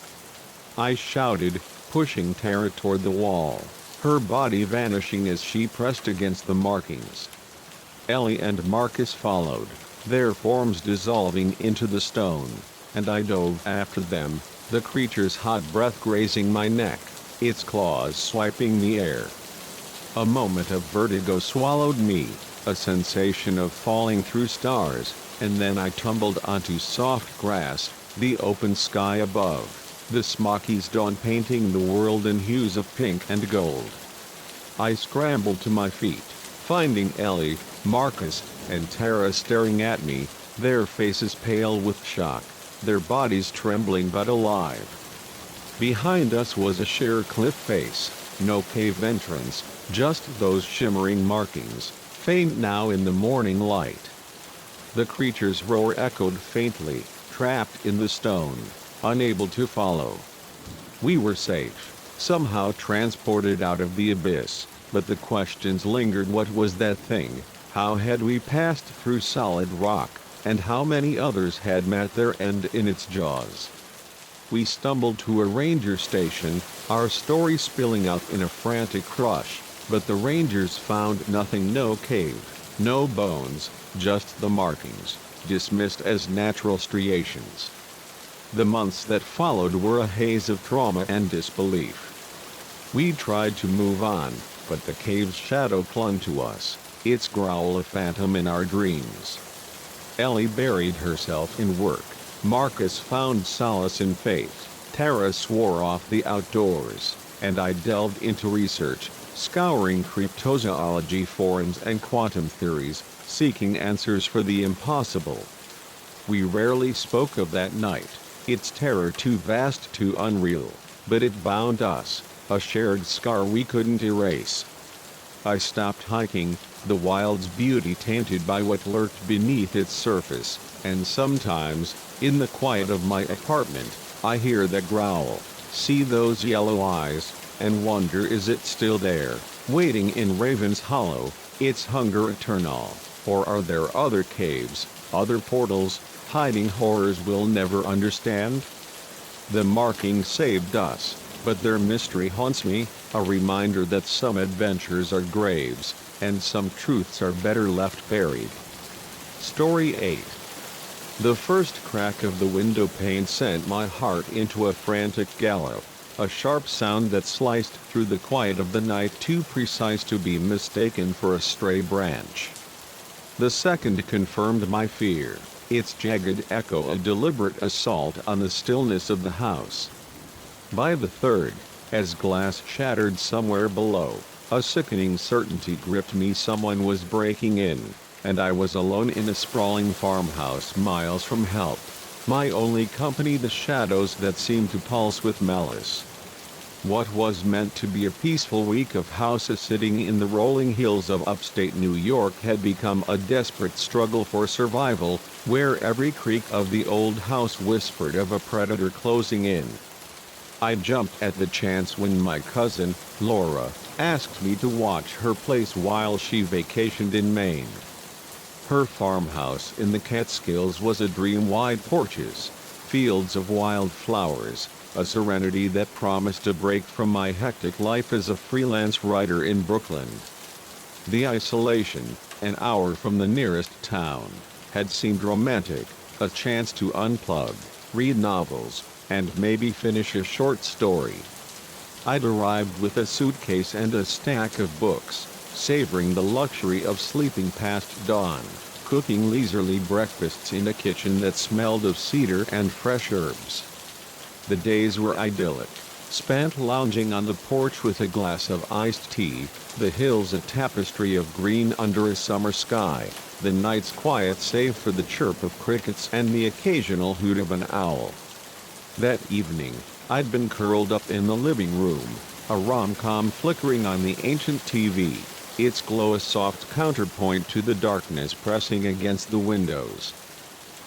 I shouted, pushing Tara toward the wall, her body vanishing as she pressed against the markings. Ellie and Marcus followed, their forms dissolving into the stone, and I dove after them, the creature's hot breath grazing my neck, its claws swiping the air. A moment of vertigo swallowed me, a sensation of falling through stars, and then I tumbled onto soft grass, the open sky above, the smoky's dawn painting the world in hues of pink and gold. I scrambled to my feet, finding Ellie, Marcus, and Tara staring at me, their faces pale with shock, their bodies trembling but alive. Behind us was a sheer cliff face, no cave entrance, just those shimmering markings, faint now in the morning light. The creature's roar echoed faintly, trapped in the stone, unable to follow. We were safe, somehow transported out of the abyss, but the questions lingered. What was that thing? How had we passed through solid rock, and how many others had met their end in its jaws? We stumbled to a ranger station, our story spilling out in a frantic rush, but the rangers found nothing. No cave, no bones, just the markings, dismissed as natural striations. The months that followed were a haze of trauma and disbelief. We tried to move on, but the cave's shadow clung to us, its growl a phantom in our dreams. Ellie buried herself in work. Marcus found solace in faith. Tara swore off the outdoors, and I delved into research, scouring cryptozoology forums and quantum theories, seeking answers for the impossible. We rarely spoke of that night, its terror too vast, too unreal, but it bound us, a shared scar we couldn't erase. I stopped hiking, the wild's beauty tainted by what lurked beneath its surface, and sometimes, in the quiet of my apartment, I hear that growl, see those yellow eyes, and wonder, is it still there, waiting in Raven's Hollow, its hunger eternal, or are there other caves, other portals, hiding horrors we'll never understand? The markings saved us, but their mystery haunts me, a reminder that some adventures are graves, and some truths are better left buried. Story 8. The first crack of the window pane sent my heart into a frantic gallop, a sharp sound that sliced through the quiet of the night, too precise to be mistaken for a stray branch. The second confirmed my fear, its jagged echo a deliberate assault on the stillness of the house. By the third, as glass shattered somewhere below, a sickening certainty gripped me. Someone was breaking in, and I was alone in a sprawling farmhouse miles from help. My only company, the shadows that seemed to pulse with malice. What was meant to be a peaceful week of houses sitting in the rolling hills of upstate New York had become a desperate struggle for survival, where every creak of the old house whispered of a predator closing in. I jumped at the chance when my cousin, Laura, asked me to watch her place while she vacationed in Maine. Her farmhouse in the Catskills was a dream. Wide porches, fields of wild flowers, a serenity that promised a break from my hectic life as a freelance writer in Brooklyn. The isolation, an hour from the nearest town, had seemed romantic, a chance to unplug, read novels, and maybe finish a short story. I'd arrived with a suitcase and a stack of books, savoring the luxury of sleeping past dawn, cooking leisurely breakfasts in a kitchen that smelled of cedar and fresh herbs. The days were idyllic, spent lounging on the porch with a glass of iced tea, the hills a tapestry of green under a summer sky, the nights quiet save for the chirp of crickets and the occasional hoot of an owl. That evening, I'd been curled up in the living room, a rom-com flickering on the ancient TV, its glow a soft counterpoint to the darkness pressing against the windows.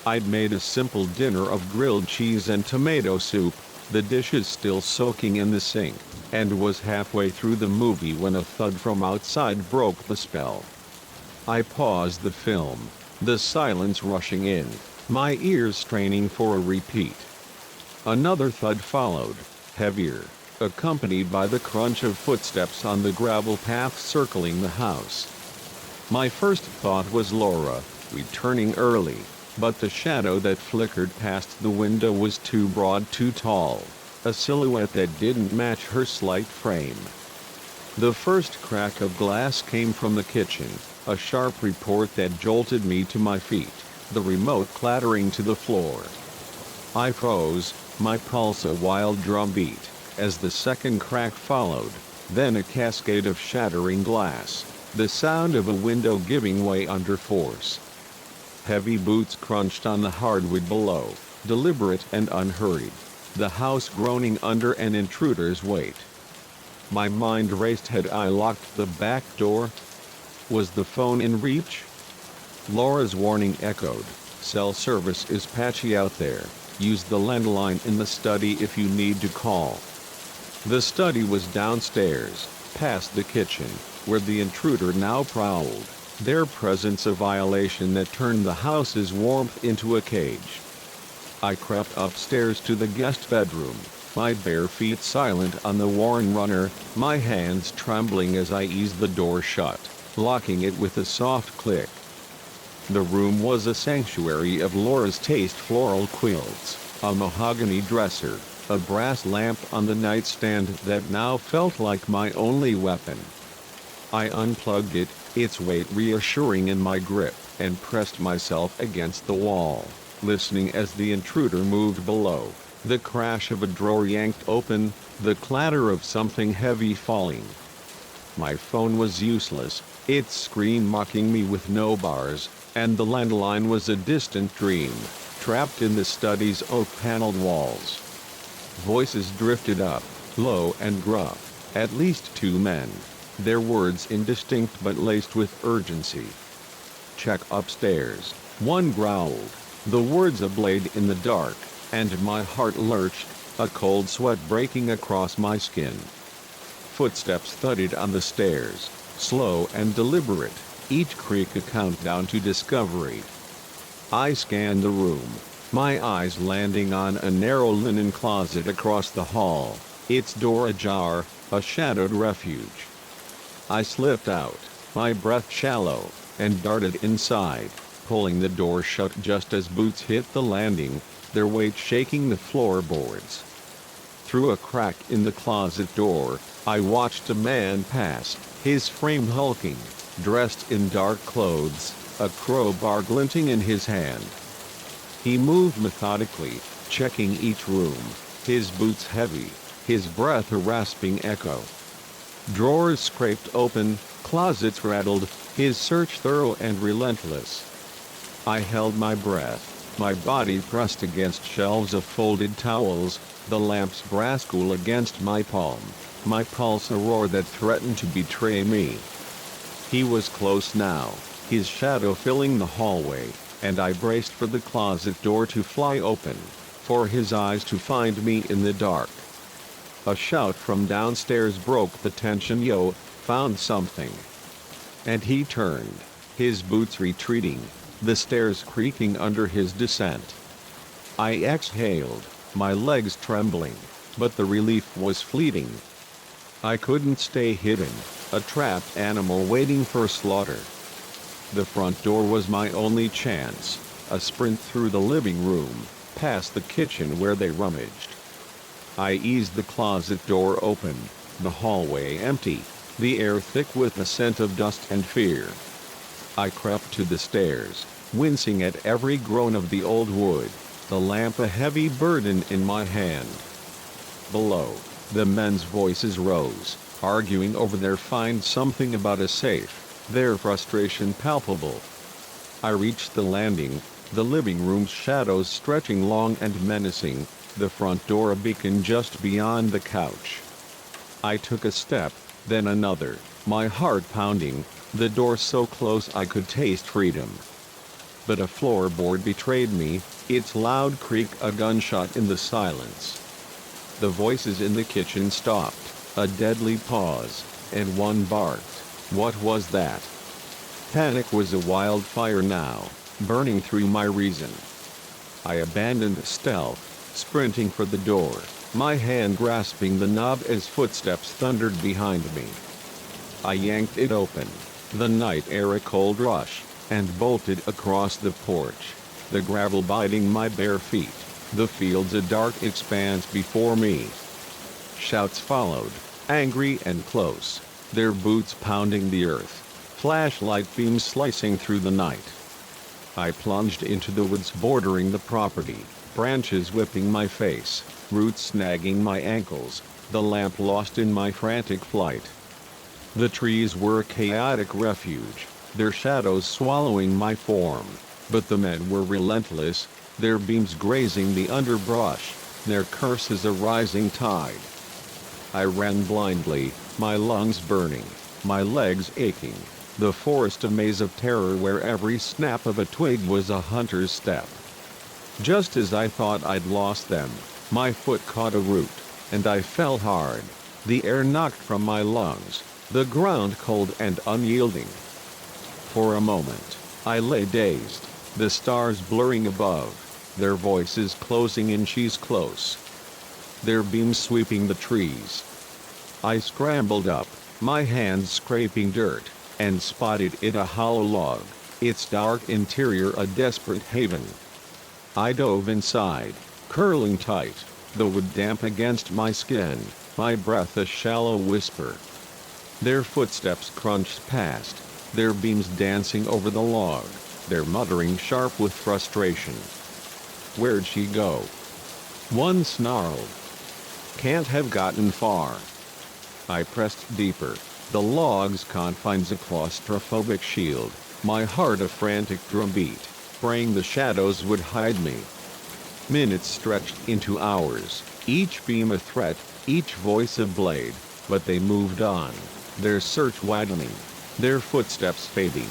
I'd made a simple dinner of grilled cheese and tomato soup, the dishes still soaking in the sink, and was halfway through the movie when a thud from outside broke the spell. I paused the film, the silence rushing in, my ears straining for a repeat. Another thud followed, heavier, accompanied by the crunch of footsteps on the gravel path circling the house. My first thought was Laura, returning early, but the shadow that flickered past the window was too broad, too tall, a silhouette that didn't match her slight frame. The first crack of glass came from the kitchen, a sharp report that jolted me to my feet, the remote clattering to the floor. I froze, my pulse a wild drumbeat, as the second crack followed, then a cascade of shattering glass, the sound of a window giving way under force. Heavy boots crunched on the hardwood below, deliberate and unhurried, the house groaning under an intruder's weight. My mind raced. Had I locked the back door? Was the phone in reach? Laura's warning echoed. Cell service is patchy out there. Use the landline in the study if you need to call. The study was downstairs, past the kitchen, where the intruder now prowled, their presence a violation that turned the house's warmth into a cage. I crept upstairs to the guest bedroom, my bare feet silent on the worn runner, my hands trembling as I eased the door shut, locking it with a soft click. The room was a sanctuary of Laura's taste: floral quilts, a mahogany dresser, a brass lamp on the nightstand that now felt like my only weapon. I unplugged it, its weight reassuring in my grip, and pressed myself against the wall, listening as the intruder moved below, the crash of a drawer yanked open, the clatter of something heavy falling. My phone was useless, its screen mocking me with no bars, and the landline was a distant dream, trapped in the study's oak-paneled walls. Voices drifted up, low and gruff, at least two men, their words indistinct but laced with urgency. "Check upstairs," one growled, the words a blade in the dark, and my heart lurched, a cold sweat breaking across my skin. Footsteps thudded on the stairs, slow and deliberate, each creak a countdown to discovery. I scanned the room, my eyes landing on a narrow linen closet across the hall, its door ajar, a shadowed refuge. I slipped out, my breath shallow, and darted inside, pulling the door shut just as boots hit the landing, their weight shaking the floorboards. Through a crack in the closet door, I watched a man pass, his frame hulking, dressed in dark clothes, a crowbar glinting in his hand. He moved methodically, checking each room, his boots heavy, his breath a rasping echo. Drawers scraped open, closets rattled, his search thorough and relentless. I held my breath, my body pressed against shelves of folded towels, the lamp's brass cool against my palm, my pulse a roar that threatened to betray me. He was close now, his shadow filling the hallway, and I braced for the closet door to fly open, for his eyes to find me in the dark. A shout from downstairs broke the tension. "Yo, found something." And he turned, his boots retreating, the stairs creaking under his descent. I exhaled, my legs trembling, but the relief was fleeting. I couldn't stay hidden, a trapped animal waiting for slaughter. The front door was my only chance, a sprint through the living room, past the kitchen where they rummaged. I eased the closet door open, the hallway empty, the air thick with the scent of dust and fear. I crept to the stairs, wincing at every groan of the old wood, the lamp a heavy burden in my hand. Below, the men's voices rose, arguing over their find something about a safe, their frustration palpable. I reached the landing, the living room's shadows stretching long and menacing, the front door a beacon just beyond the couch. I took a step, then another, my heart pounding, the door so close I could taste freedom. But a floorboard betrayed me, its loud creak a gunshot in the silence. The voices in the kitchen stopped, a deadly pause, and one barked. What was that? Panic was a wildfire now, burning through my reason. I abandoned stealth, sprinting for the door, my hand grasping the knob as footsteps thundered behind me. I yanked it open, the night air a cold rush, and bolted across the porch, the gravel biting my bare feet, the fields a dark expanse before me. Shouts followed, angry and close, their boots pounding the earth, flashlight beams slicing through the night. I plunged into the woods bordering the property, branches whipping my face, roots snagging my ankles, the lamp lost in my frantic flight. The trees were a chaotic refuge, their shadows swallowing my form, but the men were relentless, their beams grazing the underbrush, their curses a rising tide. I ran blindly, my lungs burning, my legs aching, The forest a maze of terror where every snap of a twig was a hunter's step. Just as I thought I'd lost them, my foot caught a root, and I fell hard. The air knocked from my lungs, the ground cold and unyielding. For a moment, I lay dazed, the stars blurring above, their voices closing in. She's close. Their beams sweeping the trees. I scrambled up, my hands scraping dirt, and spotted it, a hollow log, its dark interior a desperate haven. I dove inside, curling tight, the wood damp against my skin, my breath a shallow whisper. Their footsteps crunched past, their beams dancing over the log, their muttering sharp with frustration. Where'd she go? One snarled. Can't have gotten far. I pressed deeper, the log's confines a claustrophobic shield, my heart a frantic drumbeat, praying the shadows would hide me. Minutes stretched into hours, each beam a threat, each voice a blade, but they moved on, their search widening, their footsteps fading.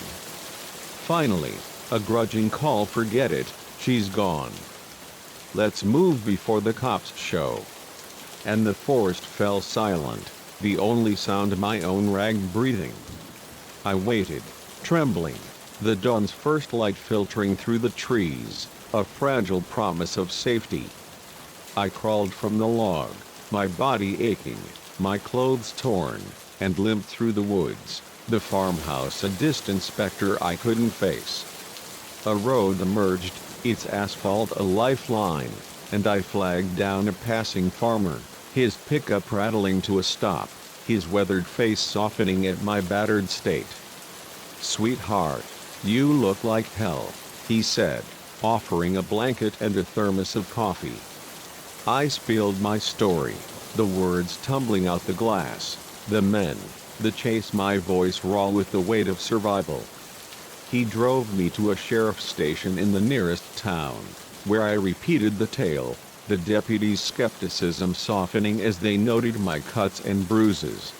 Finally, a grudging call, forget it, she's gone. Let's move before the cops show. And the forest fell silent, the only sound my own ragged breathing. I waited, trembling, the dawn's first light filtering through the trees, a fragile promise of safety. I crawled from the log, my body aching, my clothes torn, and limped through the woods, the farmhouse a distant specter I couldn't face. A road emerged, its asphalt a lifeline, and I flagged down a passing farmer, his pickup rattling to a stop, his weathered face softening at my battered state. "Sweetheart, you look like hell," he said, offering a blanket and a thermos of coffee. I spilled my story, the words tumbling out the glass, the men, the chase, my voice raw with the weight of survival. He drove me to a sheriff's station in the nearest town, where I repeated the tale, the deputies' skepticism softening as they noted my cuts and bruises.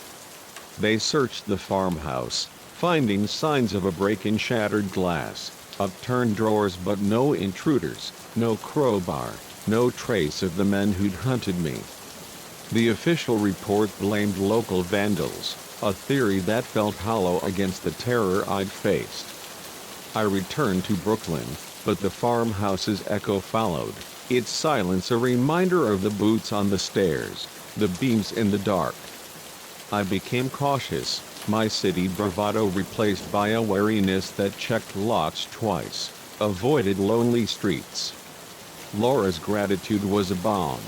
They searched the farmhouse, finding signs of a break-in, shattered glass, upturned drawers, but no intruders, no crowbar, no trace of the men who'd hunted me. The official report blamed local vandals, a theory that felt hollow against the terror I'd faced. I returned to Brooklyn, but the farmhouse's echo followed, its silence a reminder of the boots on the stairs, the beams in the dark. I became cautious, my city bravado replaced by a wariness that checked locks twice, avoided lonely streets. Laura's gratitude was a balm,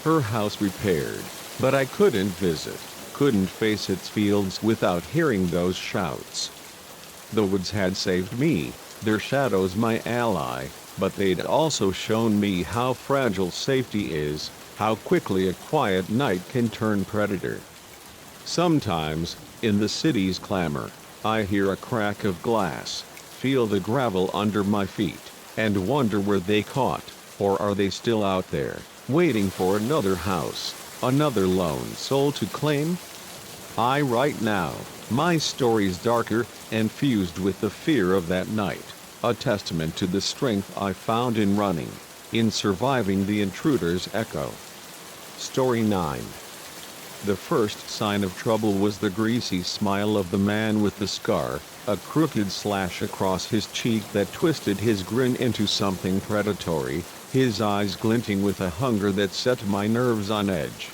her house repaired, but I couldn't visit, couldn't face its fields without hearing those shouts. The woods had saved me, their shadows my ally, but they'd also shown me how fragile safety is, how quickly a quiet night can turn predator. Sometimes, in the city's clamor, I hear a crack of glass, feel the gravel under my feet, and wonder were they caught, or are they still out there, waiting for another house, another lone soul to claim? I write now, my story's darker, and fused with the fear of that night, a testament to the strength I found in running, in surviving the intruder's echo. Story 9. The first sign of trouble was the greasy smile of the man with the scar, a crooked slash across his cheek that twisted his grin into something predatory, his eyes glinting with a hunger that set my nerves on edge.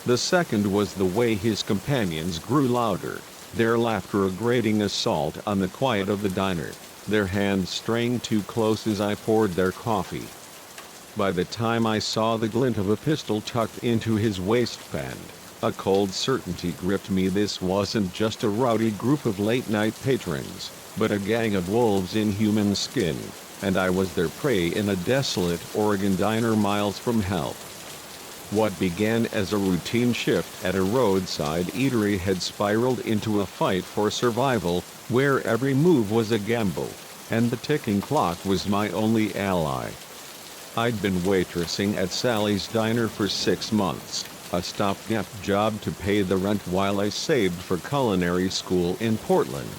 The second was the way his companions grew louder, their laughter a grating assault on the quiet of the diner, their hands straying too close as I poured their coffee. By the time I saw the glint of a pistol tucked into his waistband, a cold certainty gripped me. This wasn't just a rowdy group of late-night patrons, but a gang of wolves in human skin, and I was their prey in a desolate Oregon diner miles from help. What began as a routine shift at a roadside eatery had spiraled into a fight for survival, where every move was a gamble, and the ticking clock was my only ally. I'd been waitressing at Sally's Diner for 6 months, a stopgap job to pay the rent while I saved for culinary school in Portland.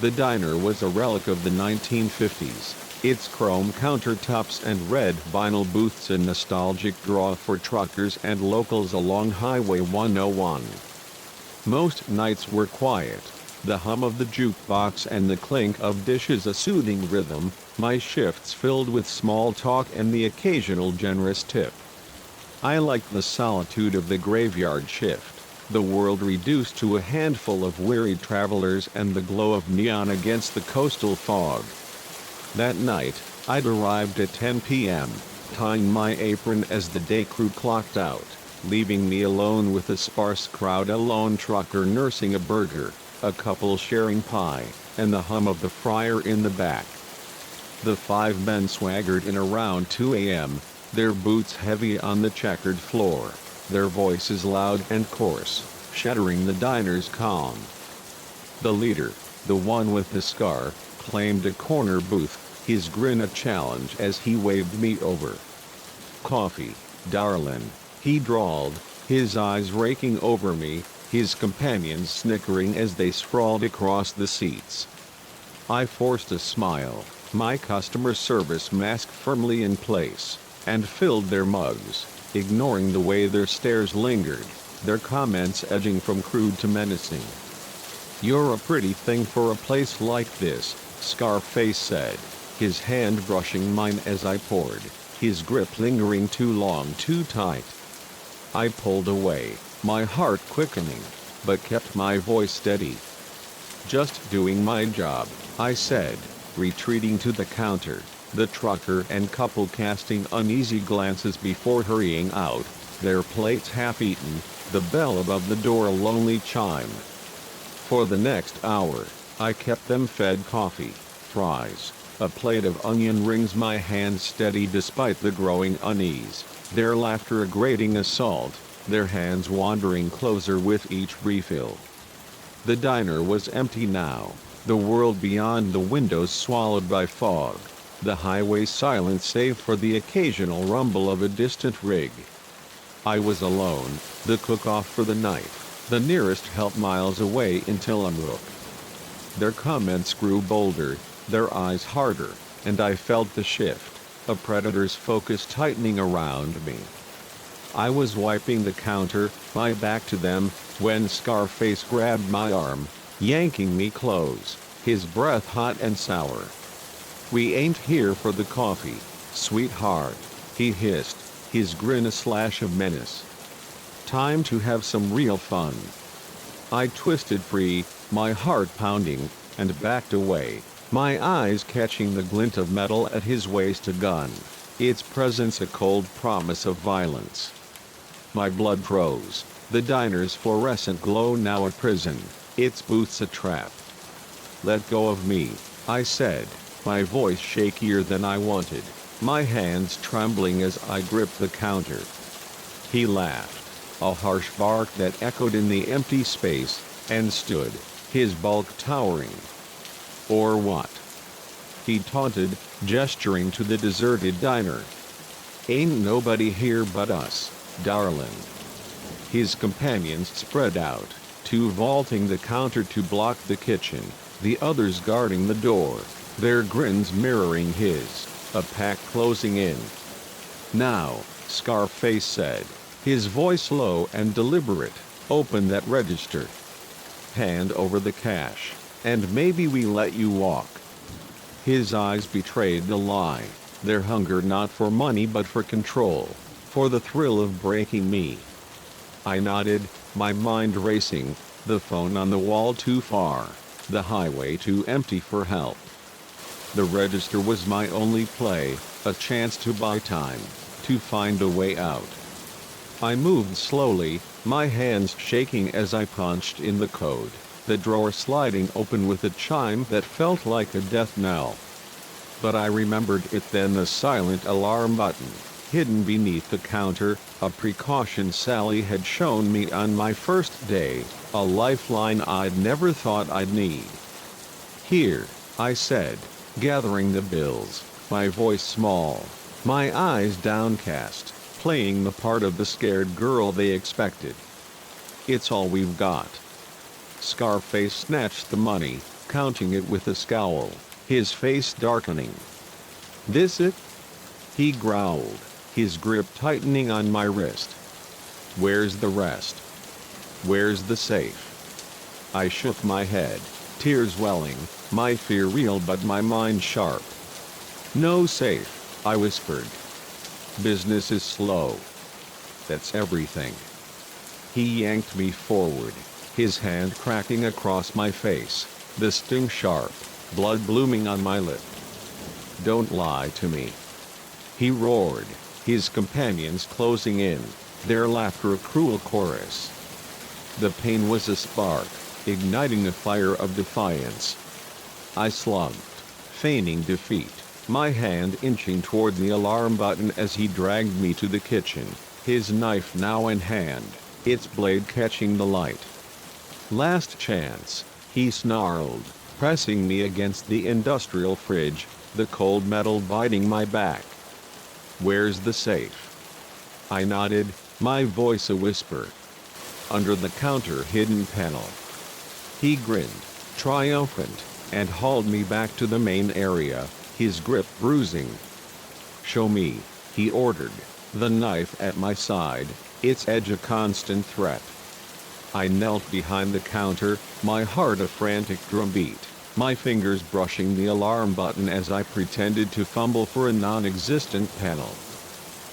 The diner was a relic of the 1950s, its chrome countertops and red vinyl booths a nostalgic draw for truckers and locals along Highway 101. Most nights were quiet, the hum of the jukebox and the clink of dishes a soothing rhythm, my shifts filled with small talk and the occasional generous tip. I liked the solitude of the graveyard shift, the world reduced to a handful of weary travelers and the glow of neon against the coastal fog. That night, I'd arrived at 10 p.m., tying my apron as the day crew clocked out, leaving me alone with a sparse crowd, a lone trucker nursing a burger, a couple sharing pie, and the hum of the fryer in the back. The 5 men swaggered in around 2 a.m., their boots heavy on the checkered floor, their voices loud and coarse, shattering the diner's calm. The leader, the one with the scar, claimed a corner booth, his grin a challenge as he waved me over. "Coffee, darlin'," he drawled, his eyes raking over me, his companions snickering as they sprawled across the seats. I forced a smile, my customer service mask firmly in place, and filled their mugs, ignoring the way their stares lingered, their comments edging from crude to menacing. "You're a pretty thing for a place like this," Scarface said, his hand brushing mine as I poured, his grip lingering too long, too tight. I pulled away, my heart quickening, but kept my voice steady. "Just doing my job," I said, retreating to the counter, the trucker and couple casting uneasy glances before hurrying out, their plates half-eaten, the bell above the door a lonely chime. For the next hour, I kept them fed coffee, fries, a plate of onion rings, my hands steady despite the growing unease, their laughter a grating assault, their hands wandering closer with each refill. The diner was empty now, the world beyond the windows swallowed by fog, the highway silent save for the occasional rumble of a distant rig. I was alone, the cook-off for the night, the nearest help miles away in Tillamook. Their comments grew bolder, their eyes harder, and I felt the shift, a predator's focus tightening around me. I was wiping the counter, my back to them, when Scarface grabbed my arm, yanking me close, his breath hot and sour. "We ain't here for the coffee, sweetheart," he hissed, his grin a slash of menace. "Time to have some real fun." I twisted free, my heart pounding, and backed away, my eyes catching the glint of metal at his waist, a gun, its presence a cold promise of violence. My blood froze, the diner's fluorescent glow now a prison, its booths a trap. "Let go of me," I said, my voice shakier than I wanted, my hands trembling as I gripped the counter. He laughed, a harsh bark that echoed in the empty space, and stood, his bulk towering. "Or what?" he taunted, gesturing to the deserted diner. "Ain't nobody here but us, darlin'." His companions spread out, two vaulting the counter to block the kitchen, the others guarding the door, their grins mirroring his, a pack closing in. "Now," Scarface said, his voice low and deliberate, "open that register. Hand over the cash, and maybe we let you walk." His eyes betrayed the lie, their hunger not for money but for control, for the thrill of breaking me. I nodded, my mind racing, the phone on the wall too far, the highway too empty for help. The register was my only play, a chance to buy time, to find a way out. I moved slowly, my hands shaking as I punched in the code, the drawer sliding open with a chime that felt like a death knell. But I remembered it then, the silent alarm button, hidden beneath the counter, a precaution Sally had shown me on my first day, a lifeline I'd never thought I'd need. "Here," I said, gathering the bills, my voice small, my eyes downcast, playing the part of the scared girl they expected. "It's all we've got." Scarface snatched the money, counting it with a scowl, his face darkening. "This it?" he growled, his grip tightening on my wrist. "Where's the rest? Where's the safe?" I shook my head, tears welling, my fear real but my mind sharp. "No safe," I whispered. "Business is slow. That's everything." He yanked me forward, his hand cracking across my face, the sting sharp, blood blooming on my lip. "Don't lie to me," he roared, his companions closing in, their laughter a cruel chorus. The pain was a spark, igniting a fire of defiance. I slugged, feigning defeat, my hand inching toward the alarm button as he dragged me to the kitchen, his knife now in hand, its blade catching the light. "Last chance," he snarled, pressing me against the industrial fridge, the cold metal biting my back. "Where's the safe?" I nodded, my voice a whisper. "Under the counter hidden panel." He grinned, triumphant, and hauled me back to the main area, his grip bruising. "Show me," he ordered, the knife at my side, its edge a constant threat. I knelt behind the counter, my heart a frantic drumbeat, my fingers brushing the alarm button as I pretended to fumble for a non-existent panel.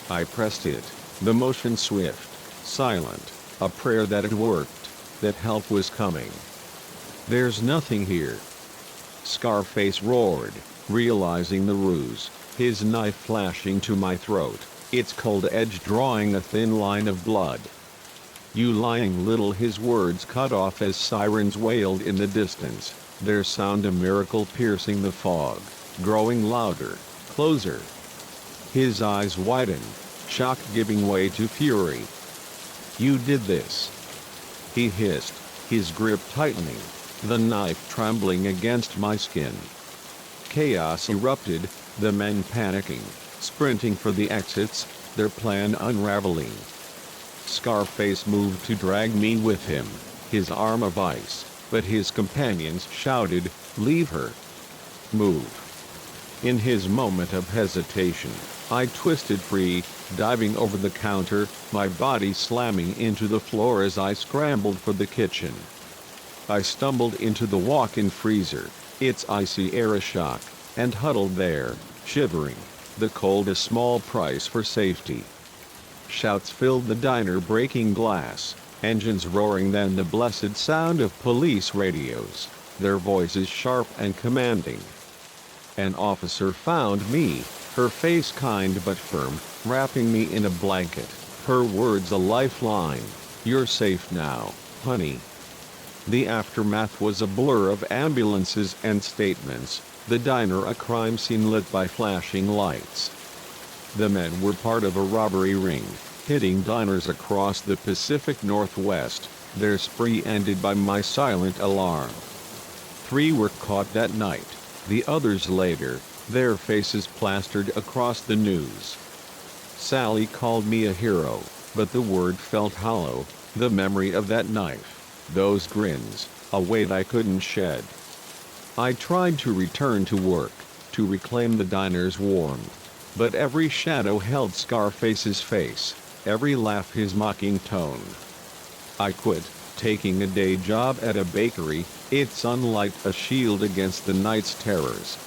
I pressed it, the motion swift, silent, a prayer that it worked, that help was coming. "There's nothing here," Scarface roared, realizing the ruse, his knife flashing to my throat, its cold edge drawing a thin line of blood. "You lying little," his words cut off as sirens wailed in the distance, their sound a miracle piercing the fog, growing louder, closer. His eyes widened, shock giving way to fury. "You did this," he hissed, his grip tightening, the knife trembling against my skin. Chaos erupted, the men panicking, sprinting for the exits, their plan unraveling. Scarface moved to drag me with him, his arm of ice, but his companions shouted, "Leave her! Move!" In his moment of hesitation, I twisted free, diving over the counter, my body slamming into the floor as I scrambled for the kitchen. I stumbled into the walk-in freezer, its icy air a shock, and huddled there, shivering, the cold a small price for safety. Shouts filled the diner, breaking glass, engines roaring, then the blessed sound of police radios, their voices sharp and commanding. An officer found me, her face kind but firm, wrapping me in a blanket, her words a lifeline, "You're safe now, honey." The aftermath was a blur of ambulances and statements, the diner a crime scene lit by flashing lights. The men were part of a robbery ring, hitting diners across the Pacific Northwest, their spree ended by my silent alarm. 3 were caught that night, the others later, their faces plastered across the news. Sally called me a hero, but the word felt hollow, the memory of that knife, those grins, a weight I couldn't shed. I tried to return to work, to reclaim the diner's warmth, but every shadow held Scarface's face, every laugh his mocking tone. I quit, taking a day job at a bakery, its sunlight a shield against the night's terrors.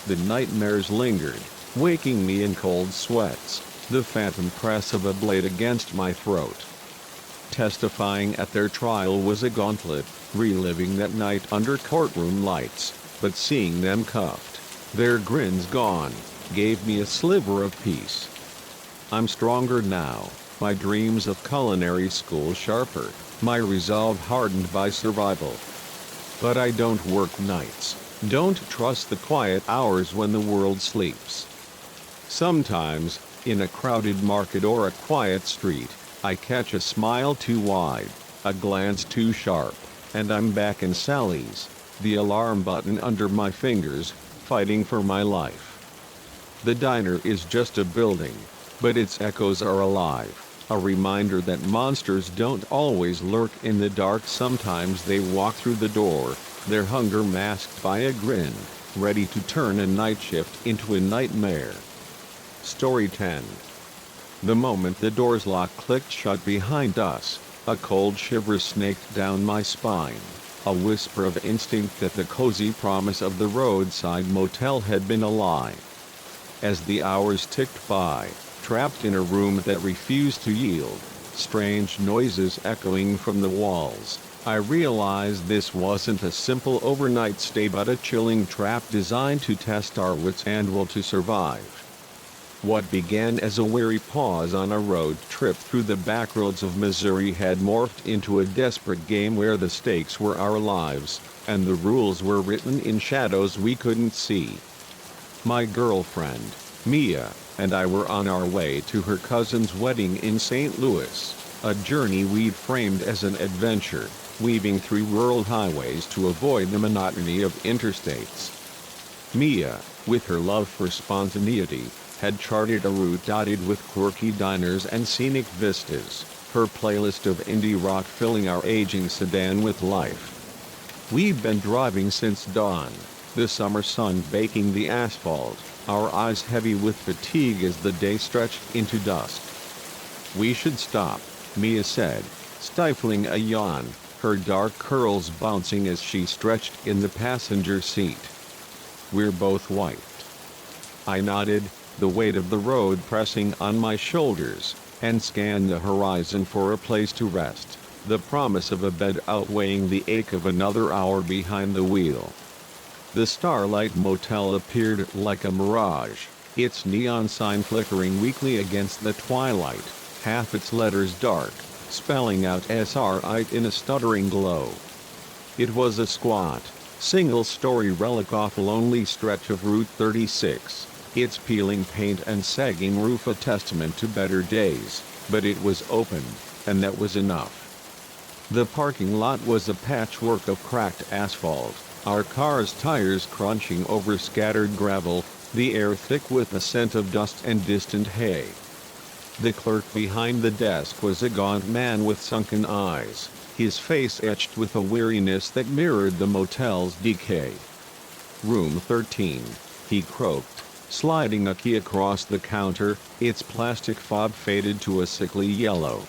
The nightmares lingered, waking me in cold sweats, the phantom press of a blade against my throat. Testifying at their trial was a gauntlet, reliving that night under courtroom lights, but seeing them cuffed, their grins gone, gave me a sliver of peace. I'm stronger now, my dreams of culinary school sharper, my resolve hardened by survival. But I don't work nights, don't trust the quiet hours when the world sleeps. Sometimes, in a crowded market or a quiet street, I catch a smile too wide, a glance too sharp, and I'm back in Sally's, the alarm button under my fingers, fighting for my life. The diner is just a building, but its echoes are alive, a reminder that monsters don't always lurk in the dark. Sometimes they walk through the door, their hunger masked by a grin, ready to turn a night shift into a nightmare. Story 10. The moment the door's lock clicked shut behind us, a cold shiver snaked down my spine, a whisper of instinct that the cozy promise of the roadside motel had been a lie. As the hours ticked by, trapped in a room that refused to yield, strange noises echoing from the walls, I realized this wasn't a simple overnight stay but a chilling trap designed to test our wits and will to survive. What began as a weary pause on a road trip through the backroads of Missouri had morphed into a desperate game where the stakes were our lives, and the rules were written in shadows we couldn't see. My girlfriend, Mia, and I were on our way to her cousin's wedding in St. Louis, a journey we'd framed as an adventure, weaving through rural highways to avoid the monotony of interstates. Mia, with her love for spontaneity, had charted a route dotted with quirky diners and scenic vistas, her playlist of indie rock filling our aging sedan with life. We'd been driving since dawn, the summer sun baking the asphalt, our eyes heavy with fatigue as the day stretched into dusk. "We should stop," Mia said, stifling a yawn, her dark curls bouncing as she stretched in the passenger seat. "We're both wiped." I nodded, the weight of the road pressing on my shoulders, and scanned the horizon for a place to rest, the promise of a bed outweighing the ache of another hour behind the wheel. The Starlight Motel appeared like a mirage, its neon sign flickering weakly against the twilight, half its letters dark, spelling out SRI in a stuttering glow. It was a squat, single-story relic off a lonely stretch of Route 36, its peeling paint and sagging roof a testament to better days, but it was open, and that was enough. The parking lot was a patchwork of cracked asphalt, our car's tires crunching over scattered gravel, the air thick with the scent of dust and distant hay. The clerk behind the desk was a gaunt man with sunken eyes, his face etched with a weariness that mirrored the motel's decay. "Room 13, he croaked, sliding a key across the counter, its plastic fob faded to a sickly yellow.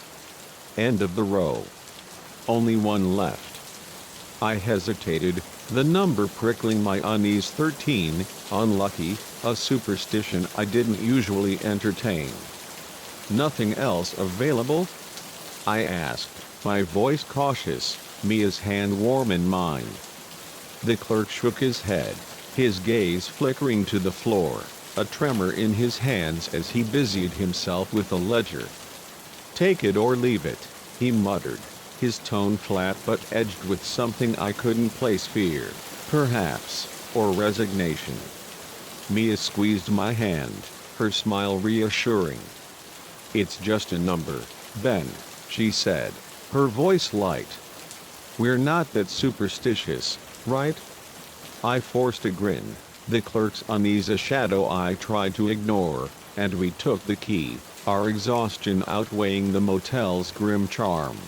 "End of the row. Only one left." I hesitated, the number prickling my unease. 13, unlucky, a superstition I didn't usually entertain. "Nothing else available?" I asked, my voice cautious, Mia's hand warm in mine. The clerk shook his head, his gaze flickering to the floor, a tremor in his hands as he busied himself with a ledger. "Take it or leave it," he muttered, his tone flat but edged with something I couldn't place: fear, perhaps, or resignation. Mia squeezed my hand, her smile reassuring. "It's just a number, Ben," she said, her voice light. "We're not that superstitious, right?" I forced a grin, the clerk's unease a shadow I tried to ignore, and we took the key, our exhaustion outweighing the motel's grim charm.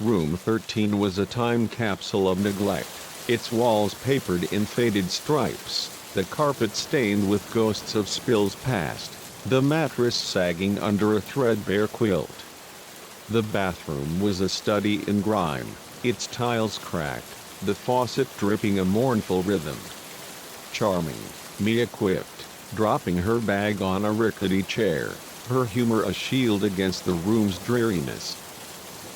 Room 13 was a time capsule of neglect, its walls papered in faded stripes, the carpet stained with ghosts of spills past, the mattress sagging under a threadbare quilt. The bathroom was a study in grime, its tiles cracked, the faucet dripping a mournful rhythm. "Charming," Mia quipped, dropping her bag on a rickety chair, her humor a shield against the room's dreariness.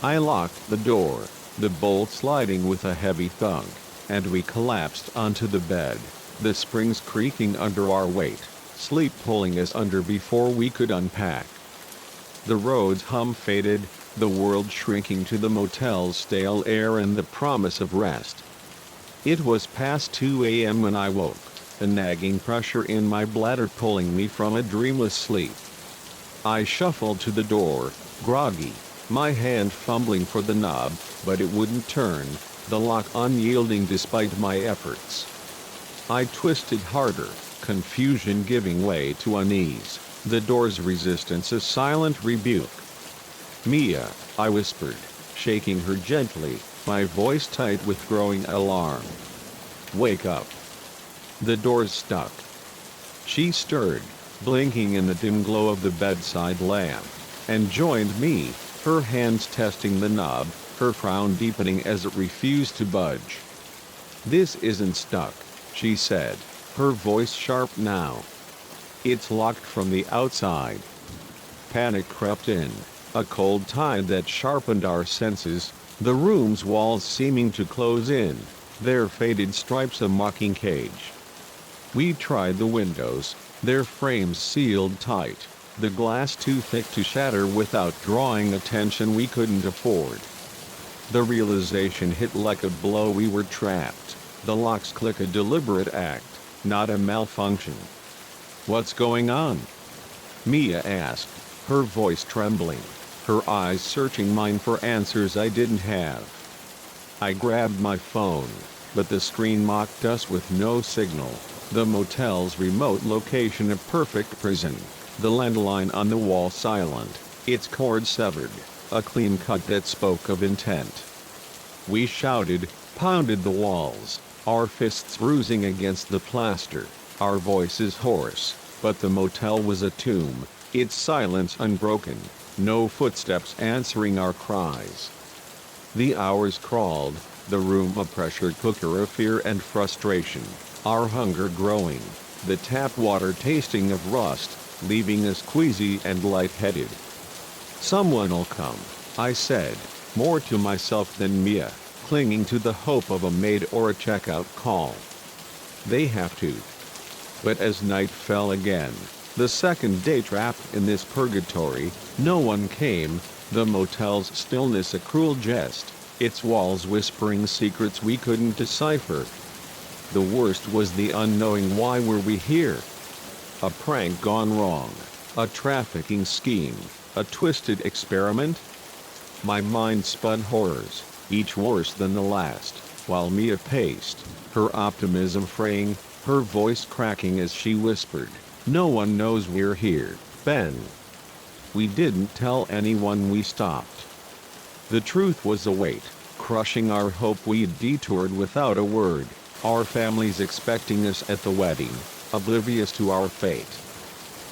I locked the door, the bolt sliding with a heavy thunk, and we collapsed onto the bed, the springs creaking under our weight, sleep pulling us under before we could unpack. The road's hum faded, the world shrinking to the motel's stale air and the promise of rest. It was past 2 a.m. when I woke, a nagging pressure in my bladder pulling me from a dreamless sleep. I shuffled to the door, groggy, my hand fumbling for the knob, but it wouldn't turn, the lock unyielding despite my efforts. I twisted harder, confusion giving way to unease, the door's resistance a silent rebuke. "Mia," I whispered, shaking her gently, my voice tight with growing alarm. "Wake up. The door's stuck." She stirred, blinking in the dim glow of the bedside lamp, and joined me, her hands testing the knob, her frown deepening as it refused to budge. "This isn't stuck," she said, her voice sharp now. "It's locked from the outside." Panic crept in, a cold tide that sharpened our senses, the room's walls seeming to close in, their faded stripes a mocking cage. We tried the windows, their frames sealed tight, the glass too thick to shatter without drawing attention we couldn't afford. The realization hit like a blow. We were trapped. The locks click, a deliberate act, not a malfunction. "What's going on?" Mia asked, her voice trembling, her eyes searching mine for answers I didn't have. I grabbed my phone, but the screen mocked us with no signal. The motel's remote location a perfect prison, the landline on the wall silent, its cord severed, a clean cut that spoke of intent. We shouted, pounded the walls, our fists bruising against the plaster, our voices hoarse, but the motel was a tomb, its silence unbroken, no footsteps answering our cries. The hours crawled, the room a pressure cooker of fear and frustration, our hunger growing, the tap water tasting of rust, leaving us queasy and lightheaded. "Someone'll come," I said, more to myself than Mia, clinging to the hope of a maid or a checkout call. "They have to." But as night fell again, the second day trapped in this purgatory, no one came, the motel's stillness a cruel jest, its walls whispering secrets we couldn't decipher. The worst was the unknowing. Why were we here? A prank gone wrong, a trafficking scheme, a twisted experiment? My mind spun horrors, each worse than the last, while Mia paced, her optimism fraying, her voice cracking as she whispered, "No one knows we're here, Ben." We didn't tell anyone we stopped. The truth was a weight, crushing our hope. We'd detoured without a word, our families expecting us at the wedding, oblivious to our fate.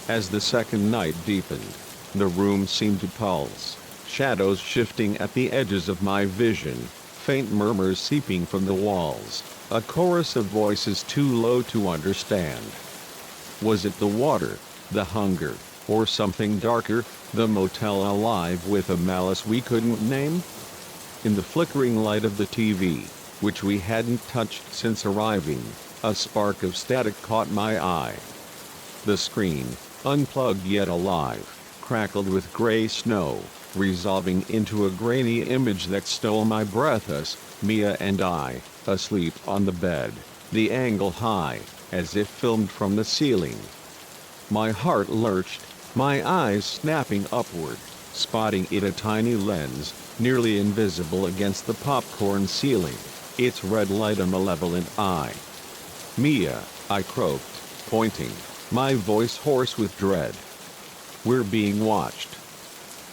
As the second night deepened, the room seemed to pulse, shadows shifting at the edges of my vision, faint murmurs seeping from the walls, a chorus of voices too low to understand. Was it the water, the hunger, or something darker, the motel alive with a malice we couldn't name? In the flickering light of the TV, which we hadn't touched since arriving, a spark of static caught my eye. The screen, unplugged yet alive, crackled with gray snow, resolving into a grainy image that stole my breath. Us, Mia and I, asleep on the bed, the angle high, as if filmed from the ceiling. My heart lurched, my eyes snapping upward, spotting it a tiny lens, nearly invisible against the popcorn ceiling, its red light a malevolent eye. "Mia," I croaked, pointing, my voice hoarse with dread. "We're being watched."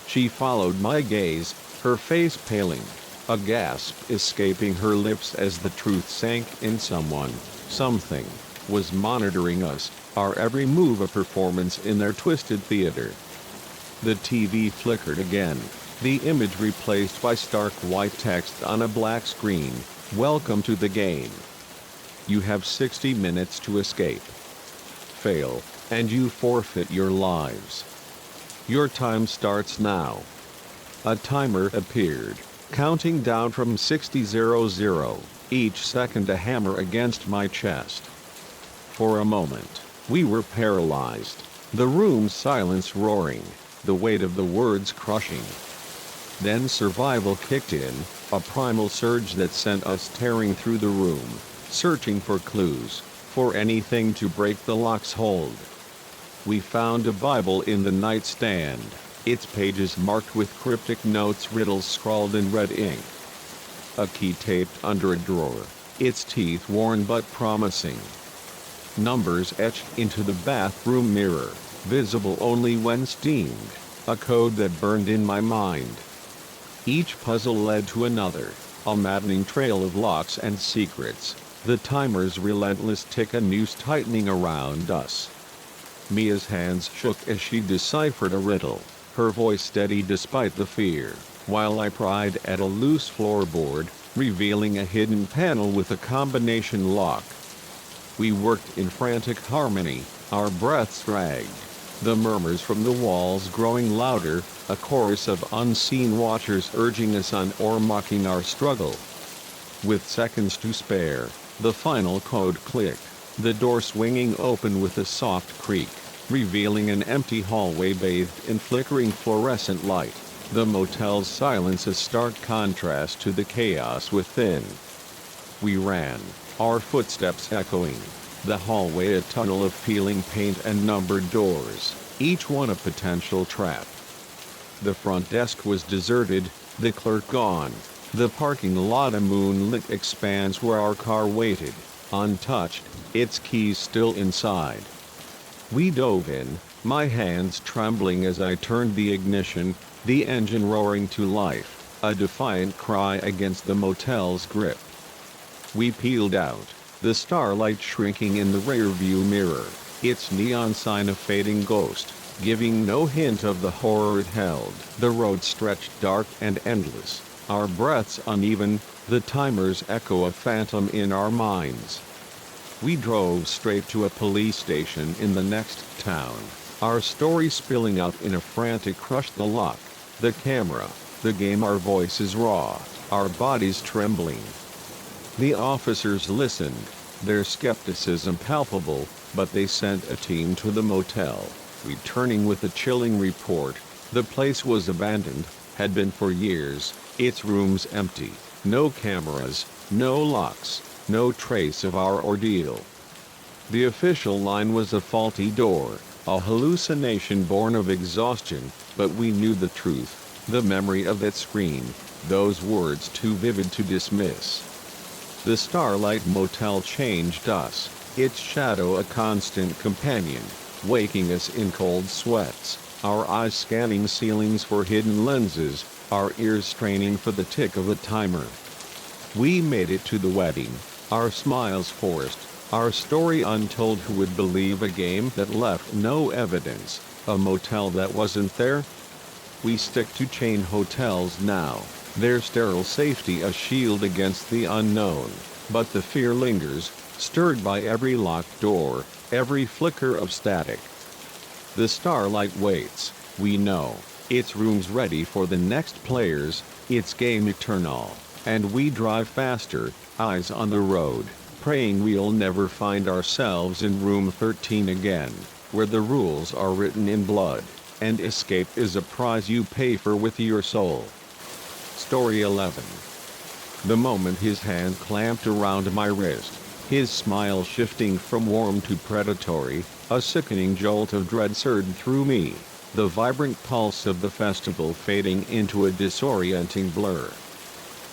She followed my gaze, her face paling, a gasp escaping her lips as the truth sank in. Something, was monitoring us, our every move a performance in their twisted theater. The TV flickered again, the image replaced by stark white text on a black screen, "Welcome to the game. You have 60 minutes to escape. Fail, and you forfeit your lives. Your time starts now." A timer appeared, counting down from 60:00, each second a hammer against my chest. For a moment, we were paralyzed, the room's silence roaring, the weight of the words crushing. Then survival kicked in, a primal surge that sent us tearing through the room, searching for clues, for anything to break the lock's hold. We found a Bible in the nightstand, its pages marked with cryptic notes, riddles scrawled in red ink. A key taped under a drawer, its teeth worn but promising. Numbers etched into the bathroom mirror, visible only when steamed, a code that burned in my mind. Each puzzle led to another, A maddening trail of locks and secrets, the timer's relentless tick a noose tightening around us. Mia's hands shook as she deciphered a riddle, her voice steady despite the fear, while I pried at a loose floorboard, revealing a hidden panel with a combination lock. We worked in frantic harmony, our breaths dragged, the murmurs from the walls growing louder, a chorus of unseen watchers urging us on or mocking our struggle. With seconds to spare, the final code clicked, the door swinging open with a soft creak, revealing an empty hallway bathed in flickering fluorescent light, the motel's silence a stark contrast to the chaos within. We ran, our footsteps echoing, the hallway a tunnel of peeling paint and numbered doors, each one a potential trap. The front desk was deserted, the clerk gone, the parking lot a moonlit expanse where our car waited, untouched, its keys still inside. We dove in, my hands trembling as I turned the ignition, the engine roaring to life, a defiant cry against the motel's grip. We peeled out, the starlight shrinking in the rearview mirror, its neon sign a fading ghost, giving no hint of the horror it held. The road stretched dark and endless, our breaths uneven, the timer's echo a phantom in our minds. We drove straight to a police station in the next town, our story spilling out in a frantic crush. The lock, the camera, the game, our voices raw, our bodies trembling. The officers listened, their skepticism palpable, but they sent a team to the motel, returning with a chilling report. The place was abandoned, had been for years, its rooms empty, no cameras, no locks, no trace of our ordeal. The official line was a faulty door, a hallucination born of exhaustion, but we knew the truth, the memory of that scream, those words too vivid to dismiss. The Starlight Motel changed us, its shadow a constant companion, waking us in cold sweats, our eyes scanning ceilings for hidden lenses, our ears straining for the tick of a timer. We made it to the wedding, our smiles forced, our story untold. Who would believe a game that left no evidence, a motel that wasn't there? We stick to chain hotels now, their sterile safety a shield against the unknown, but the fear lingers, stirred by every locked door, every flicker of static. The Starlight waits, we know, its rooms ready for the next players, its game eternal, and we drive faster, eyes on the road, praying we'll never find ourselves in room 13 again, where the rules are written in blood, and escape is a prize you pay for with your soul. Story 11. The moment his hand clamped around my wrist, his smile shifting from warm to predatory, a sickening jolt of dread surged through me, the vibrant pulse of the festival fading into a disorienting blur.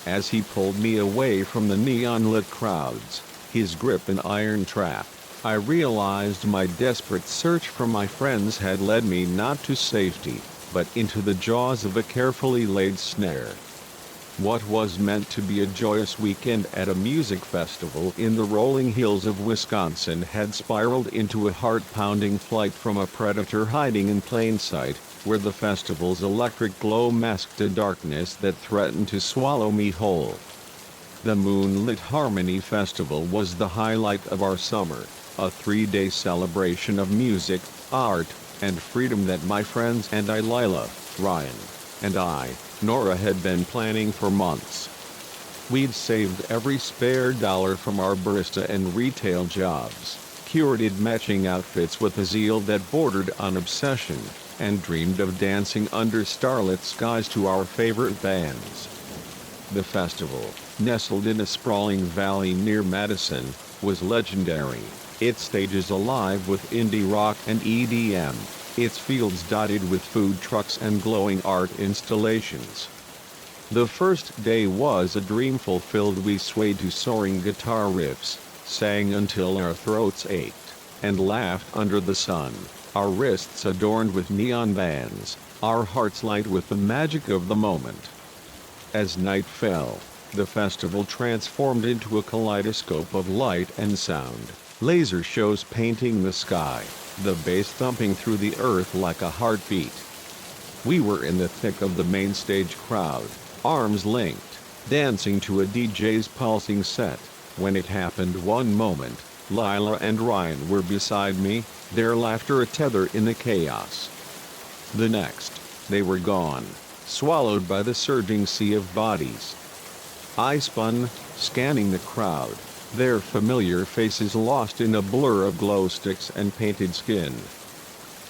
As he pulled me away from the neon-lit crowds, his grip an iron trap, I realized my desperate search for my friends had led me not to safety, but into the jaws of a carefully laid snare. What was meant to be a joyous weekend at a music festival in the rolling hills of Wisconsin had spiraled into a heart-pounding flight from a predator hiding in plain sight, where the festival's electric glow masked a darkness that threatened to swallow me whole. The Moonlit Harmony Festival was the highlight of our summer, a 3-day celebration of music, art, and freedom that my friends and I, Lila, Ryan, and Nora, had been planning for months. We'd saved every spare dollar from our barista and retail jobs, curated matching outfits with a zeal that bordered on obsession, and dreamed of dancing under starlit skies to our favorite bands. The festival, nestled in a sprawling valley near Madison, was legendary, its stages alive with indie rock and EDM, its fields dotted with food trucks and glowing art installations. The first day was a dream fulfilled. We swayed to soaring guitar riffs, sang until our throats ached, and laughed under the sun, our wrists adorned with neon bands, our hearts light with the magic of the moment. As night fell, The festival transformed into a kaleidoscope of light and sound, laser shows painting the sky, the bass thumping through the earth like a heartbeat. We were in the thick of the main stage crowd, arms linked, dancing to a DJ's pulsing set, when it happened. One moment, Lila and Ryan were beside me, their laughter a tether in the chaos. The next, they were gone, swallowed by the surging sea of bodies. I spun, scanning the crowd, their familiar faces lost in a blur of glow sticks and painted skin.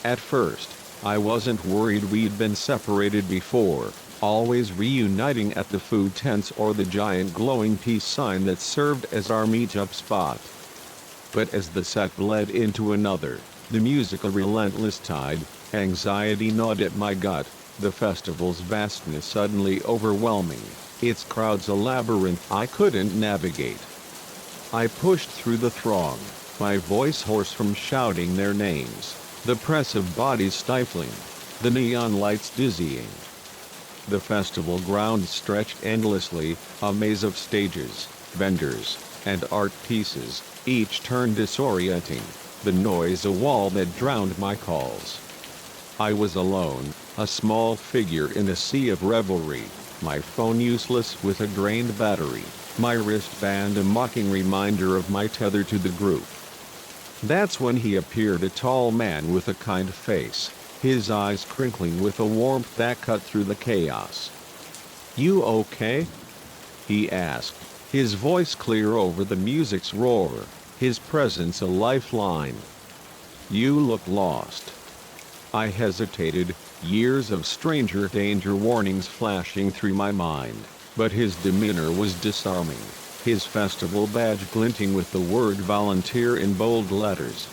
At first, I wasn't worried. We'd been separated before, always reuniting at the food tents or the giant glowing peace sign that served as our meet-up spot. But as the set bled into another, the music a relentless tide, anxiety gnawed at my gut, the festival's vastness suddenly overwhelming, its crowds a labyrinth I couldn't navigate. I pushed through the throng, my voice hoarse from shouting their names, the press of bodies stifling, the neon lights dizzying. The festival grounds stretched endlessly, a maze of stages, vendors, and art pieces, each turn disorienting, the noise a wall that drowned my calls. I was alone, a small figure in a sea of revelry, my phone useless with a drained battery, my wristband a mocking reminder of my tether to the group. That's when he appeared, a tall man with a kind face, his eyes crinkling with a warmth that cut through the chaos. "You okay?" he asked, his voice clear over the music's roar, his presence a lifeline. "You look lost." I hesitated, years of stranger danger warnings flashing through my mind, but his demeanor was disarming, his festival badge glinting with the word volunteer in bold letters.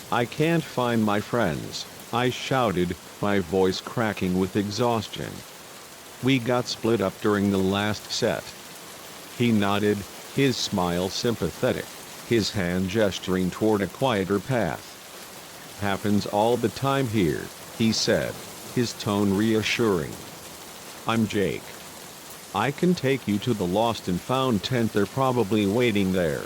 "I can't find my friends," I shouted, my voice cracking with exhaustion. "We got split up during the last set." He nodded, his smile sympathetic, his hand gesturing toward a quieter path. "Happens all the time here," he said, his tone reassuring. "I'm Jake. I can take you to the lost and found tent. They're probably waiting there."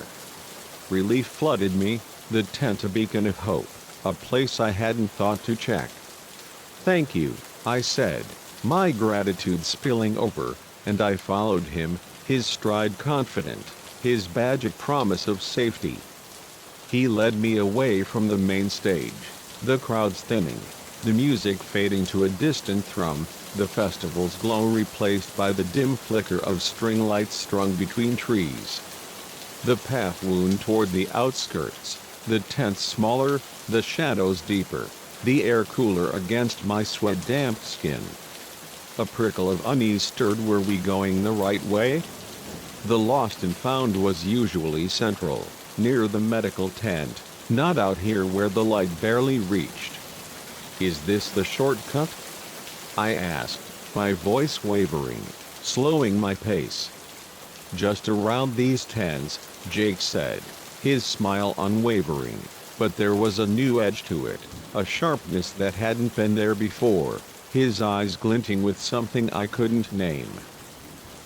Relief flooded me, the tent a beacon of hope, a place I hadn't thought to check. "Thank you," I said, my gratitude spilling over, and I followed him, his stride confident, his badge a promise of safety. He led me away from the main stage, the crowds thinning, the music fading to a distant thrum, the festival's glow replaced by the dim flicker of string lights strung between trees. The path wound toward the outskirts, the tents smaller, the shadows deeper, the air cooler against my sweat-damped skin. A prickle of unease stirred. Were we going the right way? The lost and found was usually central, near the medical tent, not out here where the light barely reached. "Is this the shortcut?" I asked, my voice wavering, slowing my pace. "Just around these tents," Jake said, his smile unwavering, but there was a new edge to it, a sharpness that hadn't been there before, his eyes glinting with something I couldn't name.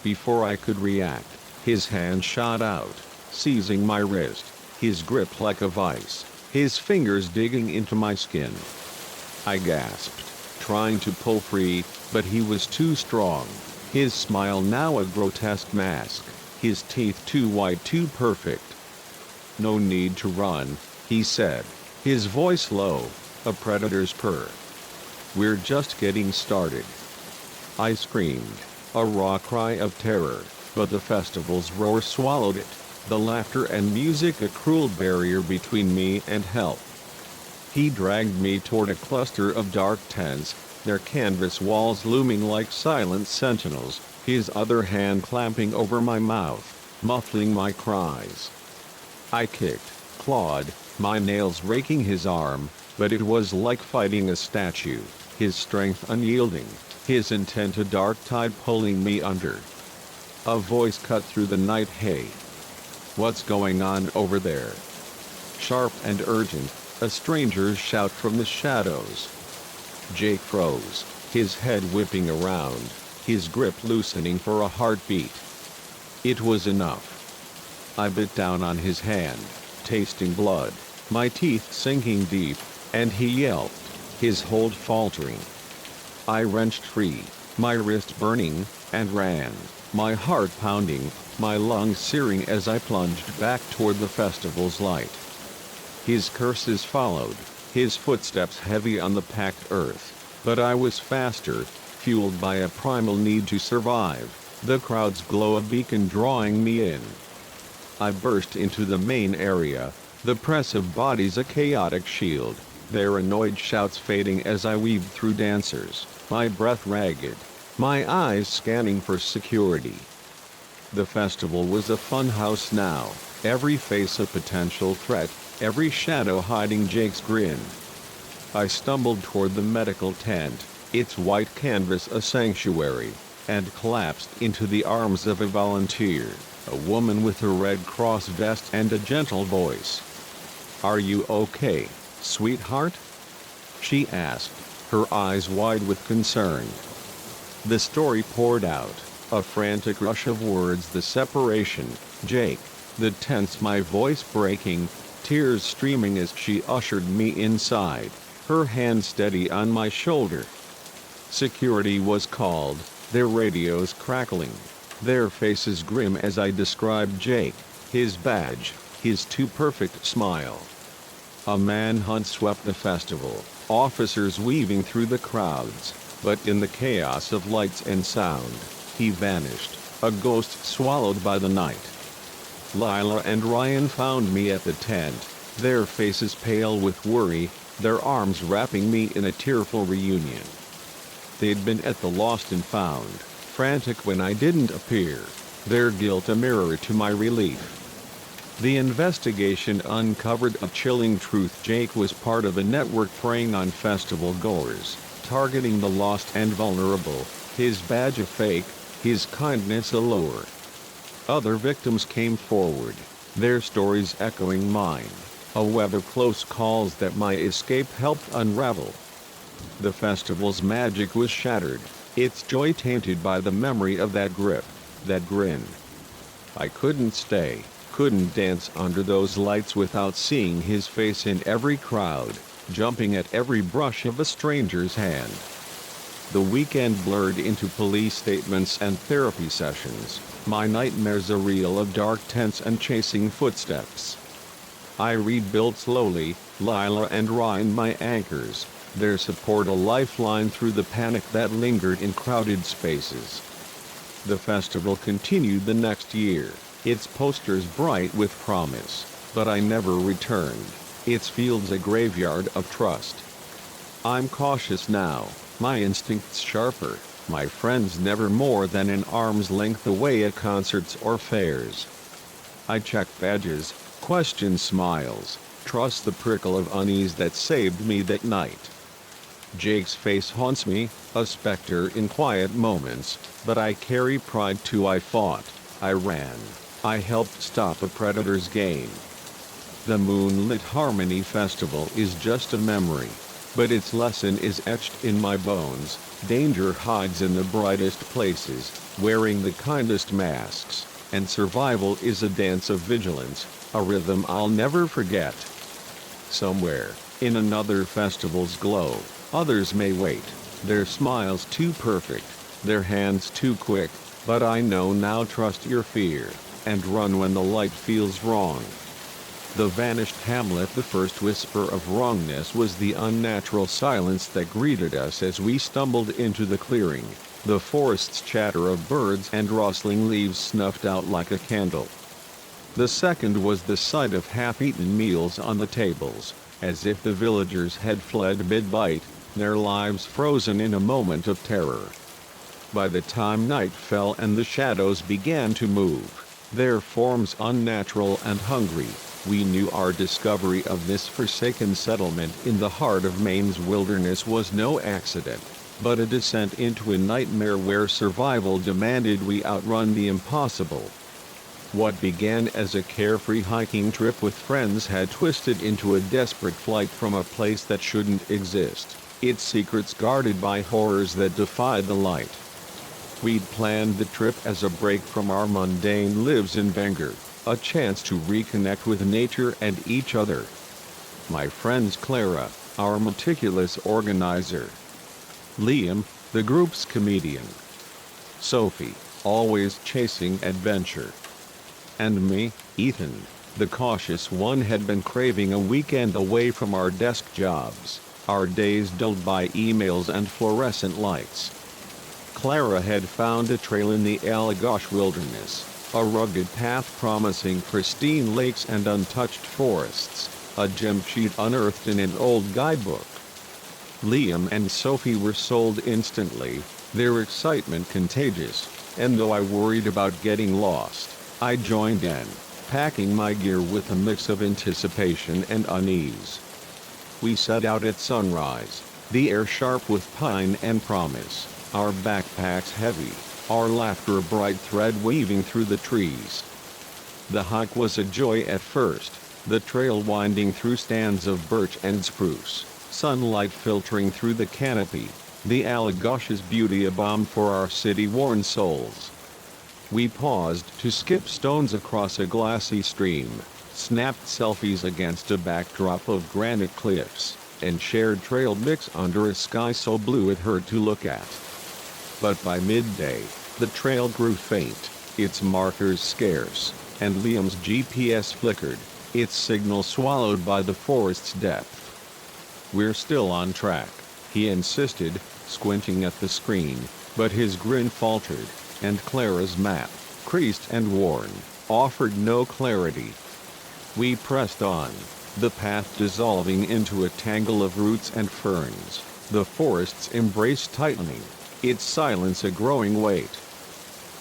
Before I could react, his hand shot out, seizing my wrist, his grip like a vice, his fingers digging into my skin. I gasped, trying to pull free, but he was too strong, his smile now a grotesque mask, his teeth too white, too perfect. "No need to run," he said, his voice low, a predator's purr. "We're just getting started." I screamed, a raw cry of terror, but the festival's roar swallowed it, the laughter and music a cruel barrier between me and help. He dragged me toward a cluster of dark tents, their canvas walls looming like silent sentinels, his other hand clamping over my mouth, muffling my cries. I kicked, clawed, my nails raking his arm, but it was like fighting a statue, his strength unyielding, his intent a dark tide pulling me under. A voice cut through the night. "Hey. What's going on over there?" Sharp and urgent, a stranger's shout from the shadows. Jake froze, his head whipping around, his grip loosening for a heartbeat. It was enough. I bit down on his hand, tasting blood, my teeth sinking deep, and he yelped, his hold faltering. I wrenched free, my wrist burning, and ran, my heart pounding, my lungs searing as I plunged back toward the festival's light. His curses followed, his footsteps heavy on the packed earth, but I was faster, fueled by a primal need to survive, the crowd's glow a beacon drawing me in. I burst into the main area, the press of bodies a chaotic shield, their annoyed shouts fading as I weaved through dancers, my breath ragged, my eyes scanning for security. The festival was a funhouse now, every face a potential threat, every shadow hiding Jake's grin. I stumbled toward the medical tent, its white canvas a sanctuary, and collapsed into the arms of a volunteer, a woman with a Red Cross vest and a gentle voice. "Are you okay, sweetheart?" she asked, her eyes wide with concern. The story poured out, a frantic rush of words, the separation, Jake, the tense, my voice breaking, tears streaming as she ushered me inside, her hand steady on my shoulder. Security was called, their radios crackling, their faces grim as I described Jake, his badge, his too perfect smile. A manhunt swept the festival, officers weaving through the crowds, but in the chaos of lights and sound, he vanished, a ghost swallowed by the night. Lila and Ryan found me at the tent, their faces pale with worry, their arms wrapping me in a tearful reunion. They'd been at the lost and found, frantic when I didn't appear, their guilt a mirror to my relief. The investigation uncovered a chilling truth: Jake was part of a network preying on festival goers, targeting the lost and vulnerable, his badge a fake, his kindness a lure. Other victims came forward, their stories echoing mine, a web of close calls that my escape helped unravel. The festival's magic was shattered, its joy tainted by the memory of that grip, that grin. I couldn't stay, couldn't dance under those lights without seeing his face in every crowd, jumping at every brush of a stranger's hand. The weekend blurred into police statements and therapy sessions, my nightmares a reel of dark tents and chasing footsteps. I rebuilt slowly, Lila and Ryan my anchors, their support a lifeline through the panic that lingered in crowded spaces. The festival continued the next year, its posters bright with promise, but I never returned, its fields a graveyard of trust. I'm cautious now, my instincts sharper, my friends never more than an arm's length away at concerts or fairs. I check badges, question smiles, trust the prickle of unease that saved me that night. Jake's face haunts me, a specter in quiet moments, but I carry pride too. I fought, I ran, I helped stop a predator's game. The moonlit Harmony Festival is just a memory, but its lesson is etched in my bones. Danger hides in the brightest places, wearing the kindest masks, and survival is a dance of vigilance, a rhythm I'll never forget. Somewhere, in another festival's glow, others may wait, their smiles too perfect, their hands too quick, but I know now: trust your fear, and run when the light feels wrong. The vanished hamlet. The first whisper of wrongness was the unnatural silence that greeted us as we stumbled into the clearing, the forest's chatter of birds and rustling leaves snuffed out like a candle. The second was the sight of half-eaten meals on the tables, as if the villagers had fled mid-bite, their lives frozen in a moment of terror. By the time night fell and the shadows began to move, their forms unnatural and hungry, we knew our discovery of this forsaken settlement in the heart of Maine's wilderness was no accident, but a descent into a nightmare where survival demanded we outrun the impossible. What began as a carefree hiking trip with friends had twisted into a desperate flight from a place that shouldn't exist, its secrets guarded by horrors that defied the light. We'd planned the trip as a break from our mundane lives in Bangor, a chance to reconnect with nature and each other. My friends Clara, our meticulous organizer; Liam, the group's comedian; Sophie, always chasing adventure; and me, Ethan, the cautious one, had been craving a weekend away from our desk jobs, our days dulled by emails and fluorescent lights. Clara had found a trail in the Allagash wilderness, a rugged path promising pristine lakes and untouched forests, a gem she'd unearthed in an old guidebook. Liam and Sophie were sold instantly, their excitement contagious, and though I worried about getting lost, I joined in, packing my gear with a mix of anticipation and unease. We set out at sunrise, the air sharp with pine and promise, our backpacks heavy, our laughter a bright thread weaving through the trees. The hike was a joy at first, the trail winding through stands of birch and spruce, sunlight filtering through the canopy, the Allagash's beauty a balm for our city-worn souls. We paused to skip stones across a glassy stream, snapped selfies against a backdrop of granite cliffs, and shared trail pics under a sky so blue it hurt to look at. But by midday, the trail grew faint, its markers scarce, and Liam's GPS flickered, its signal swallowed by the forest's depth. "We're still on track," he insisted, squinting at the screen, but his grin faltered, and Clara's map, creased and worn, offered no clarity. We pressed on, the path dissolving into a tangle of roots and ferns, the forest's embrace tightening, its silence a growing weight.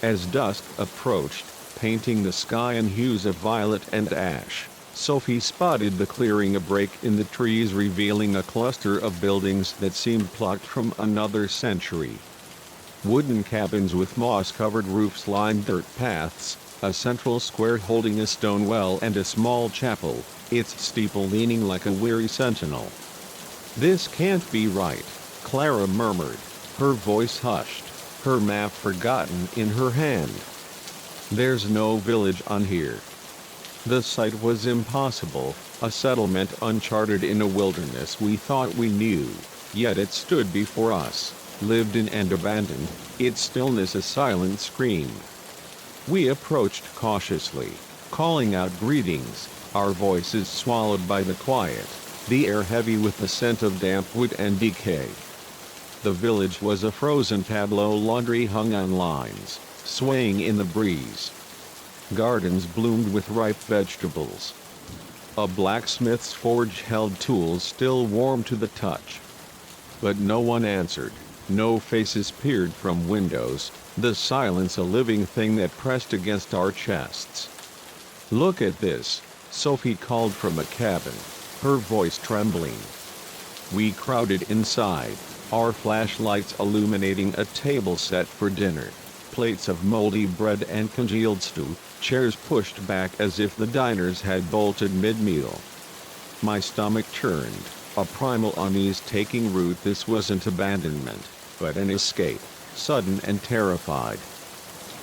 As dusk approached, painting the sky in hues of violet and ash, Sophie spotted the clearing, a break in the trees revealing a cluster of buildings that seemed plucked from another century. Wooden cabins with moss-covered roofs lined dirt paths, a central square holding a stone well and a small chapel, its steeple leaning like a weary sentinel. "This can't be right," Clara murmured, her voice hushed, her map forgotten in her hand. "There's no village on here." The sight was impossible, a settlement uncharted in a wilderness we thought we knew, yet it stood before us, lived in and abandoned, its stillness a silent scream. We approached cautiously, calling out greetings, our voices swallowed by the quiet, the air heavy with the scent of damp wood and decay. The village was a frozen tableau, laundry hung on lines, swaying in the breeze. Gardens bloomed with ripe vegetables. A blacksmith's forge held tools still warm to the touch. But no one answered, no faces peered from windows, the silence a living thing that pressed against our chests. "Look at this," Sophie called from a cabin, her voice trembling. We crowded inside, our flashlights illuminating a table set for dinner, plates of moldy bread and congealed stew, chairs pushed back as if the diners had bolted mid-meal. My stomach churned, a primal unease taking root. This wasn't abandonment, but an escape, sudden and terrified.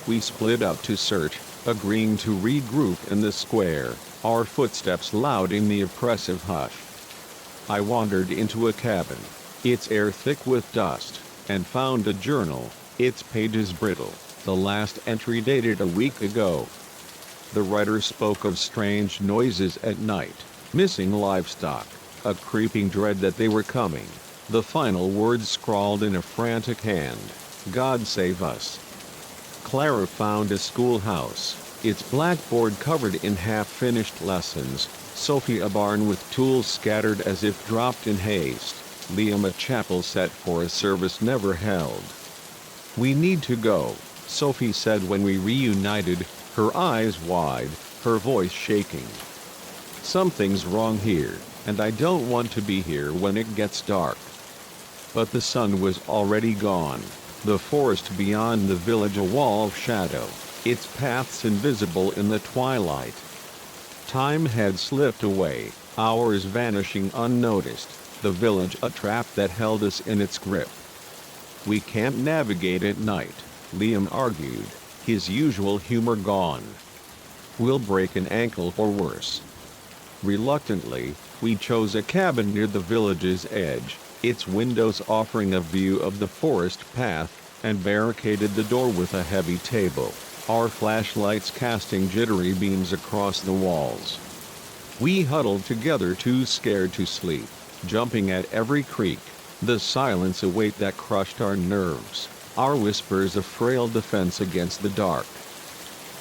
We split up to search, agreeing to regroup in the square, our footsteps loud in the oppressive hush. I wandered into a cabin, its air thick with dust, and found a journal, its pages brittle, the last entry dated a week ago. The writer spoke of strange noises at night, missing livestock, a creeping dread that they were coming, the final words scrawled in a frantic hand, "God save us." Clara found a schoolhouse, its blackboard covered in half-finished lessons, Sophie a barn with tools scattered as if dropped in haste, Liam a chapel set for a service never held. "We need to go," Sophie said when we reunited, her eyes wide, her voice shaking. "Something's wrong here, and I don't want to be here when it gets dark." But the sun was already gone, the forest beyond the village a wall of shadow, its paths invisible in the twilight. Time had slipped away, hours vanishing unnoticed, the village a trap that held us in its grip. "We can't navigate at night," Liam argued, his usual humor gone. "We'll break an ankle or worse." Reluctantly, we chose a cabin near the village's edge, its windows offering a view of the forest path, and barricaded the door with a heavy table, our flashlights casting jittery beams across the walls. We huddled together, too scared to sleep, jumping at every creak, the silence a weight that crushed our nerves, our whispers a frail defense against the dark.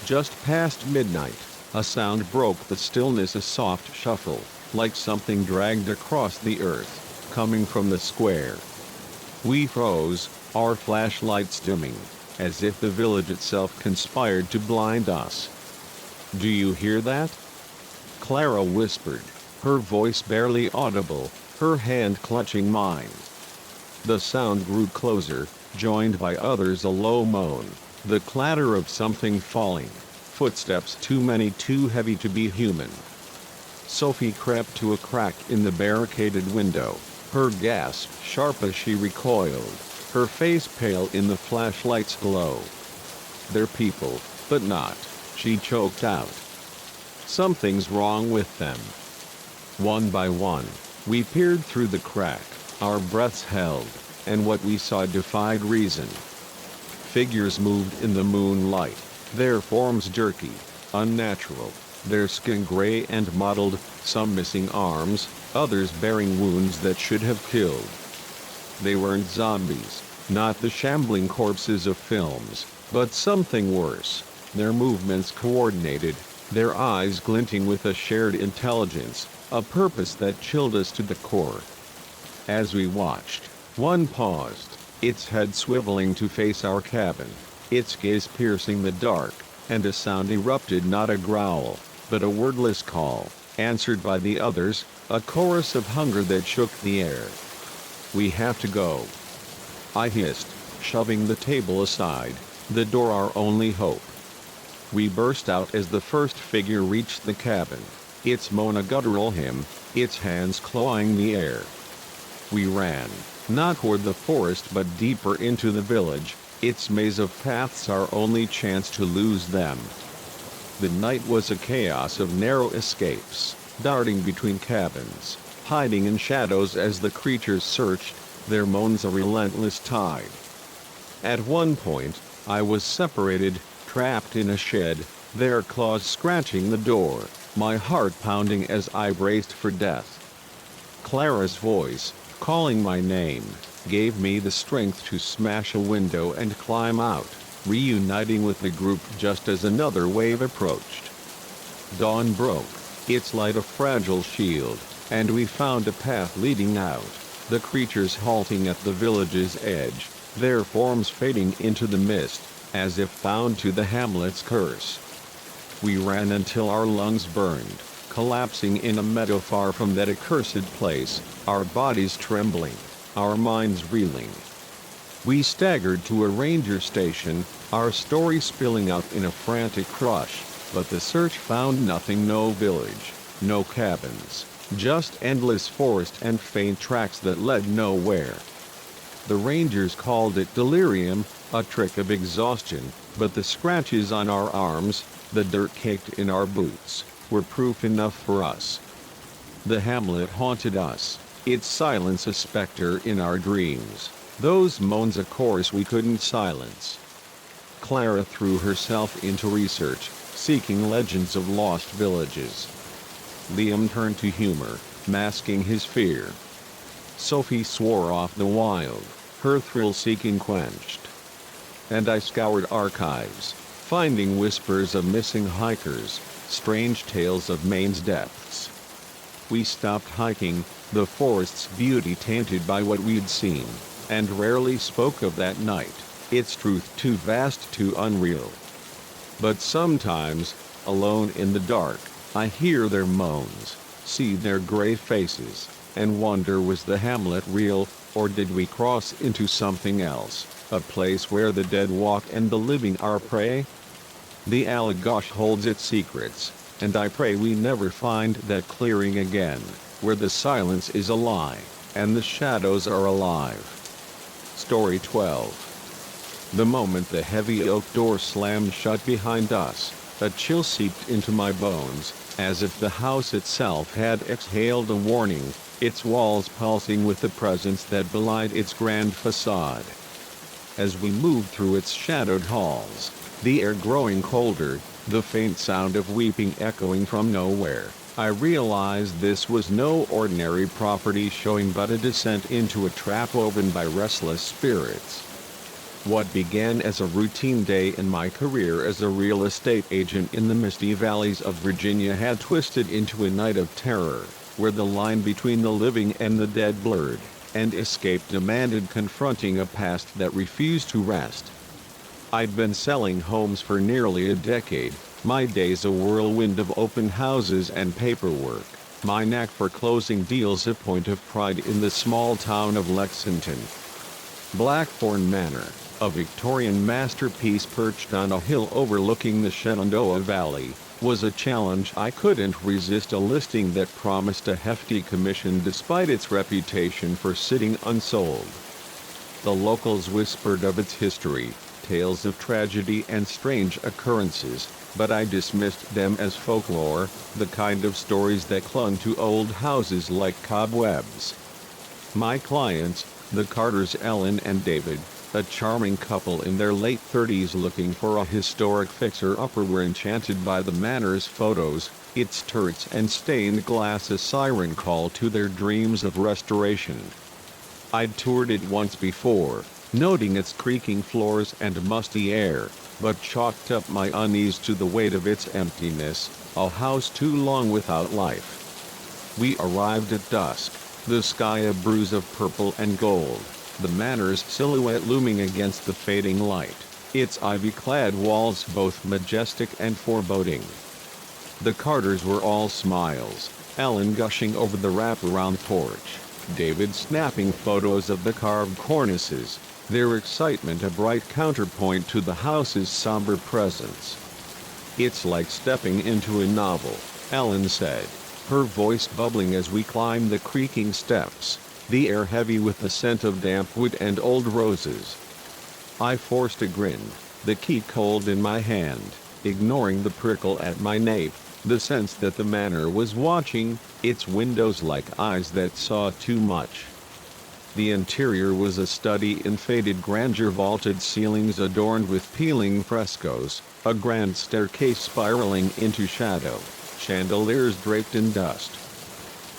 Just past midnight, a sound broke the stillness, a soft shuffle, like something dragged across the earth, coming from the square. We froze, our flashlights dimming, as if the village itself conspired to blind us. "Do you hear that?" Clara whispered, her voice barely audible, her hand clutching mine. The sound grew closer, joined by others, a low moan, the clatter of something falling, footsteps too many, too heavy to be human. Sophie crept to a crack in the barricaded window, her gasp sharp as she recoiled, her face pale in the flashlight's glow. "They're people, but not," she choked out. "Something's wrong with them." One by one, we peered through the crack, our breaths held, and what we saw defied reason. Figures moved in the moonlight, their forms jerky, unnatural, their skin gray and mottled, some missing arms, others bearing wounds that should have killed. They weren't zombies, not the shambling corpses of films, but something worse, their movements coordinated, their eyes glinting with a shared intelligence, a purpose that chilled us to the core. As we watched, one paused, its head swiveling to face our cabin, its gaze piercing the dark, and a sound erupted, not a growl, but a wordless call, answered by the others, a chorus of hunger that shook the air. "We have to go," I hissed, shoving the table aside, the door our only hope. We burst out as the first figure reached the cabin, its moan a guttural hymn, its hands clawing the air. We ran, not toward the forest but deeper into the village, its maze of paths our only chance to lose them. The night was a chaos of narrow escapes, darting between cabins, hiding in shadows as the creatures searched, their moans a relentless tide. At one point, I was separated, trapped in a shed, their claws scratching the door, my heart pounding as I braced for death. Clara's voice, calling my name, gave me the strength to smash a window and climb out, reuniting with the group just as another wave approached. Dawn broke, its light a fragile shield, and we found a path leading out, the creatures halting at the village's edge, their forms fading into the mist, as if bound to the hamlet's curse. We ran until our lungs burned, collapsing in a meadow far from that accursed place, our bodies trembling, our minds reeling. We staggered to a ranger station, our story spilling out in a frantic rush, but the search found nothing, no village, no cabins, just endless forest and faint tracks that led nowhere. The rangers called it delirium, a trick of exhaustion, but the scratches on our arms, the dirt caked in our boots, were proof enough for us. The hamlet haunted us, its silence a specter in our dreams, those moans a chorus we couldn't silence. Clara threw herself into research, seeking legends of lost villages. Liam turned to humor, masking his fear. Sophie swore off the wild, her thrill-seeking quenched. And I scoured archives, finding whispers of missing hikers, strange tales of Maine's depths. We stopped hiking, the forest's beauty tainted by what we'd seen, and rarely spoke of that night, its truth too vast, too unreal. But sometimes, alone in the dark, I hear their moans, see their gray faces, and wonder, was the hamlet real, or did we cross into something else, a place where the dead walk and the living are prey? The Allagash holds its secrets, and I pray we never find that clearing again, where the silence is a lie, and the shadows are alive. Story 12. The moment the heavy oak door slammed shut behind us, a chill seeped into my bones, as if the house itself had exhaled a warning, its walls pulsing with the presence that belied its grand facade. As we moved through its shadowed halls, the air growing colder, the faint sound of weeping echoing from nowhere, I realized this was no ordinary property showing but a descent into a trap woven by restless spirits. What began as a routine day in my career as a real estate agent in the misty valleys of Virginia had twisted into a night of terror, where the line between the living and the dead blurred, and escape demanded confronting a past that refused to rest. I'd been selling homes for nearly a decade, my days a whirlwind of open houses and paperwork, my knack for closing deals a point of pride in the small town of Lexington. Blackthorn Manor, a Victorian masterpiece perched on a hill overlooking the Shenandoah Valley, was a challenge I couldn't resist. A listing that promised a hefty commission despite its reputation for sitting unsold. The locals whispered of its history, tales of tragedy and strange occurrences, but I dismissed them as folklore, the kind of stories that clung to old houses like cobwebs. My clients, the Carters Ellen and David, a charming couple in their late 30s looking for a historic fixer-upper, were enchanted by the manor's photos, its turrets and stained glass a siren call to their dreams of restoration. I'd toured it once before, noting its creaking floors and musty air, but chalked up my unease to the weight of its emptiness, a house too long without life. We arrived at dusk, the sky a bruise of purple and gold, the manor's silhouette looming against the fading light, its ivy-clad walls both majestic and foreboding. The Carters were all smiles, Ellen gushing over the wraparound porch, David snapping photos of the carved cornices, their excitement a bright counterpoint to the house's somber presence. "It's like stepping into a novel," Ellen said, her voice bubbling as we climbed the creaking steps, the air heavy with the scent of damp wood and old roses. I forced a grin, the key cold in my hand, ignoring the prickle at my nape, the sense that the manor was watching, its windows like eyes that saw too much. The interior was a study in faded grandeur, vaulted ceilings adorned with peeling frescoes, a grand staircase spiraling into shadow, chandeliers draped in dust.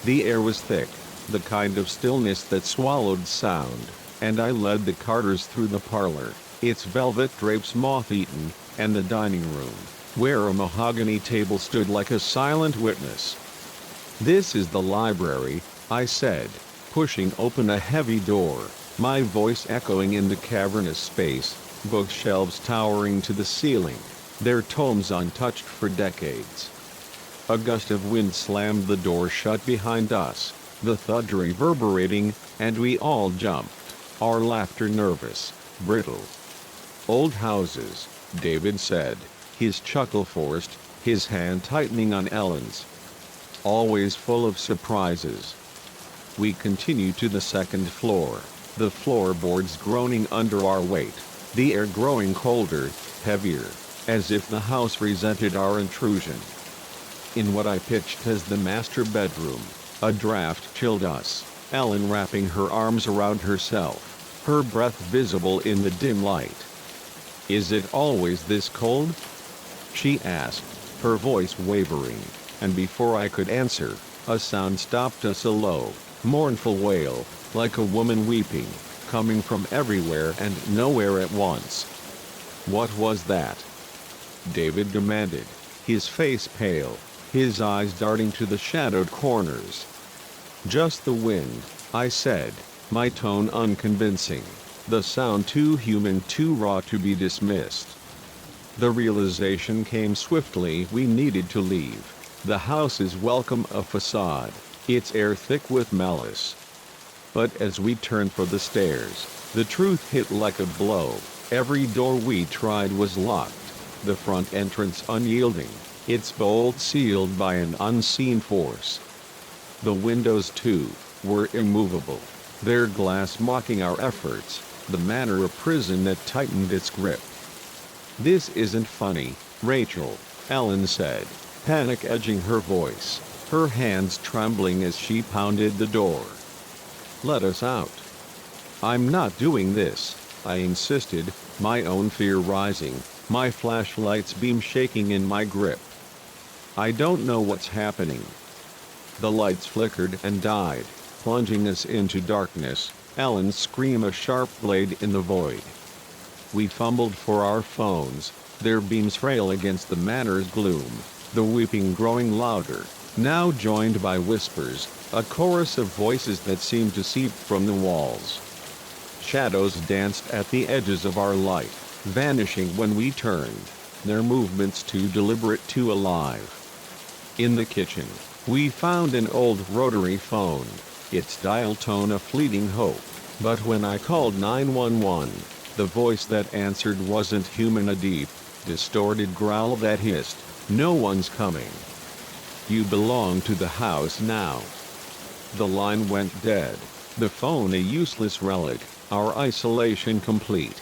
The air was thick, the kind of stillness that swallowed sound, and I led the Carters through the parlor, its velvet drapes moth-eaten, and the dining room, where a mahogany table stood like a silent witness. "This is the library," I said, pushing open a heavy door, my voice echoing in the cavernous space, bookshelves towering to the ceiling, their tomes untouched for decades. A gust of wind slammed the door shut behind us, the thud reverberating, and we all jumped, our laughter nervous, brittle. "Old houses," David said, his chuckle forced, his hand tightening on Ellen's. "Always full of surprises." We continued to the second floor, the floorboards groaning under our weight, the air growing colder, heavier, as if the house resented our intrusion. In what I pitched as the master bedroom, a draft chilled us, Ellen wrapping her arms around herself, her breath visible in the dim light. "Is it always this cold?" she asked, her voice wavering, and before I could answer, a sound stopped us, a low, mournful wail, like a woman weeping, coming from everywhere and nowhere at once. "What was that?" David demanded, his face pale, his eyes darting to the shadowed corners. "Just the wind," I said, my tone unconvincing, the sound too human, too raw to be dismissed. The realization came swiftly: we needed to leave. The house's welcome a facade, its air thick with malice. But as we turned for the stairs, the truth hit like a blow. Every door we tried was locked, the front entrance unyielding, its bolt sealed by an unseen force. The windows, too, were immovable, their glass mocking our efforts, the manor a prison that tightened its grip. "This isn't funny, Rachel," Ellen said, panic edging her voice, her hands trembling as she pounded the door. "Let us out." "I'm not doing this," I insisted, my own fear rising, my flashlight's beam shaking in my grip. "I don't know what's happening." The lights flickered and died, plunging us into darkness, Ellen's scream a sharp blade in the void. We fumbled for our phones, their beams frail against the manor's gloom, the weeping growing louder, now joined by whispers, a chorus of voices that seemed to seep from the walls. Shadows danced at the edges of our light, vanishing when we turned, their movements too deliberate, too alive. In the kitchen, we found an old rotary phone, its dial tone a fleeting hope, but when I called 911, the voice that answered wasn't human, a deep, distorted growl that hissed, "No one's coming. You belong to the house now." The line went dead, the phone a useless relic, our isolation complete.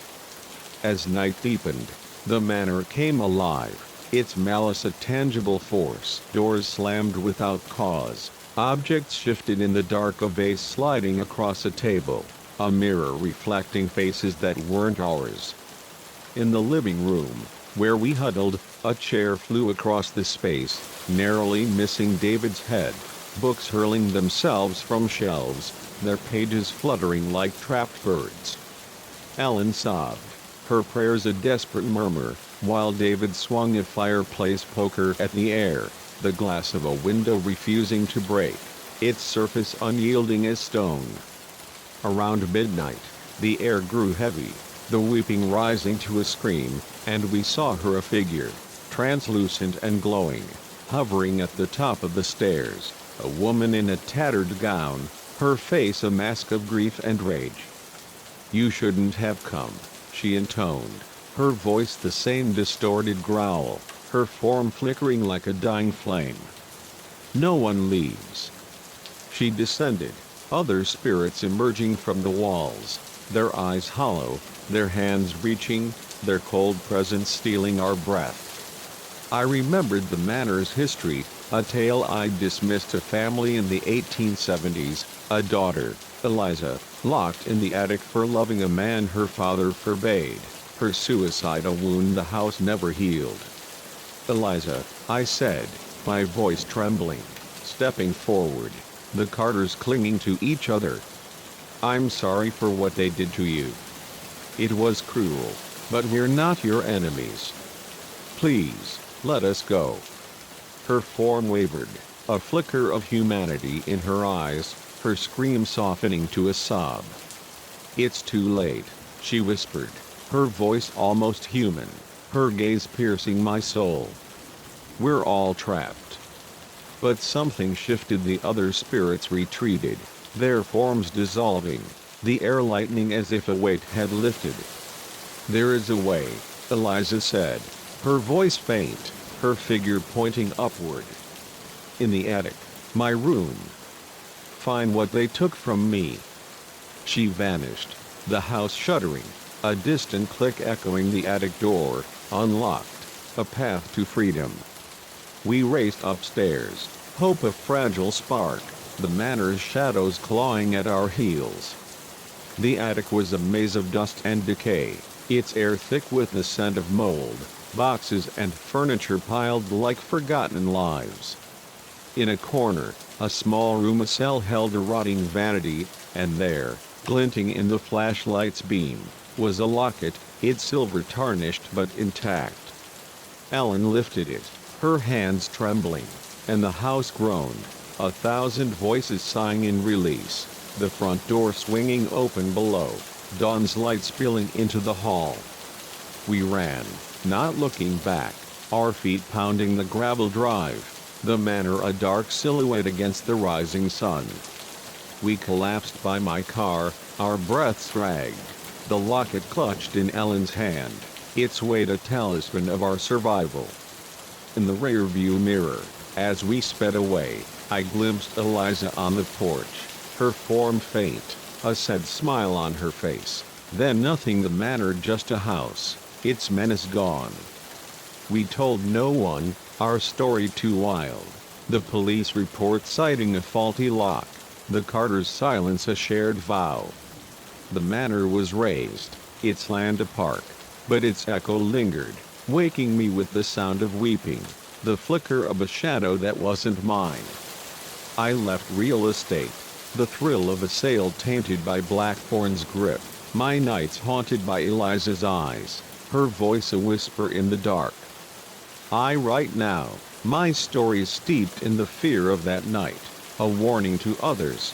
As night deepened, the manor came alive, its malice a tangible force. Doors slammed without cause, objects shifted in the dark, a vase sliding across a table, a mirror reflecting faces that weren't ours. In the living room, where we huddled, a chair flew across the space, narrowly missing David's head, books hurling themselves from shelves, their pages fluttering like trapped birds. Ellen sobbed, her prayers a desperate murmur, while David swung a fireplace poker at the air, the glass of a window refusing to break, its surface unyielding as stone. Around midnight, the air grew heavy, the weeping rising to a scream, and we saw her, a figure, translucent and glowing, hovering at the top of the stairs, a woman in a tattered gown, her face a mask of grief and rage. "You shouldn't have come," she intoned, her voice the same distorted growl, her form flickering like a dying flame. "No one leaves." She descended, other spirits emerging from the walls, their eyes hollow, their hands reaching, their cold presence stealing our breath. I remembered the manor's history, a tale I'd dismissed, a family in the 1870s, a daughter, Eliza, locked in the attic for loving a man her father forbade, her suicide a wound the house never healed. "Eliza," I said, my voice trembling, stepping forward, the Carters clinging to each other. "I'm sorry for what they did to you. It was cruel, but we're not your enemies. Please, let us go." Her form wavered, a flicker of humanity in her eyes, her scream softening to a sob. "It's too late," she whispered, her voice almost human, her gaze piercing my soul. "We're all trapped." But something shifted, the other spirits retreated, their forms dissolving, the air lightening as if a weight had lifted. "There is a way," Eliza said, her voice faint, her figure pointing upward. "In the attic, my room. Find what they took from me." She vanished, the house shuddering, a distant click echoing the attic door, unlocked, a path to freedom. We raced upstairs, hope a fragile spark, the manor's shadows clawing at our heels. The attic was a maze of dust and decay, its air thick with the scent of mold, boxes and furniture piled like forgotten lives. In a corner, a small room, a cell held a rotting vanity, and there, glinting in the flashlight's beam, was a locket, its silver tarnished but intact. Ellen lifted it, her hands trembling, and the house groaned, 1,000 voices sighing in release, the front door swinging open below, dawn's light spilling into the hall. We ran, not looking back, our feet pounding the gravel drive, the manor a dark silhouette against the rising sun. We collapsed by my car, our breaths dragged, the locket clutched in Ellen's hand, its weight a talisman of our survival. In the rearview mirror, as we sped away, I glimpsed Eliza on the porch, her form faint, a sad smile on her face, Then nothing mattered, just a house, its menace gone. We told no one, our story too wild. The police report citing a faulty lock, the Carters' silence a shared vow. The manor was razed, its land a park, but its echo lingered, waking me with the sound of weeping, the flicker of a shadow that wasn't mine. I left real estate, the thrill of a sale tainted by Blackthorn's grip, my nights haunted by Eliza's eyes, her voice a whisper in the dark. I write now, my story steeped in the fear of that night, a warning to others.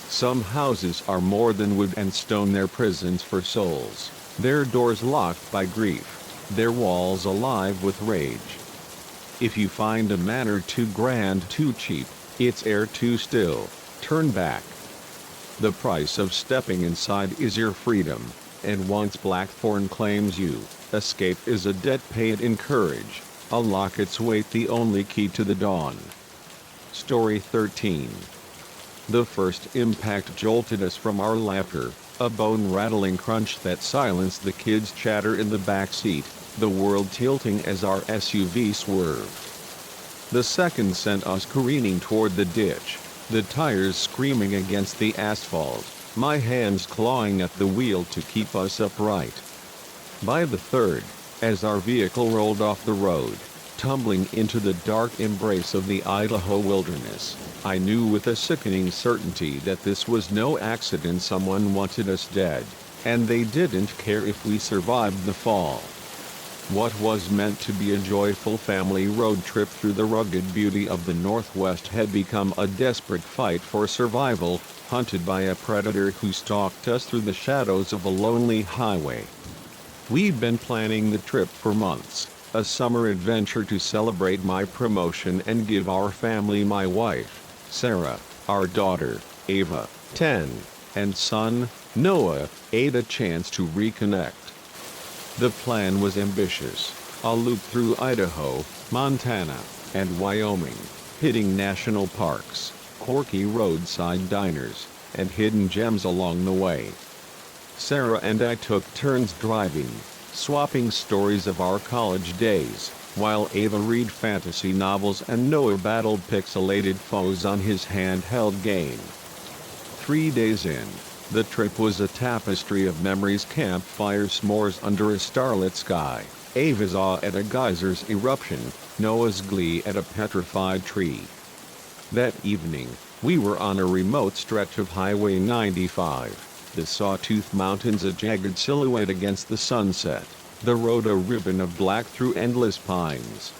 Some houses are more than wood and stone, their prisons for souls, their doors locked by grief, their walls alive with rage. If you find a manor too grand, too cheap, its air too still, turn back. The price of stepping inside is your freedom, and once Blackthorn claims you, escape is a debt paid in courage, a locket's weight the only key to the dawn. Story 13. The first impact jolted us from our laughter, a bone-rattling crunch that silenced the kids' chatter in the back seat, the world tilting as our SUV swerved. The second sent us careening toward the ditch, the tires screaming against the asphalt, my hands clawing at the wheel to keep us upright. By the third, as our vehicle rolled off the road, tumbling into the dark embrace of the Idaho wilderness, I knew with a sickening certainty that this was no accident. Someone wanted us dead, and they didn't care if we survived the fall. What was meant to be a joyful family road trip through the rugged beauty of the Northwest had become a desperate fight for survival, hunted by a predator who stalked us through the shadows of a lonely highway. We'd been planning the trip for months, a summer adventure to celebrate my promotion and give our family, my wife, Sarah, our daughter, Ava, 10, and son, Noah, 8, a chance to reconnect. The plan was ambitious, a loop through Idaho, Montana, and Wyoming, hitting national parks, quirky roadside diners, and hidden gems along the way. Sarah and I took turns driving, swapping stories of our college days, while Ava read fantasy novels and Noah battled pixelated foes on his handheld game. 3 days in, the trip was a tapestry of memories: campfire s'mores under a starlit sky, Ava's awe at a geyser's eruption, Noah's glee at a petrified tree. That evening, we were on a remote stretch of Highway 95, the Sawtooth Mountains a jagged silhouette against the sunset, the road a ribbon of black through endless pines.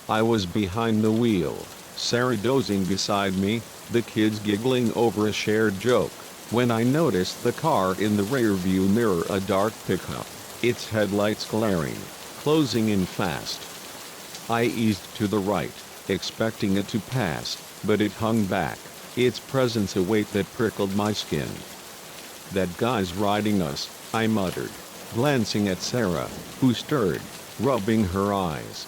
I was behind the wheel, Sarah dozing beside me, the kids giggling over a shared joke, when I noticed the car in the rearview mirror, a dark pickup, its headlights glaring, closing in fast. I eased to the right, expecting it to pass, but it hung back, its presence a weight that prickled my skin. "That guy's riding us," I muttered, glancing at Sarah, who stirred, rubbing her eyes.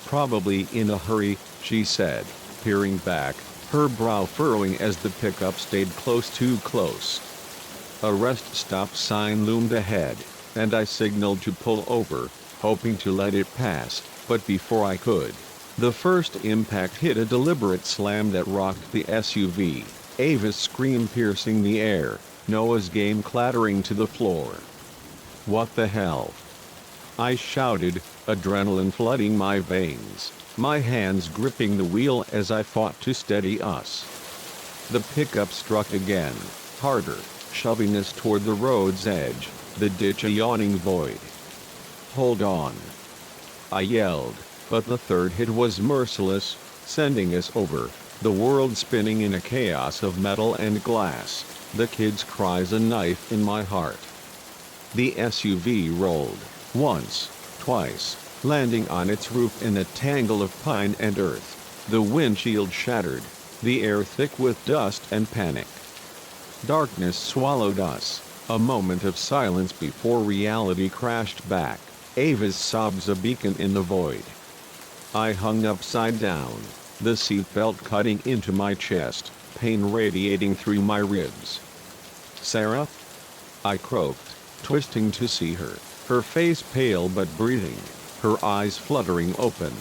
"Probably in a hurry," she said, peering back, her brow furrowing as the pickup stayed too close. A rest stop sign loomed ahead, and I signaled to pull over, hoping to let it pass, but before I could, the first impact hit, a deliberate slam that rocked the SUV, Ava's scream piercing the air, Noah's game clattering to the floor. "What the hell?" I shouted, adrenaline flooding my veins, my hands gripping the wheel as I fought to steady us. The pickup struck again, harder, shoving us toward the road's edge, the ditch a yawning void. "Hold on!" I yelled, but the third hit was merciless, sending us over, the world spinning in a chaos of metal and glass, the kids' cries a knife in my heart. The SUV rolled, once, twice, landing on its roof in a tangle of pine and earth. The windshield shattered, the air thick with dust and panic. Darkness swallowed us, a moment of silence before reality crashed back, Ava's sobs a beacon in the void. I hung upside down, the seatbelt cutting into my chest, pain radiating through my ribs. "Sarah?" I croaked, twisting to see her, her face pale but breathing, her eyes fluttering open.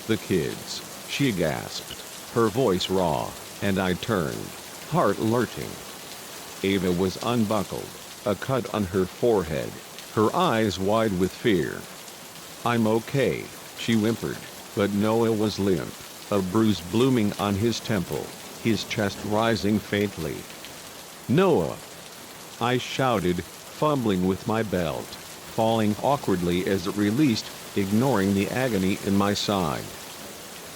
"The kids," she gasped, her voice raw, and I turned, heart lurching. Ava was unbuckled, a cut on her forehead, her eyes wide with fear. "I'm okay," she whimpered, but Noah was limp, a bruise blooming on his temple, his chest rising faintly. "Noah!" I shouted, fumbling with my belt, falling awkwardly as it released, ignoring the agony in my side.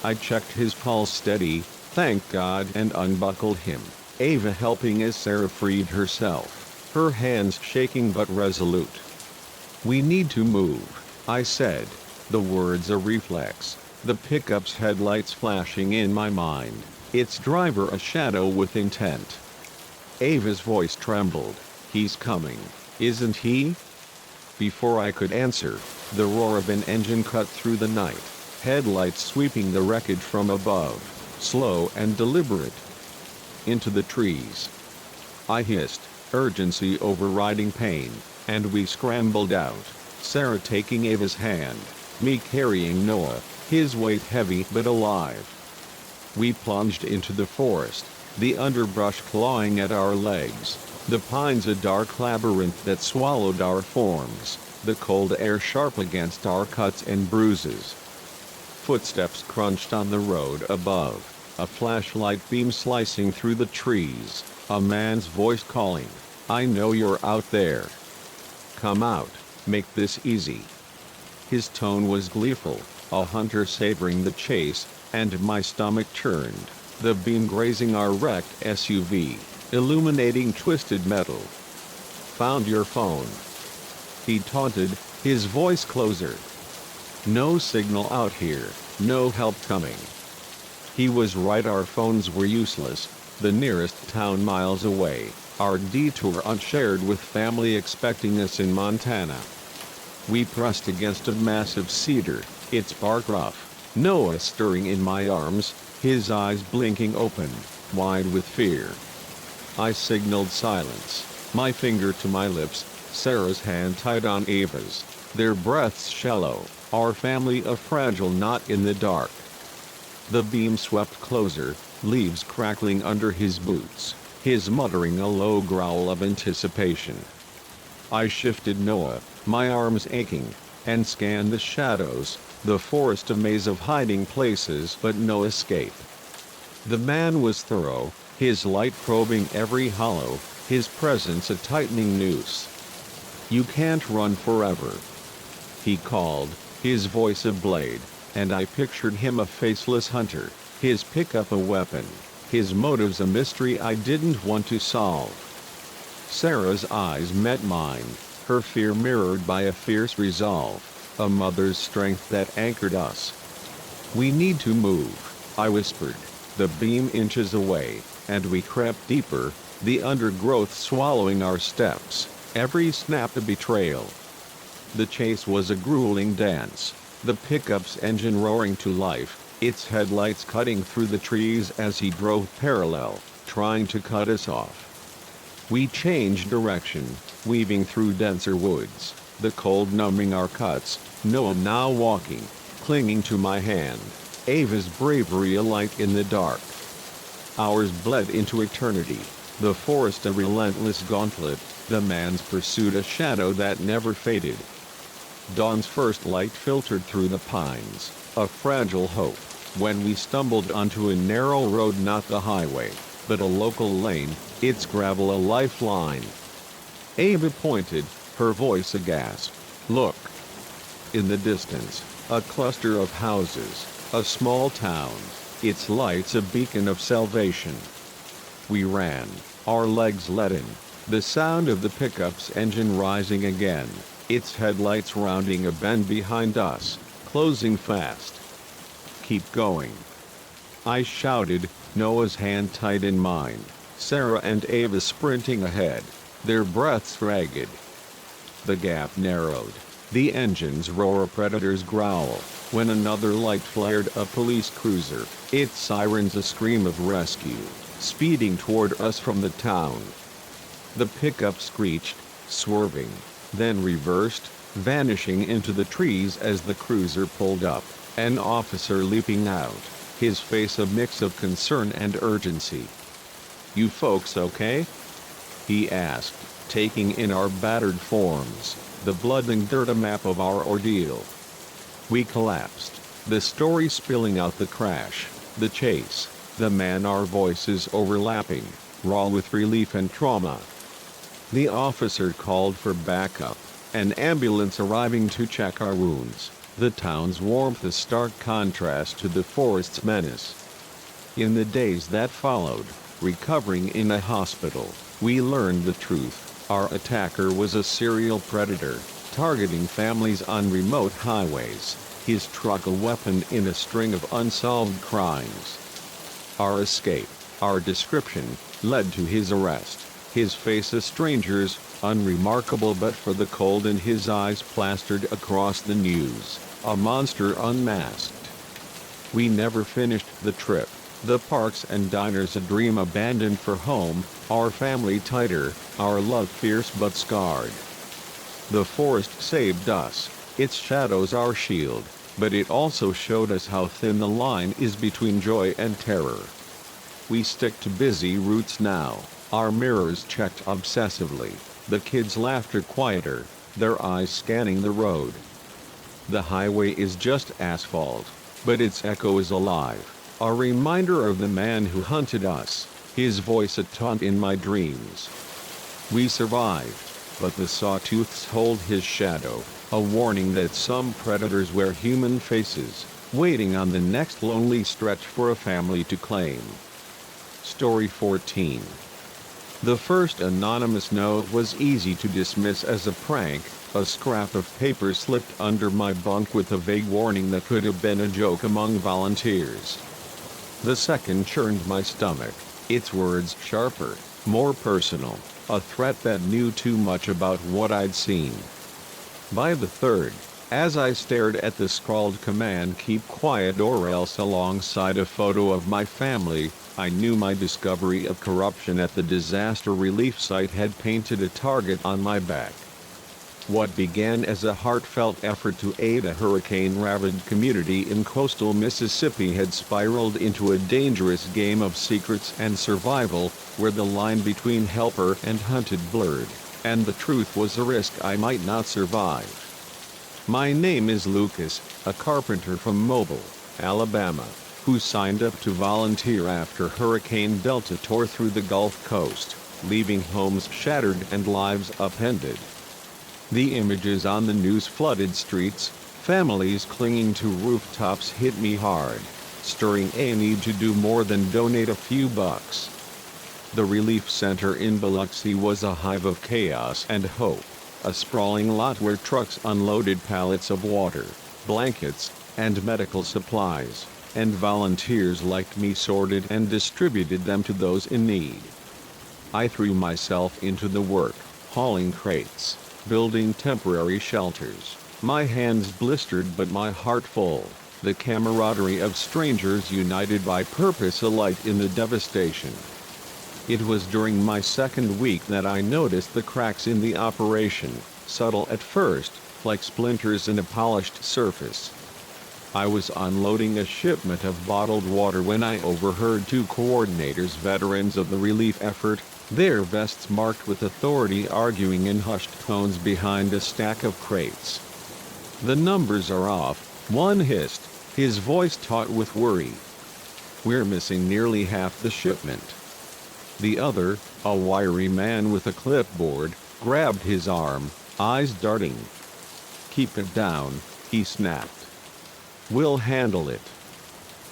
I checked his pulse steady, thank God, and unbuckled him, Ava helping as Sarah freed herself, her hands shaking but resolute. "We need to move," I said, the words a reflex, the pickup's headlights flashing in my mind, its driver a shadow with intent. Ava's voice trembled. "He's coming, isn't he?" Before I could answer, the roar of an engine cut through the night, headlights sweeping the wreckage from above, slow and deliberate. "Into the trees," I hissed, urgency overriding pain, and we scrambled out, Sarah taking Ava's hand, me carrying Noah, his weight heavy but alive. We plunged into the forest, the underbrush clawing at our legs, the pines a dark labyrinth that swallowed our forms, the cold air sharp against our cuts and bruises. Footsteps crunched on the road above, a flashlight beam slicing through the trees, a man's voice calling, "I know you're out there. Come out, make this easy." His tone was gleeful, a hunter savoring the chase, and my stomach churned, the beam grazing our wrecked SUV, illuminating twisted metal. "Found your phone," he taunted, his voice closer. "No signal out here, no help coming." He was right, our phones were useless, the nearest town miles away, our detour unshared with family expecting us in Montana. We pressed against a massive cedar, its bark rough, Noah stirring in my arms, his eyes blinking open, wide with fear. I signaled silence, my finger to my lips, Sarah's hand tight on Ava's, their breaths shallow, our family a fragile knot in the dark. The beam swept closer, leaves crackling under his boots, his muttering a low growl of anticipation. I shifted Noah, my arms aching, and scanned the shadows, the forest a maze of hiding places but no escape. The man was thorough, his light probing every hollow, his presence a tightening noose. "You can't run forever," he called, his voice a blade, and I pictured him a faceless hunter, his pickup a weapon, his motives a mystery I didn't want to solve. Sarah's eyes met mine, her fear mirrored by a fierce resolve, a mother's strength that anchored us. "We need to move," I whispered, the beam inches away, and we crept deeper, the undergrowth swallowing our steps, every snap a betrayal. The chase was a grueling dance, the pickup's engine roaring to life, its headlights cutting through the trees as he drove parallel, trying to cut us off. We changed direction, weaving through denser woods, the cold numbing our cuts, Noah now walking, clinging to my hand, Ava's bravery alight in the dark. Hours bled into eternity, the forest a relentless gauntlet, the man's pursuit a shadow that never faded. Dawn's first light filtered through the pines, a fragile hope, when we stumbled onto a narrow road, not the highway, but a local lane, its gravel a lifeline. Ava pointed, her voice a gasp. "Look." In the distance, a cluster of houses, a small town, its lights a beacon of salvation. We ran, our legs leaden, the sound of the pickup's engine rising again, its headlights rounding a bend behind us, closing fast. "Keep going," I shouted, Noah's hand tight in mine, Sarah and Ava sprinting ahead, their breaths ragged. The gap narrowed, the engine's roar a predator's growl, when another light flared, a police cruiser, its sirens a scream of rescue, speeding toward us from the town. The pickup screeched, swerving, then reversed, vanishing into the trees as the cruiser pulled up, an officer leaping out, his face a mix of concern and urgency. "You folks okay?" he asked, taking in our battered forms, the blood and dirt a map of our ordeal. We collapsed, the story spilling out the crash, the chase, the man, our voices overlapping, raw with relief and trauma. The officer called for backup, an ambulance arriving to check our wounds, the town's warmth a stark contrast to the forest's menace. In the days that followed, recovering in a hospital, we learned the truth. Our attacker was a serial predator, targeting families on remote highways, his truck a weapon in a string of unsolved crimes. Our escape, our description, led to his arrest, his face a stranger's, unremarkable but for the cold in his eyes plastered across the news, a monster unmasked. We never finished the trip, the parks and diners a dream abandoned for home, our family tighter, our love fierce but scarred. The forest saved us, its shadows our shield, but it also showed us how thin the line is between joy and terror. We stick to busy routes now, our mirrors checked obsessively, the kids' laughter quieter, their eyes scanning the road. The highway is just asphalt, but its echo is alive, a reminder of the man who hunted us, his voice a taunt in my dreams. We survived, but the sawtooths hold his shadow, a warning that some predators wear human faces, waiting on the next lonely stretch for a family to claim. Story 14. The first anonymous note was easy to dismiss as a prank, a scrap of paper slipped under my bunk with a vague warning that could have been a joke among volunteers. The second churned my stomach, its words sharper, more personal, a threat that knew too much about what I'd seen. By the third, as I stared at the scrawled command "Keep quiet or else" alongside a photo of my family, I knew my discovery of corruption at the disaster relief site had painted a target on my back. What began as a heartfelt effort to aid a hurricane-ravaged community in coastal Mississippi had spiraled into a dangerous game of secrets and survival, where the line between helper and hunted blurred, and the truth was a risk I might not survive. My name is Lucas, a carpenter from Mobile, Alabama, who signed up to volunteer after Hurricane Delta tore through the Gulf Coast, leaving homes shattered and lives upended. The images on the news flooded streets, families clinging to rooftops hit me hard, stirring a need to do more than donate a few bucks. The relief center in Biloxi was a hive of chaos and hope, a sprawling lot where trucks unloaded pallets of water, blankets, and medical supplies, and volunteers like me sorted and distributed them to those in need. I threw myself into the work, hauling crates, building temporary shelters, my hands blistered but my heart full, the camaraderie of strangers united by purpose alight in the devastation. It was during my second week that I noticed the cracks in the operation, subtle at first, like splinters in a polished surface. I was unloading a shipment of bottled water when I overheard two coordinators, veterans of the relief effort, their vests marked with authority, arguing in hushed tones behind a stack of crates. "The numbers are off," one hissed, his voice taut with worry. "We're missing nearly half the shipment." The other, a wiry man with a clipboard, grabbed his arm, eyes darting. "Keep it down," he snapped. "We'll handle it."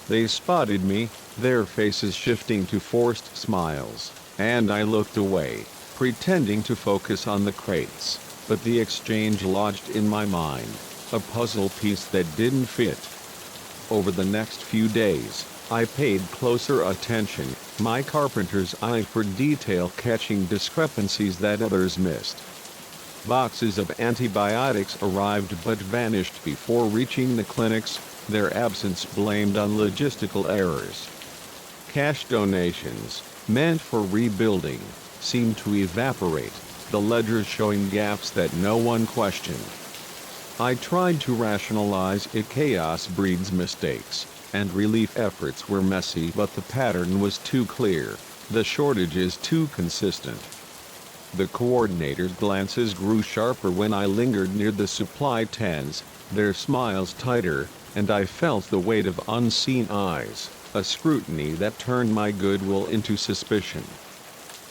They spotted me, their faces shifting to forced smiles, and I looked away, pretending to focus on the crates, but the exchange lodged in my mind, a puzzle piece that didn't fit. Over the next few days, I paid closer attention, my carpenter's eye for detail catching discrepancies that others missed. Boxes of antibiotics arrived but vanished before reaching the clinics, their absence blamed on logistical errors. Cash donations, meant for rebuilding, seemed to evaporate, the ledger showing gaps that no one questioned. I tried to rationalize it. Chaos breeds mistakes, and relief efforts were messy, but the pattern was too clear, the shortages too consistent. The coordinator's glances grew sharper when I lingered near the supply tents, their smiles tighter, and I felt the weight of unseen eyes, a scrutiny that turned my goodwill into suspicion.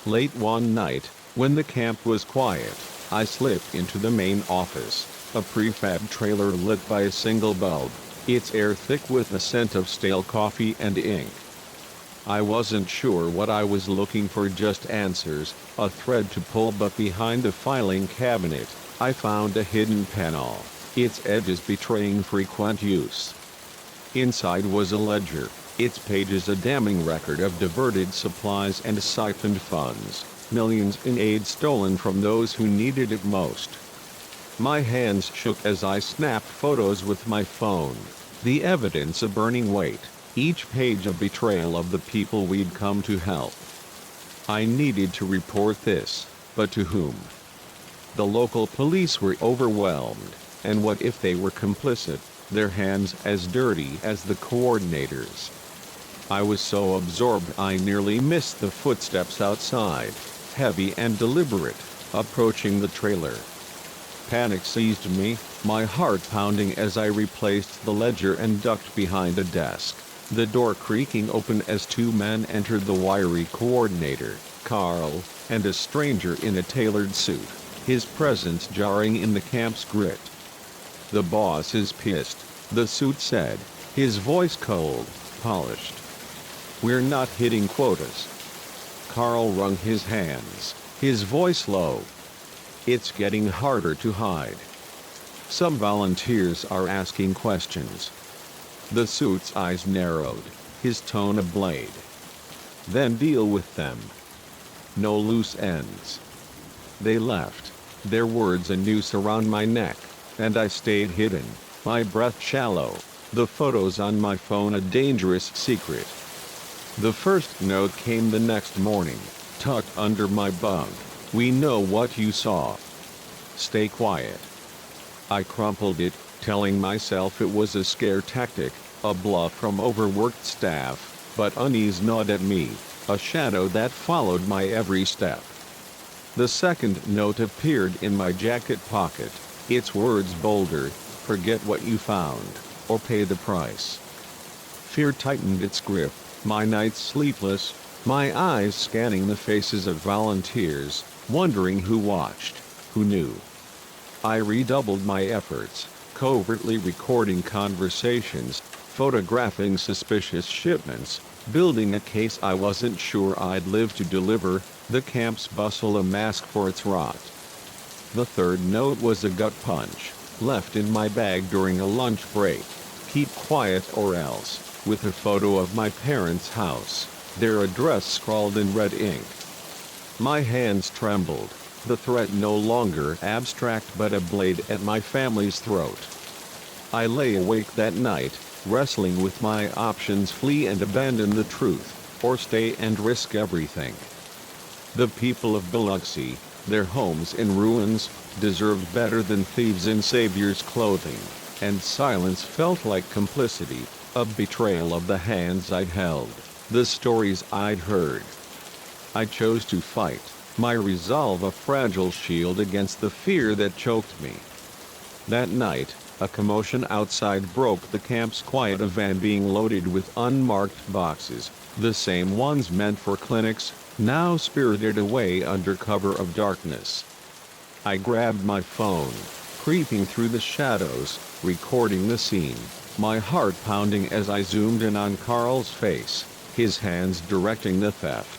Late one night, when the camp was quiet, I slipped into the main office, a prefab trailer lit by a single bulb, its air thick with the scent of stale coffee and ink. I wasn't sure what I was looking for, just answers, a thread to pull, but behind a filing cabinet, I found a hidden panel, its edges betraying frequent use. Inside was a ledger, its pages a damning record of diverted supplies and siphoned funds, millions in aid stolen from those who needed it most. My hands shook as I snapped photos with my phone, the evidence of burning weight, each page a betrayal of the people we'd come to help. I needed to report this, but to whom? The local police were overwhelmed, and what if they were complicit, their hands as dirty as the coordinators? I was so absorbed I nearly missed the footsteps outside, heavy and deliberate, approaching the trailer. Panic seized me, my heart pounding as I replaced the ledger and ducked behind a desk, the door creaking open as two men entered, the wiry coordinator, Carl, and a stranger in a tailored suit, his presence jarring in the camp's grit. "The boss is pissed," the suit said, his voice cold, polished. "We're not hitting quotas." Carl wrung his hands, his voice low. "It's getting harder to hide. Some volunteers are asking questions." The suit's eyes narrowed, his tone a blade. "Then deal with them. No loose ends." They left, their words a noose around my neck, and I stayed hidden, my breath shallow, the photos on my phone a dangerous secret. The first note came the next morning, tucked under my bunk. "We know what you saw. Stay quiet." I crumpled it, telling myself it was a scare tactic, a bluff from overworked staff, but unease gnawed at me, a shadow that followed my every step. The second note appeared in my jacket pocket, its words bolder: "Forget what you found, or pay the price." Fear tightened its grip, my nights sleepless, my eyes scanning the faces of volunteers, wondering who watched, who knew. I redoubled my efforts, covertly recording conversations, photographing suspicious shipments, building a case I wasn't sure I'd live to deliver, the camp's bustle a mask for its rot. The third note was a gut punch, left in my bag during a lunch break: "Keep quiet or else," with a photo of my parents' house, their address scrawled in red ink. My hands trembled, the threat no longer abstract but a blade at my family's throat. I lay awake that night, wrestling with my options: flee and abandon the truth, or stay and risk everything. The people of Biloxi, their homes in ruins, deserved better than thieves in saviors' clothing, and silence felt like complicity, a betrayal of the hands I'd held, the stories I'd heard. I chose to fight, my resolve a fragile shield against the fear that choked me. That night, a commotion outside broke the camp's quiet, a van being loaded with unmarked boxes, the same ones meant for clinics, now spirited away under cover of darkness. I grabbed my phone, creeping through the shadows, recording the scene, my heart pounding as I zoomed in on Carl's face, his hands directing the theft.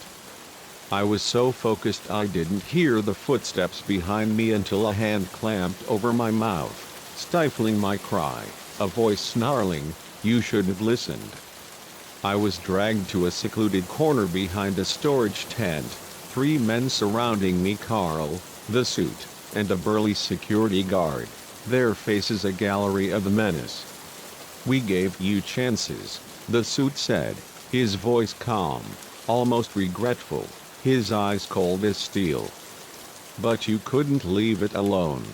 I was so focused I didn't hear the footsteps behind me until a hand clamped over my mouth, stifling my cry, a voice snarling, "You should have listened." I was dragged to a secluded corner behind a storage tent, three men surrounding me: Carl, the suit, and a burly security guard, their faces a gallery of menace. "We gave you chances," the suit said, his voice calm, almost regretful. his eyes cold as steel. But you couldn't leave it alone.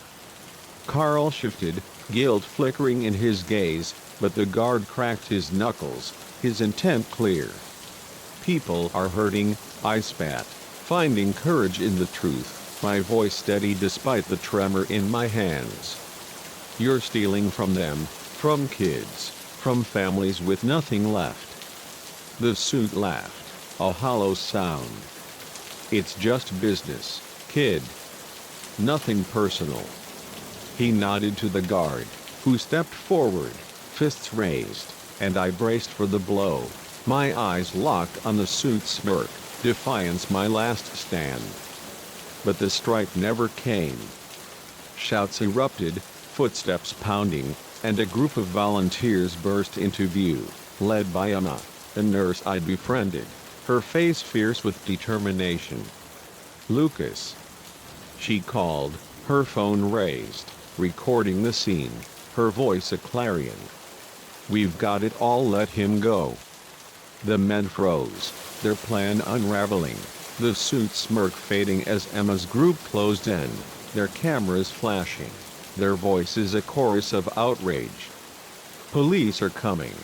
Carl shifted, guilt flickering in his gaze, but the guard cracked his knuckles, his intent clear. People are hurting, I spat, finding courage in the truth, my voice steady despite the tremor in my hands. You're stealing from them, from kids, from families with nothing left. The suit laughed, a hollow sound. It's just business, kid. Nothing personal. He nodded to the guard, who stepped forward, fists raised, and I braced for the blow, my eyes locked on the suit's smirk, defiance my last stand. But the strike never came. Shouts erupted, footsteps pounding, and a group of volunteers burst into view, led by Emma, a nurse I'd befriended, her face fierce with determination. "Lucas," she called, her phone raised, recording the scene, her voice a clarion. "We've got it all, let him go." The men froze, their plan unraveling, the suit's smirk fading as Emma's group closed in, their cameras flashing, their voices a chorus of outrage. "Police are coming,"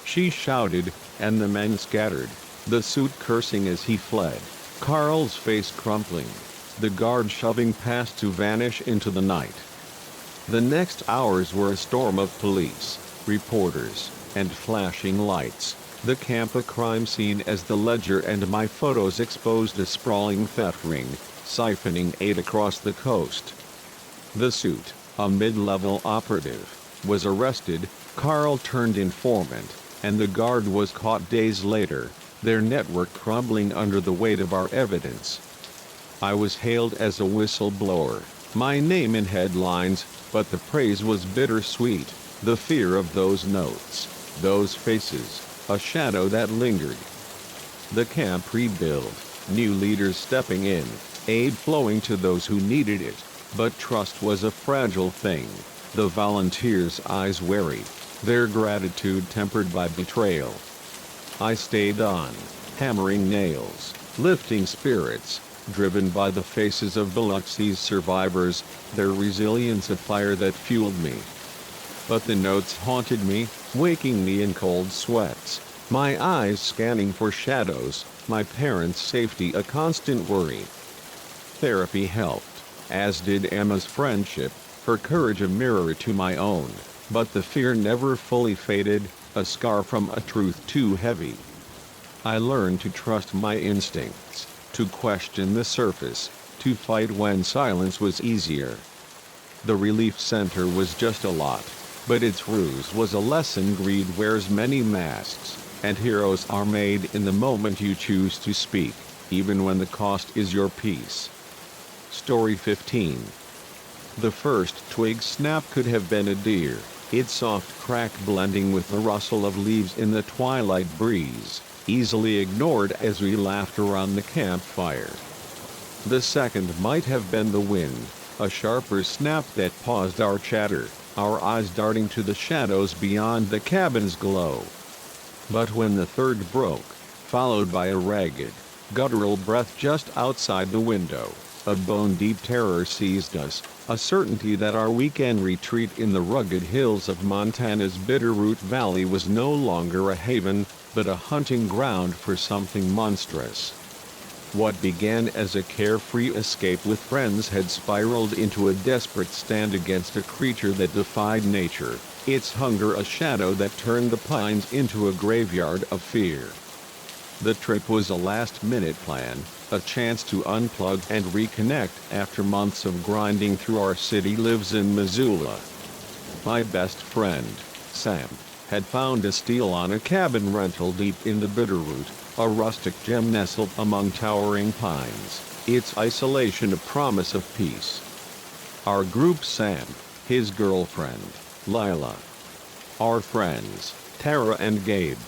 she shouted, and the men scattered, the suit cursing as he fled, Carl's face crumpling, the guard shoving past to vanish into the night. The next hours were a storm of police, reporters, and flashing lights, the camp a crime scene as the ledger and my photos exposed a sprawling theft ring, siphoning aid across the coast. The suit, a mid-level operative, was arrested, Carl turned informant, and the guard was caught days later, their network crumbling under the weight of our evidence. I was hailed as a whistleblower, my name in headlines, but the praise was bittersweet, the fear of those notes, those faces, a shadow that lingered. The camp rebuilt, new leaders stepping in, aid flowing to those who needed it, but trust was a fragile thing, the volunteers' eyes wary, their gratitude tempered by betrayal. I stayed on, hammering nails, lifting spirits, driven by the faces of Biloxi's survivors, their resilience a fire that fueled me. But the notes haunted me, waking me in cold sweats, my eyes scanning for shadows, my parents' safety a constant worry. Therapy helped, as did Emma's friendship, her courage a mirror to my own, but the fear never fully faded, a scar from a truth too heavy. I learned to trust my instincts, to question the surface, to fight when silence was easier. The relief center was just a lot, but its ruse was a lesson: greed wears many masks, and heroes are made in the moment you choose to speak, even when the cost is your peace. Story 15. The first twig snap could have been a deer, its soft crack blending with the rustle of leaves in the twilight breeze, easily ignored as we laughed around the campfire. The second might have been the wind, a sharper snap that paused our chatter, our eyes darting to the shadows beyond the cabin's glow. But when the third broke, followed by a ragged, guttural breath just outside the window, a bone-deep terror seized us, a certainty that our weekend retreat in the rugged hills of Montana's Bitterroot Valley was no longer a haven, but a hunting ground for something monstrous. What began as a carefree escape with friends had spiraled into a desperate stand against a creature that defied nature, its hunger a shadow that turned the pines into a graveyard of fear. The trip was a last-minute plan, a chance to unplug and reconnect after months of grinding through our city lives in Missoula. My best friend, Sam, had found a steal on a cabin rental deep in the Bitterroot, a rustic gem nestled among towering pines, its isolation a promise of peace. Our group: Sam, his girlfriend, Lila, our friends, Tara and Gabe,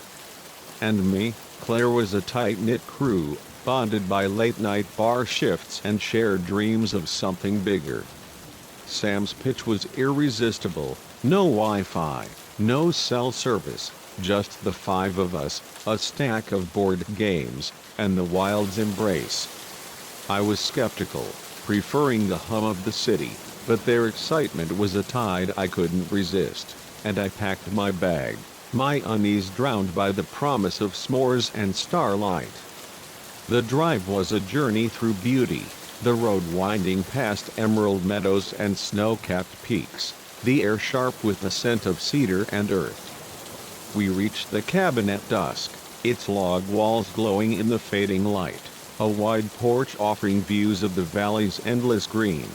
and me, Claire, was a tight-knit crew, bonded by late-night bar shifts and shared dreams of something bigger. Sam's pitch was irresistible: no Wi-Fi, no cell service, just the five of us, a stack of board games, and the wild's embrace. I was skeptical, preferring the hum of the city, but their excitement was a tide I couldn't resist, and I packed my bag, my unease drowned by the promise of s'mores and starlight. The drive was a journey through beauty, the road winding past emerald meadows and snow-capped peaks, the air sharp with the scent of cedar and earth. We reached the cabin at dusk, its log walls glowing in the fading light, a wide porch offering views of the valley's endless green.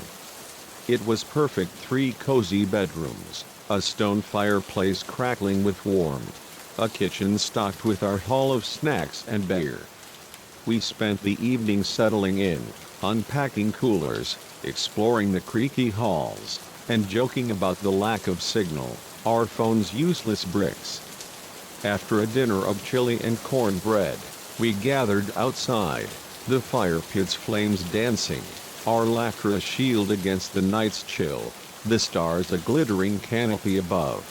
It was perfect: 3 cozy bedrooms, a stone fireplace crackling with warmth, a kitchen stocked with our haul of snacks and beer. We spent the evening settling in, unpacking coolers, exploring the creaky halls, and joking about the lack of signal, our phones useless bricks. After a dinner of chili and cornbread, we gathered outside, the fire pit's flames dancing, our laughter a shield against the night's chill, the stars a glittering canopy above.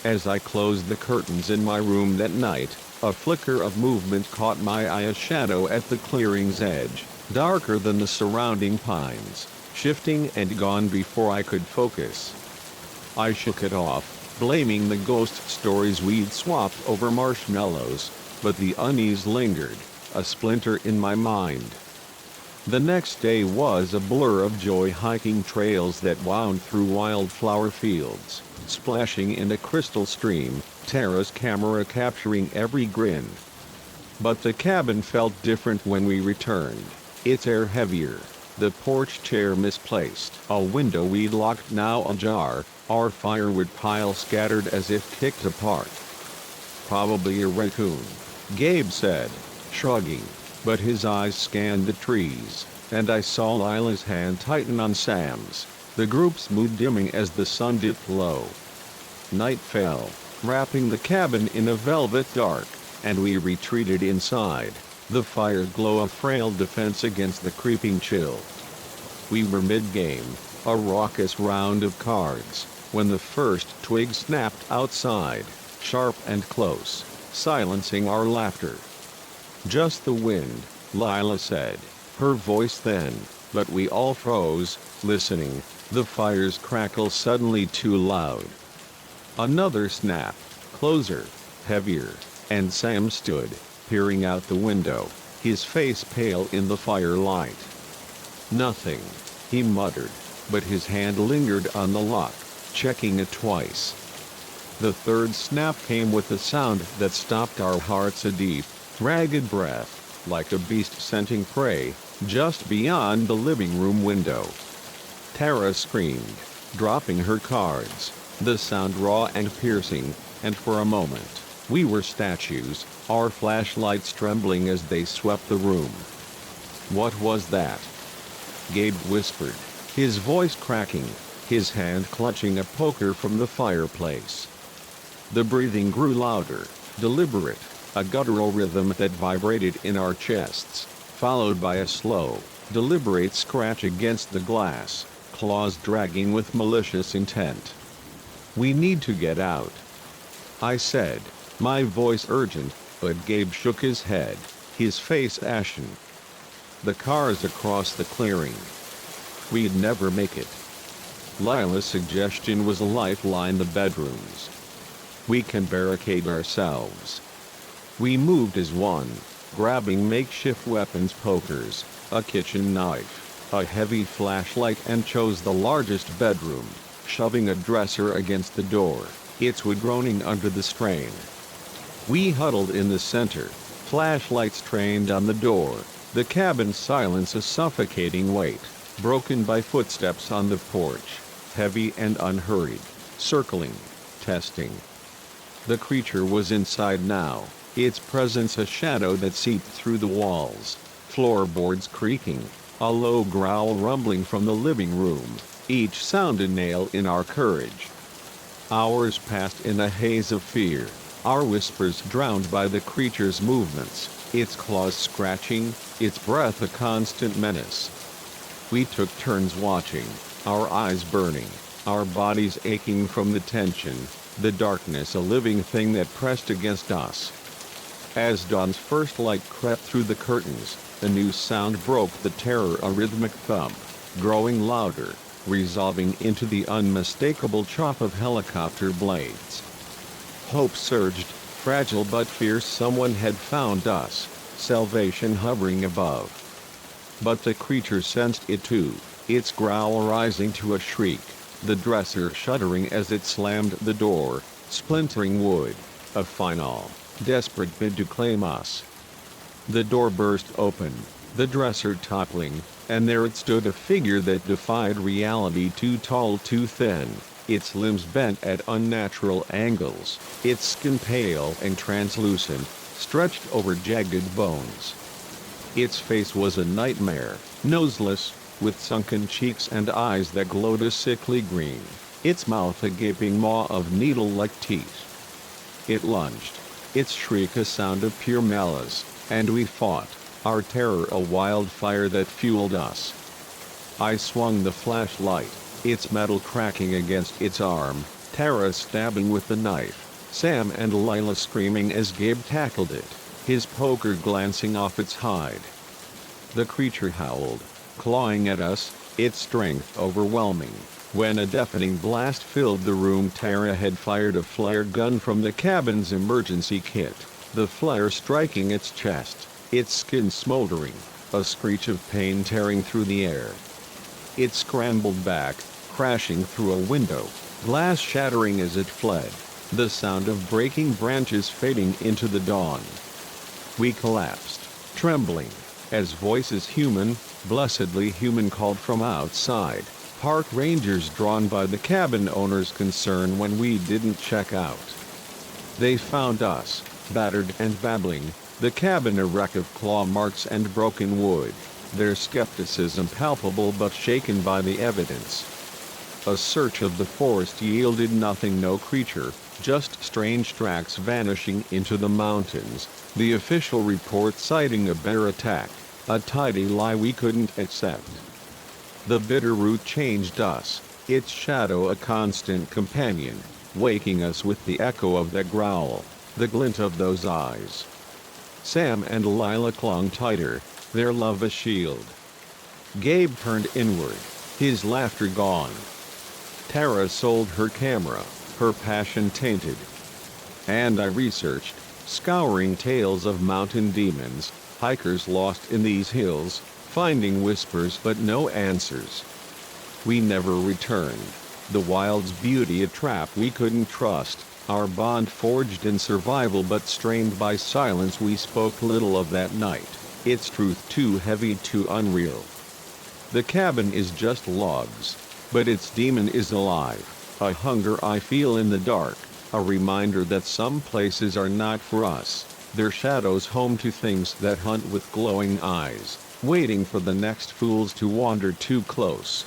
As I closed the curtains in my room that night, a flicker of movement caught my eye, a shadow at the clearing's edge, darker than the surrounding pines, shifting and gone before I could focus. I shook it off, blaming the ghost stories we'd swapped over marshmallows, but the unease lingered, a splinter in my mind. The next day was a blur of joy, hiking trails that wound through wildflower fields, splashing in a crystal stream, Tara's camera capturing every grin. But the cabin felt different when we returned, its air heavier, the porch chair misplaced, a window we'd locked now ajar, our firewood pile scattered as if kicked apart. "Probably a raccoon," Gabe said, shrugging, but his eyes scanned the trees, and I saw Lila's hand tighten on Sam's, the group's mood dimming as the sun dipped low. Night fell, wrapping the cabin in a velvet dark, and we retreated inside, the fire glow a frail defense against the creeping chill. We were mid-game, a raucous round of cards, when the first twig snapped outside, sharp and close, silencing our laughter. "Just the wind," Lila said, her voice thin, but we all froze, listening, the fire's crackle suddenly too loud. Another snap, closer, heavier, and Sam stood, peering out the window, his face pale in the firelight. "Nothing," he muttered, but his hand lingered on the lock, checking it twice. The third snap came with a sound that stopped our hearts, a deep, ragged breath, like a beast scenting prey, just beyond the living room window. Tara screamed, dropping her cards, the sound raw and piercing, and for a moment, we were statues, our flashlights trembling as they swept the room. "What was that?" Gabe whispered, his voice cracking, his hand clutching a poker from the fireplace. The breathing grew louder, deliberate, a guttural rhythm that vibrated in our chests, followed by a slow, deliberate scratch against the glass, claws dragging with malicious intent. "We need to get out," I said, my voice urgent, but Gabe shook his head, his face ashen. "The cars across the clearing. We'd never make it." Lila's suggestion was a lifeline: the bedrooms. "We can barricade ourselves." We moved as one, grabbing makeshift weapons, pokers, a kitchen knife, a heavy flashlight, and chose the largest bedroom, shoving a dresser against the door, its wood groaning under the strain. We huddled in the center, flashlights trained on the door, the cabin's silence a suffocating weight, broken by footsteps on the porch, heavy and unhurried, circling, testing. The creature was inside now, its presence a shadow that seeped through the walls, floorboards creaking, a low growl rumbling from the living room, each sound a nail in our courage. Hours passed in a haze of fear, our whispers drowned by the creature's movements, its claws scratching, its breath a constant menace. We took turns watching, our eyes burning, our bodies aching from the tension, the darkness a living thing that pressed against us. As dawn's first light crept through the curtains, a new sound broke the terror, a rhythmic thump, growing louder, resolving into the unmistakable chop of helicopter blades. Hope surged, fragile but fierce. Someone had found us, salvation hovering above. But the creature sensed it too, its growl rising to a shriek, the dresser shuddering as it slammed the door, splintering wood, a final, desperate bid to claim us. The door burst open, the dresser toppling, and there it stood, a figure that defied reality, too tall, too thin, its limbs bent at unnatural angles, its skin pale and translucent, stretched over jagged bones. Its face was a nightmare, noseless, with sunken cheeks and eyes that glowed a sickly green, its mouth a gaping maw of needle-like teeth. It lunged, its shriek a sound of pure malice, and we fought, our terror a wildfire that fueled us. I swung the flashlight, its metal cracking against its arm, Tara stabbing with the knife, Sam and Lila screaming as Gabe tackled it, his poker glancing off its hide. The creature howled, clawing at us, its strength overwhelming, when a deafening blast filled the room. Tara had fired a flare gun from the cabin's emergency kit, the flare striking its chest, its skin smoldering, a screech of pain tearing through the air. It scrambled back, crashing through a window, glass shattering as it fled, the sound of breaking branches fading into the dawn. We collapsed, trembling, as voices, human, blessedly human, called from outside, park rangers drawn by the cabin owner's concern when we didn't check out. They found us, battered and babbling, the cabin a wreck of claw marks and broken wood, their skepticism palpable but shaken by the evidence. A search of the forest yielded nothing, no creature, just strange tracks vanishing into the mountains, the official report citing a bear attack, a tidy lie we couldn't accept. The bitter root changed us, its shadow a constant companion, waking us with the echo of that growl, the glint of those eyes. Sam and Lila clung tighter, their love a shield. Gabe turned inward, his laughter gone. Tara sold her camera, her passion tainted. And I researched, scouring tales of mountain demons, hikers lost in these hills, finding whispers but no answers. We never returned, the wild's beauty a trap we couldn't trust, our bond forged in survival but strained by silence. We spoke little of that night, its truth too heavy, too unreal. The cabin is just logs, but its demon is alive, a hunger I feel in the dark, a reminder that some places are not for us, their shadows home to things that hunt with glowing eyes, waiting for the next fools to wander too close.